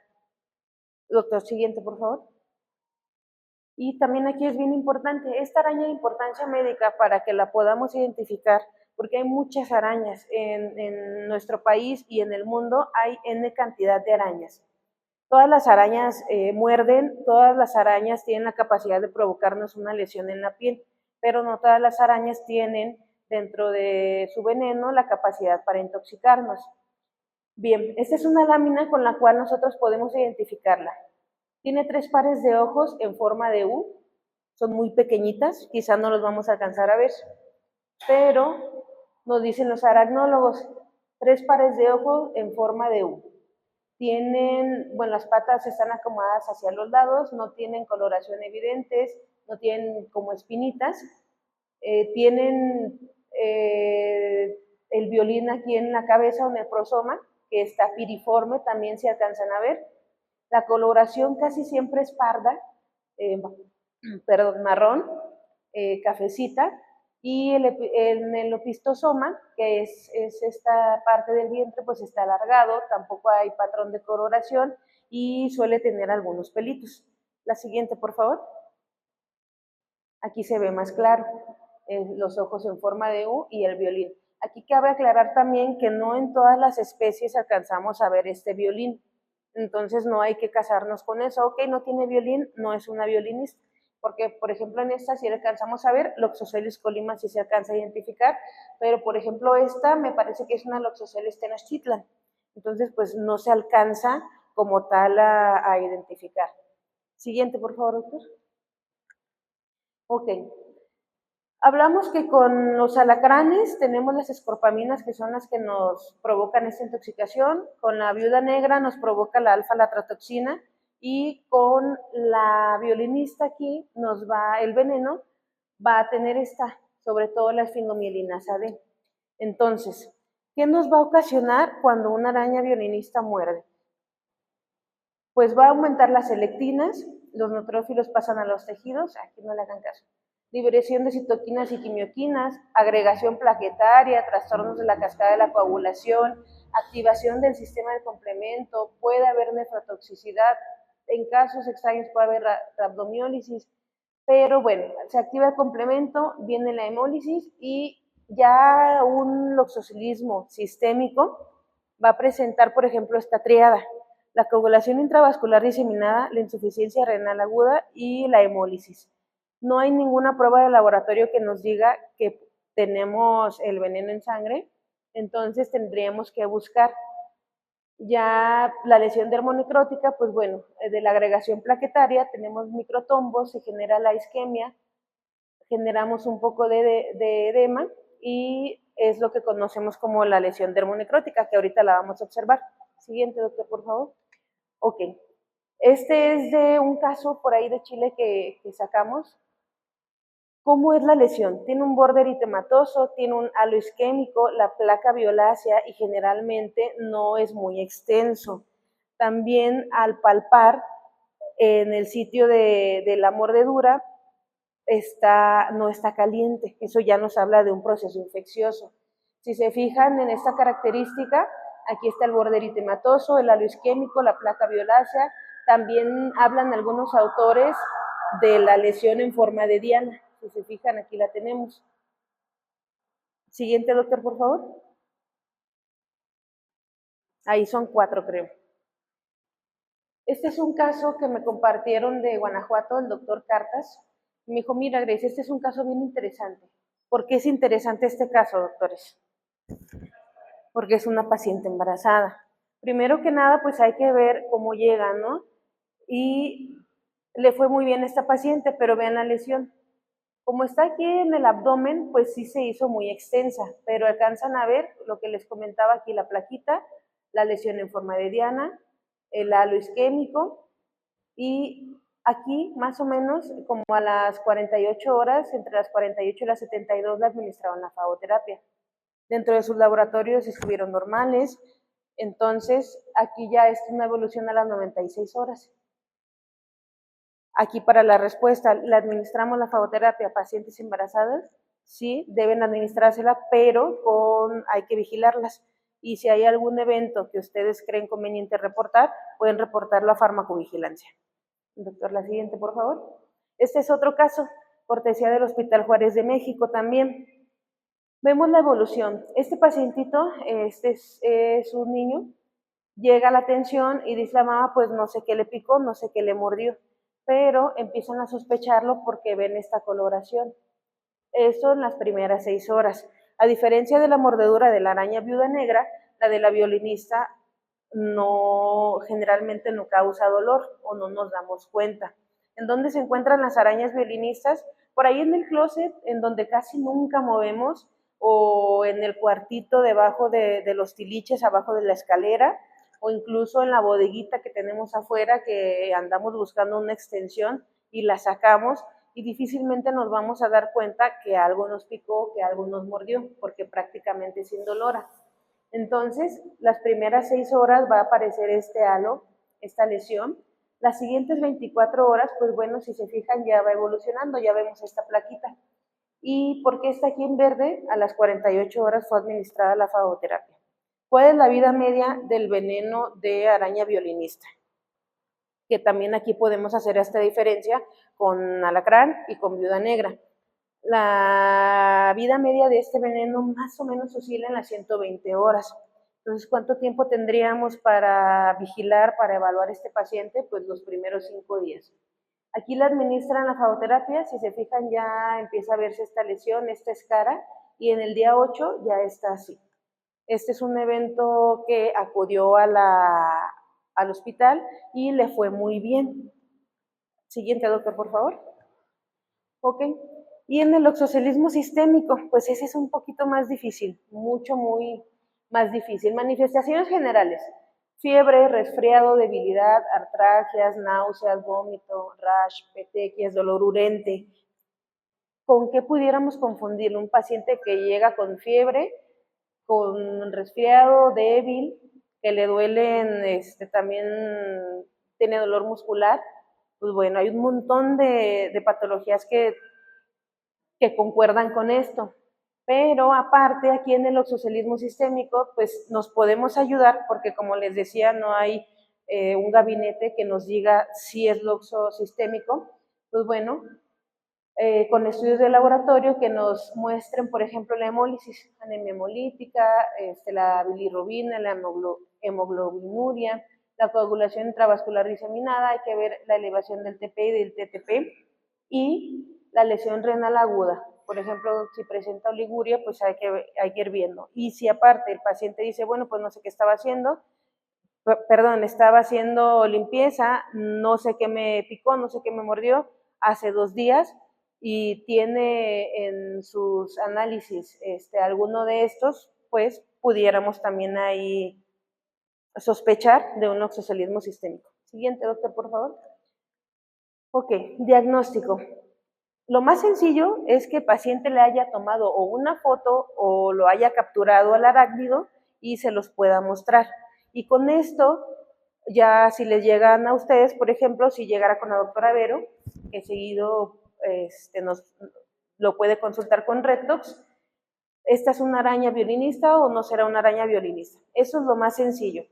Doctor, siguiente, por favor. Y también aquí es bien importante, esta araña de importancia médica para que la podamos identificar, porque hay muchas arañas en nuestro país y en el mundo, hay N cantidad de arañas. Todas las arañas muerden, todas las arañas tienen la capacidad de provocarnos una lesión en la piel, pero no todas las arañas tienen dentro de su veneno la capacidad para intoxicarnos. Bien, esta es una lámina con la cual nosotros podemos identificarla. Tiene 3 pares de ojos en forma de U, son muy pequeñitas, quizá no los vamos a alcanzar a ver, pero nos dicen los aracnólogos, 3 pares de ojos en forma de U. Las patas están acomodadas hacia los lados, no tienen coloración evidentes, no tienen como espinitas, tienen el violín aquí en la cabeza o en el prosoma, que está piriforme, también se alcanzan a ver. La coloración casi siempre es parda, marrón, cafecita, y en el opistosoma, que es esta parte del vientre, pues está alargado, tampoco hay patrón de coloración y suele tener algunos pelitos. La siguiente, por favor. Aquí se ve más claro, los ojos en forma de U y el violín. Aquí cabe aclarar también que no en todas las especies alcanzamos a ver este violín, entonces no hay que casarnos con eso. Ok, no tiene violín, no es una violinista, porque por ejemplo en esta sí alcanzamos a ver, Loxoscelis colima sí se alcanza a identificar, pero por ejemplo esta me parece que es una Loxoscelis tenochtitlan, entonces pues no se alcanza como tal a identificar. Siguiente, por favor, doctor. Ok. Hablamos que con los alacranes tenemos las escorpaminas, que son las que nos provocan esta intoxicación. Con la viuda negra nos provoca la alfa-latrotoxina, y con la violinista aquí el veneno va a tener sobre todo la esfingomielinasa D. Entonces, ¿qué nos va a ocasionar cuando una araña violinista muerde? Pues va a aumentar las selectinas, los neutrófilos pasan a los tejidos, aquí no le hagan caso. Liberación de citoquinas y quimioquinas, agregación plaquetaria, trastornos de la cascada de la coagulación, activación del sistema de complemento, puede haber nefrotoxicidad, en casos extraños puede haber rhabdomiólisis, pero bueno, se activa el complemento, viene la hemólisis, y ya un loxoscelismo sistémico va a presentar, por ejemplo, esta triada: la coagulación intravascular diseminada, la insuficiencia renal aguda y la hemólisis. No hay ninguna prueba de laboratorio que nos diga que tenemos el veneno en sangre, entonces tendríamos que buscar. Ya la lesión dermonecrótica, pues bueno, de la agregación plaquetaria tenemos microtombos, se genera la isquemia, generamos un poco de edema, y es lo que conocemos como la lesión dermonecrótica, que ahorita la vamos a observar. Siguiente, doctor, por favor. Ok. Este es de un caso por ahí de Chile que sacamos. ¿Cómo es la lesión? Tiene un borde eritematoso, tiene un halo isquémico, la placa violácea y generalmente no es muy extenso. También al palpar en el sitio de la mordedura no está caliente, eso ya nos habla de un proceso infeccioso. Si se fijan en esta característica, aquí está el borde eritematoso, el halo isquémico, la placa violácea. También hablan algunos autores de la lesión en forma de diana. Si se fijan, aquí la tenemos. Siguiente, doctor, por favor. Ahí son 4, creo. Este es un caso que me compartieron de Guanajuato, el doctor Cartas. Me dijo, mira, Grace, este es un caso bien interesante. ¿Por qué es interesante este caso, doctores? Porque es una paciente embarazada. Primero que nada, pues hay que ver cómo llega, ¿no? Y le fue muy bien a esta paciente, pero vean la lesión. Como está aquí en el abdomen, pues sí se hizo muy extensa, pero alcanzan a ver lo que les comentaba aquí, la plaquita, la lesión en forma de diana, el halo isquémico, y aquí más o menos como a las 48 horas, entre las 48 y las 72, le administraron la fagoterapia. Dentro de sus laboratorios estuvieron normales, entonces aquí ya es una evolución a las 96 horas. Aquí para la respuesta, ¿le administramos la fagoterapia a pacientes embarazadas? Sí, deben administrársela, pero hay que vigilarlas. Y si hay algún evento que ustedes creen conveniente reportar, pueden reportarlo a farmacovigilancia. Doctor, la siguiente, por favor. Este es otro caso, cortesía del Hospital Juárez de México también. Vemos la evolución. Este pacientito, este es un niño, llega a la atención y dice la mamá, pues no sé qué le picó, no sé qué le mordió, pero empiezan a sospecharlo porque ven esta coloración. Eso en las primeras 6 horas. A diferencia de la mordedura de la araña viuda negra, la de la violinista generalmente no causa dolor o no nos damos cuenta. ¿En dónde se encuentran las arañas violinistas? Por ahí en el closet, en donde casi nunca movemos, o en el cuartito debajo de los tiliches, abajo de la escalera, o incluso en la bodeguita que tenemos afuera, que andamos buscando una extensión y la sacamos, y difícilmente nos vamos a dar cuenta que algo nos picó, que algo nos mordió, porque prácticamente es indolora. Entonces, las primeras 6 horas va a aparecer este halo, esta lesión. Las siguientes 24 horas, pues bueno, si se fijan, ya va evolucionando, ya vemos esta plaquita. ¿Y por qué está aquí en verde? A las 48 horas fue administrada la fagoterapia. ¿Cuál es la vida media del veneno de araña violinista? Que también aquí podemos hacer esta diferencia con alacrán y con viuda negra. La vida media de este veneno más o menos oscila en las 120 horas. Entonces, ¿cuánto tiempo tendríamos para vigilar, para evaluar este paciente? Pues los primeros 5 días. Aquí le administran la fagoterapia, si se fijan ya empieza a verse esta lesión, esta escara, y en el día 8 ya está así. Este es un evento que acudió al hospital y le fue muy bien. Siguiente, doctor, por favor. Ok. Y en el oxocelismo sistémico, pues ese es un poquito más difícil, muy más difícil. Manifestaciones generales: fiebre, resfriado, debilidad, artralgias, náuseas, vómito, rash, petequias, dolor urente. ¿Con qué pudiéramos confundirlo? Un paciente que llega con fiebre, con resfriado débil, que le duelen, también tiene dolor muscular. Pues bueno, hay un montón de patologías que concuerdan con esto. Pero aparte, aquí en el oxocelismo sistémico, pues nos podemos ayudar, porque como les decía, no hay un gabinete que nos diga si es loxo sistémico. Pues bueno, con estudios de laboratorio que nos muestren, por ejemplo, la hemólisis, anemia hemolítica, la bilirrubina, la hemoglobinuria, la coagulación intravascular diseminada, hay que ver la elevación del TP y del TTP, y la lesión renal aguda. Por ejemplo, si presenta oliguria, pues hay que ir viendo. Y si aparte el paciente dice, bueno, pues no sé qué estaba haciendo, estaba haciendo limpieza, no sé qué me picó, no sé qué me mordió, hace 2 días, y tiene en sus análisis alguno de estos, pues pudiéramos también ahí sospechar de un oxocelismo sistémico. Siguiente, doctor, por favor. Ok, diagnóstico. Lo más sencillo es que el paciente le haya tomado o una foto o lo haya capturado al arácnido y se los pueda mostrar. Y con esto, ya si les llegan a ustedes, por ejemplo, si llegara con la doctora Vero, que seguido lo puede consultar con Rectox, ¿esta es una araña violinista o no será una araña violinista? Eso es lo más sencillo.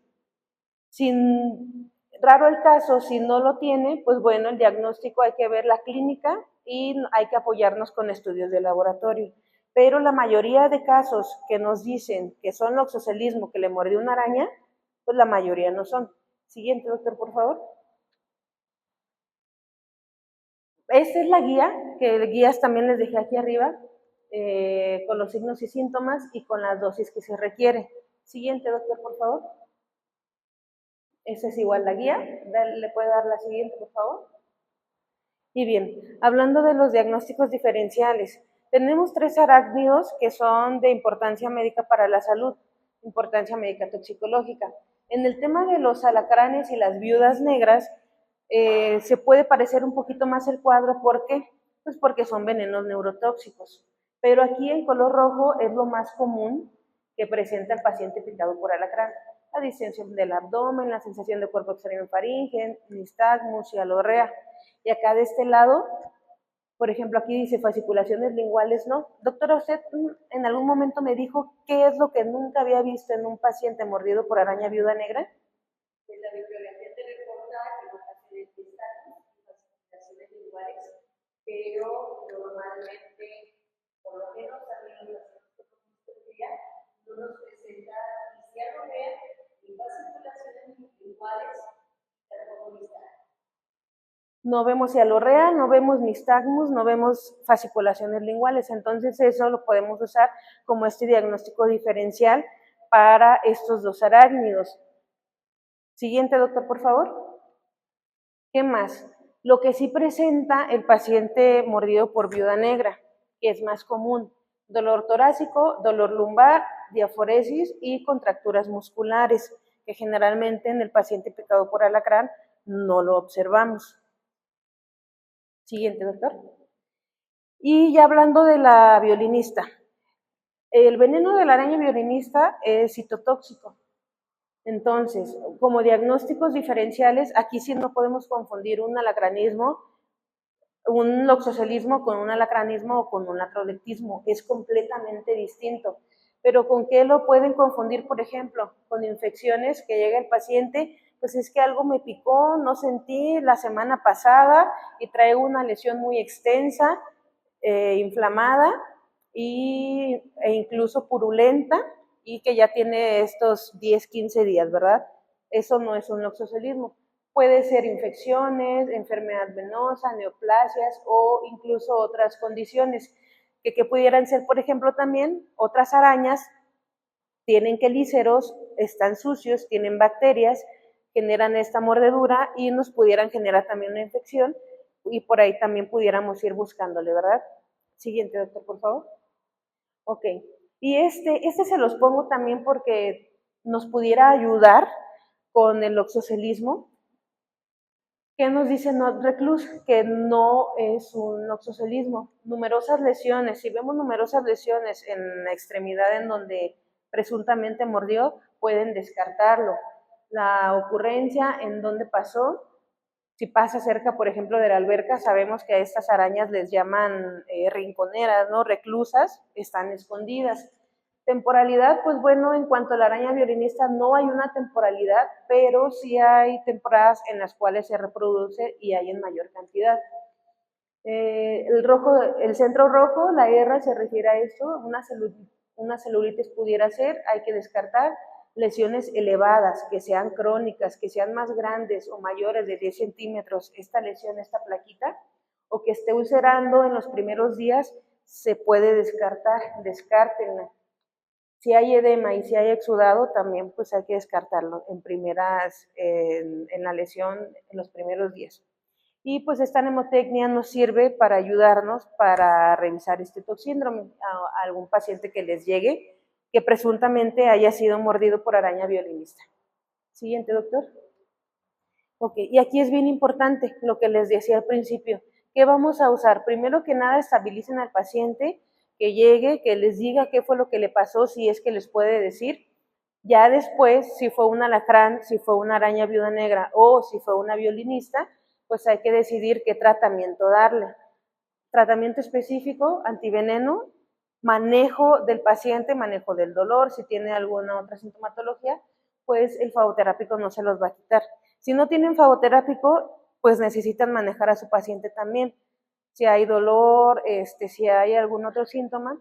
Raro el caso, si no lo tiene, pues bueno, el diagnóstico hay que ver la clínica y hay que apoyarnos con estudios de laboratorio. Pero la mayoría de casos que nos dicen que son oxocelismo, que le mordió una araña, pues la mayoría no son. Siguiente, doctor, por favor. Esta es la guía, que guías también les dejé aquí arriba, con los signos y síntomas y con las dosis que se requiere. Siguiente, doctor, por favor. Esa es igual la guía. ¿Le puede dar la siguiente, por favor? Y bien, hablando de los diagnósticos diferenciales, tenemos 3 arácnidos que son de importancia médica para la salud, importancia médica toxicológica. En el tema de los alacranes y las viudas negras, se puede parecer un poquito más el cuadro. ¿Por qué? Pues porque son venenos neurotóxicos. Pero aquí en color rojo es lo más común que presenta el paciente picado por alacrán. La distensión del abdomen, la sensación de cuerpo extraño en faringe, nistagmus y alorrea. Y acá de este lado, por ejemplo, aquí dice fasciculaciones linguales, ¿no? Doctora, usted en algún momento me dijo qué es lo que nunca había visto en un paciente mordido por araña viuda negra. En la bibliografía te reporta equivocaciones distales y fasciculaciones linguales, pero normalmente, por lo menos a mí en los no nos presenta ni cialorrea, ni fasciculaciones linguales, tampoco distal. No vemos cialorrea, no vemos nistagmus, no vemos fasciculaciones linguales. Entonces eso lo podemos usar como diagnóstico diferencial para estos 2 arácnidos. Siguiente, doctor, por favor. ¿Qué más? Lo que sí presenta el paciente mordido por viuda negra, que es más común: dolor torácico, dolor lumbar, diaforesis y contracturas musculares, que generalmente en el paciente picado por alacrán no lo observamos. Siguiente, doctor. Y ya hablando de la violinista, el veneno de la araña violinista es citotóxico. Entonces, como diagnósticos diferenciales, aquí sí no podemos confundir un alacranismo, un loxocelismo con un alacranismo o con un atrolectismo. Es completamente distinto. Pero ¿con qué lo pueden confundir? Por ejemplo, con infecciones que llega el paciente, pues es que algo me picó, no sentí la semana pasada y traigo una lesión muy extensa, inflamada e incluso purulenta, y que ya tiene estos 10, 15 días, ¿verdad? Eso no es un loxocelismo. Puede ser infecciones, enfermedad venosa, neoplasias o incluso otras condiciones que pudieran ser, por ejemplo, también otras arañas tienen quelíceros, están sucios, tienen bacterias, generan esta mordedura y nos pudieran generar también una infección, y por ahí también pudiéramos ir buscándole, ¿verdad? Siguiente, doctor, por favor. Ok. Y este se los pongo también porque nos pudiera ayudar con el oxocelismo. ¿Qué nos dice Reclus? Que no es un oxocelismo. Numerosas lesiones. Si vemos numerosas lesiones en la extremidad en donde presuntamente mordió, pueden descartarlo. La ocurrencia en donde pasó, si pasa cerca, por ejemplo, de la alberca, sabemos que a estas arañas les llaman rinconeras, ¿no? Reclusas, están escondidas. Temporalidad, pues bueno, en cuanto a la araña violinista no hay una temporalidad, pero sí hay temporadas en las cuales se reproduce y hay en mayor cantidad. El centro rojo, la R, se refiere a esto, una celulitis pudiera ser, hay que descartar. Lesiones elevadas, que sean crónicas, que sean más grandes o mayores de 10 centímetros, esta lesión, esta plaquita, o que esté ulcerando en los primeros días, se puede descartar, descártenla. Si hay edema y si hay exudado, también pues hay que descartarlo en la lesión en los primeros días. Y pues esta mnemotecnia nos sirve para ayudarnos para revisar este toxíndrome a algún paciente que les llegue que presuntamente haya sido mordido por araña violinista. Siguiente, doctor. Ok, y aquí es bien importante lo que les decía al principio. ¿Qué vamos a usar? Primero que nada, estabilicen al paciente, que llegue, que les diga qué fue lo que le pasó, si es que les puede decir. Ya después, si fue un alacrán, si fue una araña viuda negra o si fue una violinista, pues hay que decidir qué tratamiento darle. Tratamiento específico, antiveneno, manejo del paciente, manejo del dolor, si tiene alguna otra sintomatología, pues el fagoterápico no se los va a quitar. Si no tienen fagoterápico, pues necesitan manejar a su paciente también. Si hay dolor, si hay algún otro síntoma,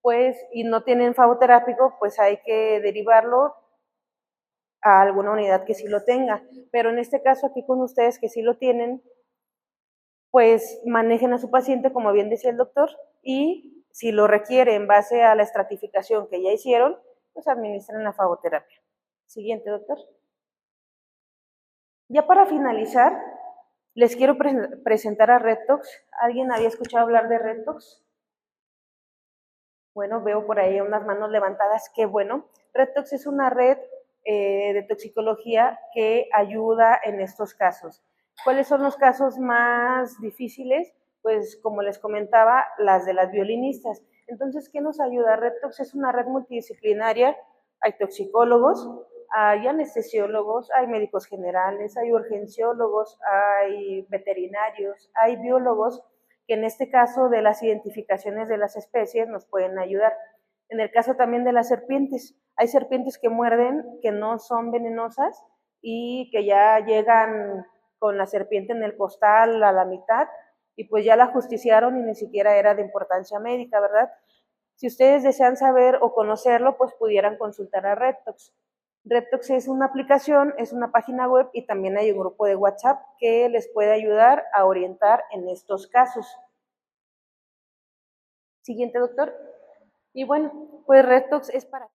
pues, y no tienen fagoterápico, pues hay que derivarlo a alguna unidad que sí lo tenga. Pero en este caso aquí con ustedes que sí lo tienen, pues manejen a su paciente, como bien decía el doctor, y si lo requiere en base a la estratificación que ya hicieron, pues administren la fagoterapia. Siguiente, doctor. Ya para finalizar, les quiero presentar a RedTox. ¿Alguien había escuchado hablar de RedTox? Bueno, veo por ahí unas manos levantadas, qué bueno. RedTox es una red de toxicología que ayuda en estos casos. ¿Cuáles son los casos más difíciles? Pues como les comentaba, las de las violinistas. Entonces, ¿qué nos ayuda? RedTox es una red multidisciplinaria, hay toxicólogos, hay anestesiólogos, hay médicos generales, hay urgenciólogos, hay veterinarios, hay biólogos, que en este caso de las identificaciones de las especies nos pueden ayudar. En el caso también de las serpientes, hay serpientes que muerden, que no son venenosas y que ya llegan con la serpiente en el costal a la mitad y pues ya la justiciaron y ni siquiera era de importancia médica, ¿verdad? Si ustedes desean saber o conocerlo, pues pudieran consultar a RedTox. RedTox es una aplicación, es una página web y también hay un grupo de WhatsApp que les puede ayudar a orientar en estos casos. Siguiente, doctor. Y bueno, pues RedTox es para